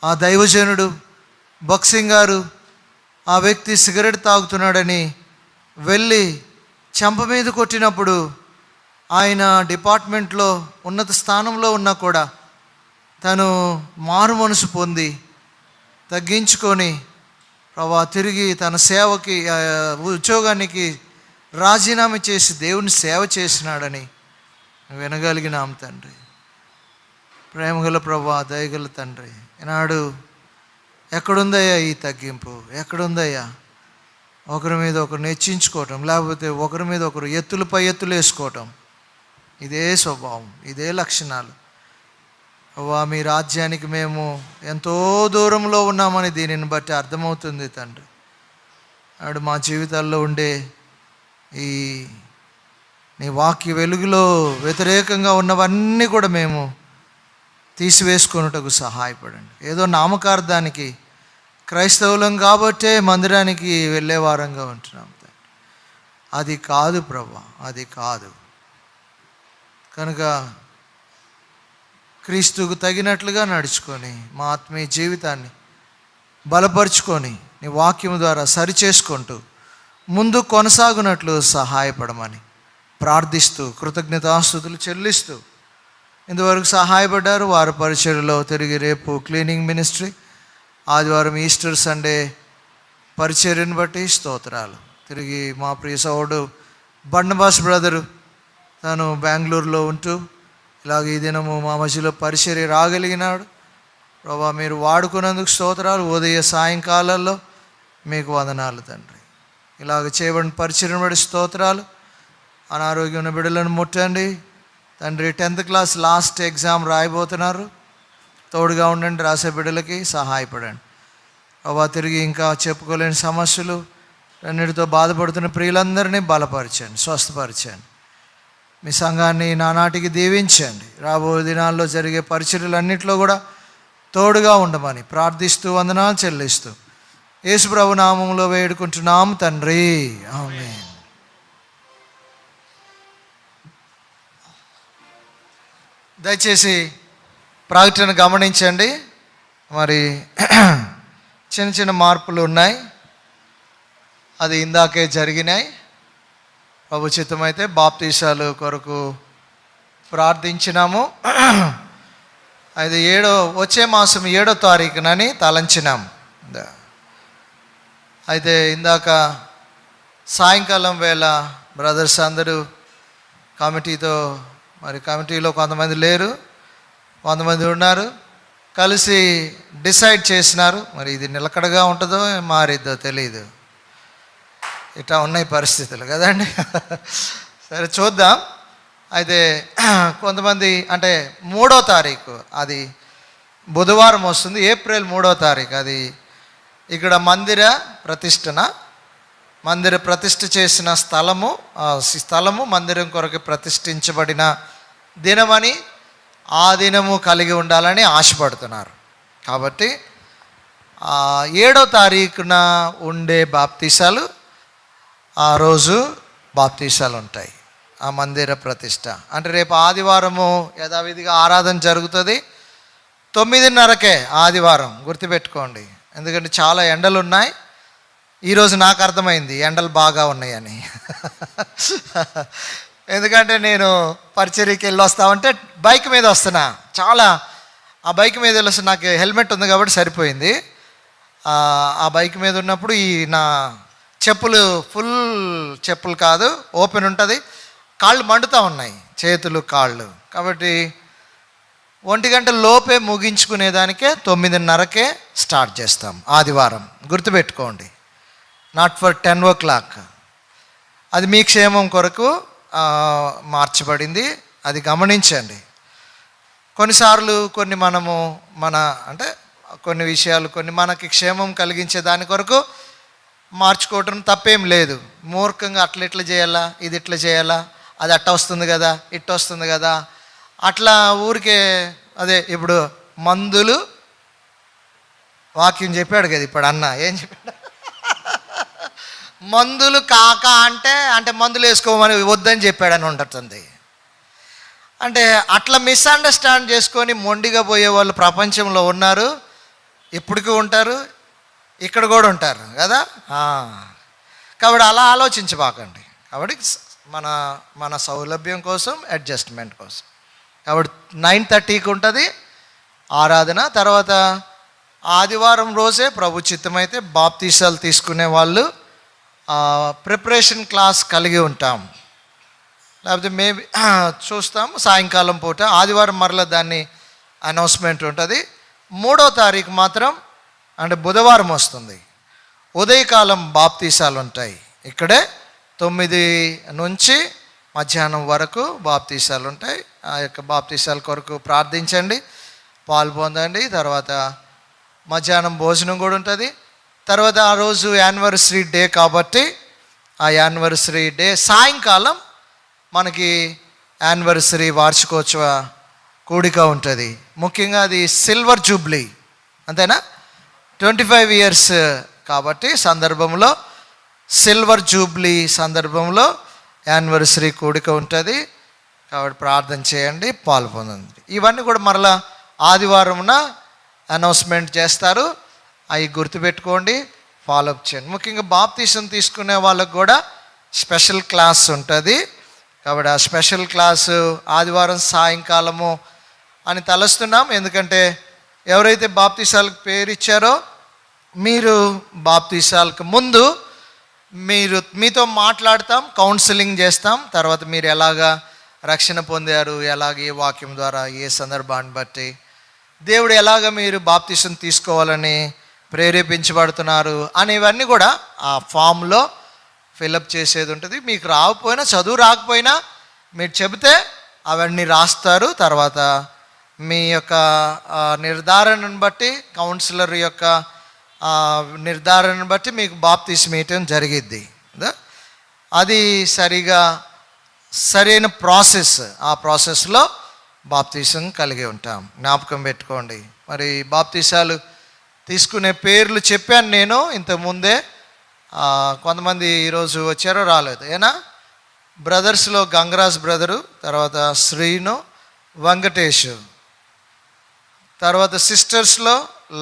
ఆ దైవజనుడు బక్సింగ్ గారు ఆ వ్యక్తి సిగరెట్ తాగుతున్నాడని వెళ్ళి చెంప మీద కొట్టినప్పుడు ఆయన డిపార్ట్మెంట్లో ఉన్నత స్థానంలో ఉన్నా కూడా తను మారు మనసు పొంది తగ్గించుకొని ప్రభువా తిరిగి తన సేవకి ఉద్యోగానికి రాజీనామా చేసి దేవుని సేవ చేసినాడని వినగలిగినాం తండ్రి. ప్రేమగల ప్రభువా, దయగల తండ్రి, ఈనాడు ఎక్కడుందయ్యా ఈ తగ్గింపు? ఎక్కడుందయ్యా ఒకరి మీద ఒకరు నెచ్చించుకోవటం, లేకపోతే ఒకరి మీద ఒకరు ఎత్తులపై ఎత్తులు వేసుకోవటం? ఇదే స్వభావం, ఇదే లక్షణాలు. ప్రభువా, మీ రాజ్యానికి మేము ఎంతో దూరంలో ఉన్నామని దీనిని బట్టి అర్థమవుతుంది తండ్రి. నాడు మా జీవితాల్లో ఉండే ఈ నీ వాక్య వెలుగులో వ్యతిరేకంగా ఉన్నవన్నీ కూడా మేము తీసివేసుకొనుటకు సహాయపడండి. ఏదో నామకార్థానికి క్రైస్తవులం కాబట్టే మందిరానికి వెళ్ళే వారంగా ఉంటున్నాం తండ్రి. అది కాదు ప్రభువా, అది కాదు. కనుక క్రీస్తుకు తగినట్లుగా నడుచుకొని మా ఆత్మీయ జీవితాన్ని బలపరుచుకొని నీ వాక్యం ద్వారా సరిచేసుకుంటూ ముందు కొనసాగునట్లు సహాయపడమని ప్రార్థిస్తూ కృతజ్ఞతాస్తుతులు చెల్లిస్తూ ఇంతవరకు సహాయపడ్డారు. వారి పరిచర్యలో తిరిగి రేపు క్లీనింగ్ మినిస్ట్రీ, ఆదివారం ఈస్టర్ సండే పరిచర్యను బట్టి స్తోత్రాలు. తిరిగి మా ప్రియ సోదరుడు బండబాస్ బ్రదరు తను బెంగళూరులో ఉంటూ ఇలాగ ఈ దినము మా మధ్యలో పరిచర్య రాగలిగినాడు. ప్రభా, మీరు వాడుకున్నందుకు స్తోత్రాలు. ఉదయ సాయంకాలాల్లో మీకు వందనాలు తండ్రి. ఇలాగ చేయబడిన పరిచర్యను బట్టి స్తోత్రాలు. అనారోగ్యం ఉన్న బిడ్డలను ముట్టండి తండ్రి. 10th క్లాస్ లాస్ట్ ఎగ్జామ్ రాయబోతున్నారు, తోడుగా ఉండండి. రాసే బిడ్డలకి సహాయపడండి. ప్రభా, తిరిగి ఇంకా చెప్పుకోలేని సమస్యలు అన్నిటితో బాధపడుతున్న ప్రియులందరినీ బలపరచండి, స్వస్థపరచండి. మీ సంఘాన్ని నానాటికి దీవించండి. రాబోయే దినాల్లో జరిగే పరిచర్యలన్నింటిలో కూడా తోడుగా ఉండమని ప్రార్థిస్తూ వందనాలు చెల్లిస్తూ యేసు ప్రభు నామములో వేడుకుంటున్నాము తండ్రి, ఆమేన్. దయచేసి ప్రకటన గమనించండి. మరి చిన్న చిన్న మార్పులు ఉన్నాయి, అది ఇందాకే జరిగినాయి. ప్రభు చిత్తమైతే బాప్తీసాలు కొరకు ప్రార్థించినాము. అది వచ్చే మాసం 7వ తారీఖునని తలంచినాము. అయితే ఇందాక సాయంకాలం వేళ బ్రదర్స్ అందరూ కమిటీతో, మరి కమిటీలో కొంతమంది లేరు, కొంతమంది ఉన్నారు, కలిసి డిసైడ్ చేసినారు. మరి ఇది నిలకడగా ఉంటుందో మారిద్దో తెలియదు. ఇట్లా ఉన్నాయి పరిస్థితులు కదండి. సరే చూద్దాం. అయితే కొంతమంది అంటే 3వ తారీఖు, అది బుధవారం వస్తుంది, ఏప్రిల్ 3వ తారీఖు. అది ఇక్కడ మందిర ప్రతిష్ఠ చేసిన స్థలము మందిరం కొరకు ప్రతిష్ఠించబడిన దినమని, ఆ దినము కలిగి ఉండాలని ఆశపడుతున్నారు. కాబట్టి 7వ తారీఖున ఉండే బాప్తీసాలు, ఆ రోజు బాప్తీసాలు ఉంటాయి. ఆ మందిర ప్రతిష్ట అంటే రేపు ఆదివారము యథావిధిగా ఆరాధన జరుగుతుంది. 9:30కే ఆదివారం, గుర్తుపెట్టుకోండి. ఎందుకంటే చాలా ఎండలు ఉన్నాయి. ఈరోజు నాకు అర్థమైంది ఎండలు బాగా ఉన్నాయని. ఎందుకంటే నేను పరిచర్యకి వెళ్ళి వస్తామంటే బైక్ మీద వస్తున్నా, ఆ బైక్ మీద వెళ్ళొస్తే నాకు హెల్మెట్ ఉంది కాబట్టి సరిపోయింది. ఆ బైక్ మీద ఉన్నప్పుడు ఈ నా చెప్పులు ఫుల్ చెప్పులు కాదు, ఓపెన్ ఉంటుంది, కాళ్ళు మండుతూ ఉన్నాయి, చేతులు కాళ్ళు. కాబట్టి 1 గంట లోపే ముగించుకునేదానికే 9:30కే స్టార్ట్ చేస్తాం ఆదివారం, గుర్తుపెట్టుకోండి. Not for 10 o'clock. అది మీ క్షేమం కొరకు మార్చబడింది, అది గమనించండి. కొన్నిసార్లు కొన్ని విషయాలు మనకి క్షేమం కలిగించే దాని కొరకు మార్చుకోవటం తప్పేం లేదు. మూర్ఖంగా ఇట్లా చేయాలా, ఇది ఇట్లా చేయాలా, అది అట్ట వస్తుంది కదా, ఇట్ట వస్తుంది కదా, అట్లా ఊరికే అదే. ఇప్పుడు మందులు వాక్యం చెప్పాడు కదా, ఇప్పుడు అన్న ఏం చెప్పాడు, మందులు కాక అంటే మందులు వేసుకోమని వద్దని చెప్పాడని ఉంటుంది. అంటే అట్లా మిస్అండర్స్టాండ్ చేసుకొని మొండిగా పోయే వాళ్ళు ప్రపంచంలో ఉన్నారు, ఇప్పటికీ ఉంటారు, ఇక్కడ కూడా ఉంటారు కదా. కాబట్టి అలా ఆలోచించబాకండి. కాబట్టి మన మన సౌలభ్యం కోసం, అడ్జస్ట్మెంట్ కోసం. కాబట్టి 9:30కి ఉంటుంది ఆరాధన. తర్వాత ఆదివారం రోజే ప్రభు చిత్తమైతే బాప్తీసాలు తీసుకునే వాళ్ళు ప్రిపరేషన్ క్లాస్ కలిగి ఉంటాం, లేకపోతే మేబీ చూస్తాము సాయంకాలం పూట. ఆదివారం మరలా దాన్ని అనౌన్స్మెంట్ ఉంటుంది. 3వ తారీఖు మాత్రం అంటే బుధవారం వస్తుంది, ఉదయకాలం బాప్తీసాలు ఉంటాయి. ఇక్కడే 9 నుంచి మధ్యాహ్నం వరకు బాప్తీసాలు ఉంటాయి. ఆ యొక్క బాప్తీసాల కొరకు ప్రార్థించండి, పాలు పొందండి. తర్వాత మధ్యాహ్నం భోజనం కూడా ఉంటుంది. తర్వాత ఆ రోజు యానివర్సరీ డే కాబట్టి ఆ యానివర్సరీ డే సాయంకాలం మనకి యానివర్సరీ వార్షికోత్సవ కూడిక ఉంటుంది. ముఖ్యంగా అది సిల్వర్ జూబ్లీ, అంతేనా, 25 years కాబట్టి సందర్భంలో సిల్వర్ జూబ్లీ సందర్భంలో యానివర్సరీ కూడిక ఉంటుంది. కాబట్టి ప్రార్థన చేయండి, పాలు పొందండి. ఇవన్నీ కూడా మరలా ఆదివారంన అనౌన్స్మెంట్ చేస్తారు. అవి గుర్తుపెట్టుకోండి, ఫాలోఅప్ చేయండి. ముఖ్యంగా బాప్తీసం తీసుకునే వాళ్ళకు కూడా స్పెషల్ క్లాస్ ఉంటుంది. కాబట్టి ఆ స్పెషల్ క్లాసు ఆదివారం సాయంకాలము అని తలస్తున్నాం. ఎందుకంటే ఎవరైతే బాప్తీసాలకు పేరు ఇచ్చారో మీరు బాప్తీసాలకు ముందు మీతో మాట్లాడతాం, కౌన్సిలింగ్ చేస్తాం. తర్వాత మీరు ఎలాగా రక్షణ పొందారు, ఎలాగ ఏ వాక్యం ద్వారా, ఏ సందర్భాన్ని బట్టి దేవుడు ఎలాగ మీరు బాప్తీసం తీసుకోవాలని ప్రేరేపించబడుతున్నారు అనేవన్నీ కూడా ఆ ఫామ్లో ఫిలప్ చేసేది ఉంటుంది. మీకు రాకపోయినా, చదువు రాకపోయినా మీరు చెబితే అవన్నీ రాస్తారు. తర్వాత మీ యొక్క నిర్ధారణను బట్టి, కౌన్సిలర్ యొక్క నిర్ధారణను బట్టి మీకు బాప్తీసం ఇవ్వటం జరిగిద్ది. అది సరైన ప్రాసెస్. ఆ ప్రాసెస్లో బాప్తీసం కలిగి ఉంటాం. జ్ఞాపకం పెట్టుకోండి. మరి బాప్తీసాలు తీసుకునే పేర్లు చెప్పాను నేను ఇంతకుముందే. కొంతమంది ఈరోజు వచ్చారో రాలేదు. ఏనా బ్రదర్స్లో గంగరాజ్ బ్రదరు, తర్వాత శ్రీను, వెంకటేష్, తర్వాత సిస్టర్స్లో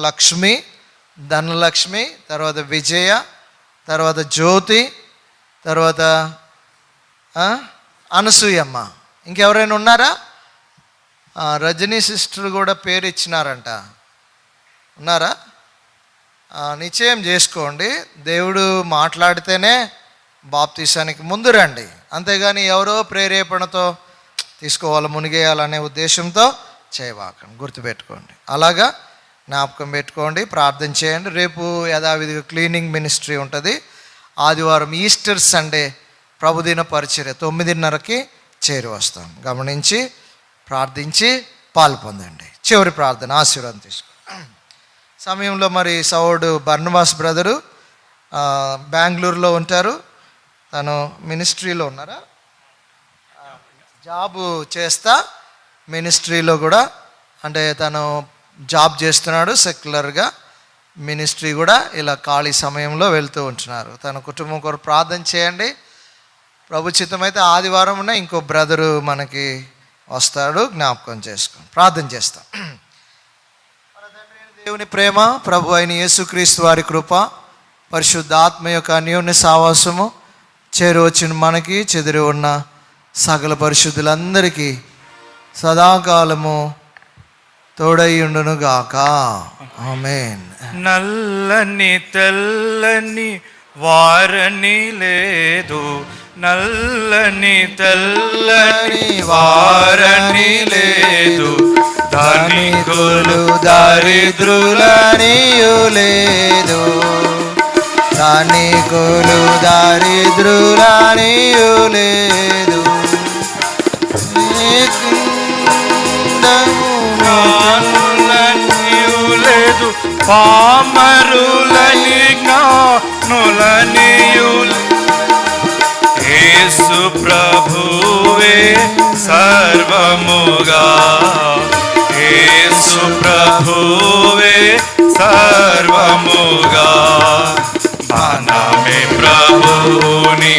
లక్ష్మి, ధనలక్ష్మి, తర్వాత విజయ, తర్వాత జ్యోతి, తర్వాత అనసూయమ్మ. ఇంకెవరైనా ఉన్నారా? రజనీ సిస్టర్ కూడా పేరు ఇచ్చినారంట, ఉన్నారా? నిశ్చయం చేసుకోండి. దేవుడు మాట్లాడితేనే బాప్తీసానికి ముందు రండి, అంతేగాని ఎవరో ప్రేరేపణతో తీసుకోవాలి, మునిగేయాలనే ఉద్దేశంతో చేయవాకండి. గుర్తుపెట్టుకోండి. అలాగా జ్ఞాపకం పెట్టుకోండి, ప్రార్థన చేయండి. రేపు యథావిధిగా క్లీనింగ్ మినిస్ట్రీ ఉంటుంది. ఆదివారం ఈస్టర్ సండే ప్రభుదిన పరిచర్య 9:30కి చేరి వస్తాం. గమనించి ప్రార్థించి పాలు పొందండి. చివరి ప్రార్థన, ఆశీర్వాదం తీసుకో సమయంలో మరి సౌడు బర్నబాస్ బ్రదరు బెంగళూరులో ఉంటారు. తను మినిస్ట్రీలో ఉన్నారా, జాబు చేస్తా మినిస్ట్రీలో కూడా, అంటే తను జాబ్ చేస్తున్నాడు సెక్యులర్గా. మినిస్ట్రీ కూడా ఇలా ఖాళీ సమయంలో వెళ్తూ ఉంటున్నారు. తన కుటుంబం కొరకు ప్రార్థన చేయండి. ప్రభు చిత్తమైతే ఆదివారం ఇంకో బ్రదరు మనకి వస్తాడు, జ్ఞాపకం చేసుకోండి. ప్రార్థన చేస్తాం. దేవుని ప్రేమ, ప్రభు అయిన యేసుక్రీస్తు వారి కృప, పరిశుద్ధాత్మ యొక్క అన్యోన్య సావాసము చేరి వచ్చిన మనకి, చెదిరి ఉన్న సకల పరిశుద్ధులందరికీ సదాకాలము తోడైయుండును గాక. ఆమేన్. నల్లని తెల్లని వారని లేదు, నల్లని తెల్లని వారని లేదు, ధనికులు దరిద్రులనియు లేదు, ధనికులు దరిద్రులనియు లేదు, లేదు, పామరులని జ్ఞానులనియు యేసు ప్రభువే సర్వముగా, యేసు ప్రభువే సర్వముగా, మనమే ప్రభువుని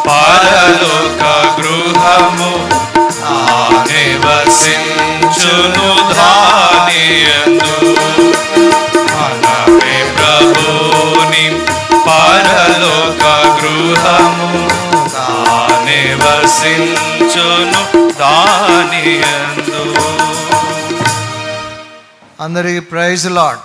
పరలోక గృహము ఆనేవ నివసించును దానియందు. అందరికీ ప్రైజ్ లార్డ్.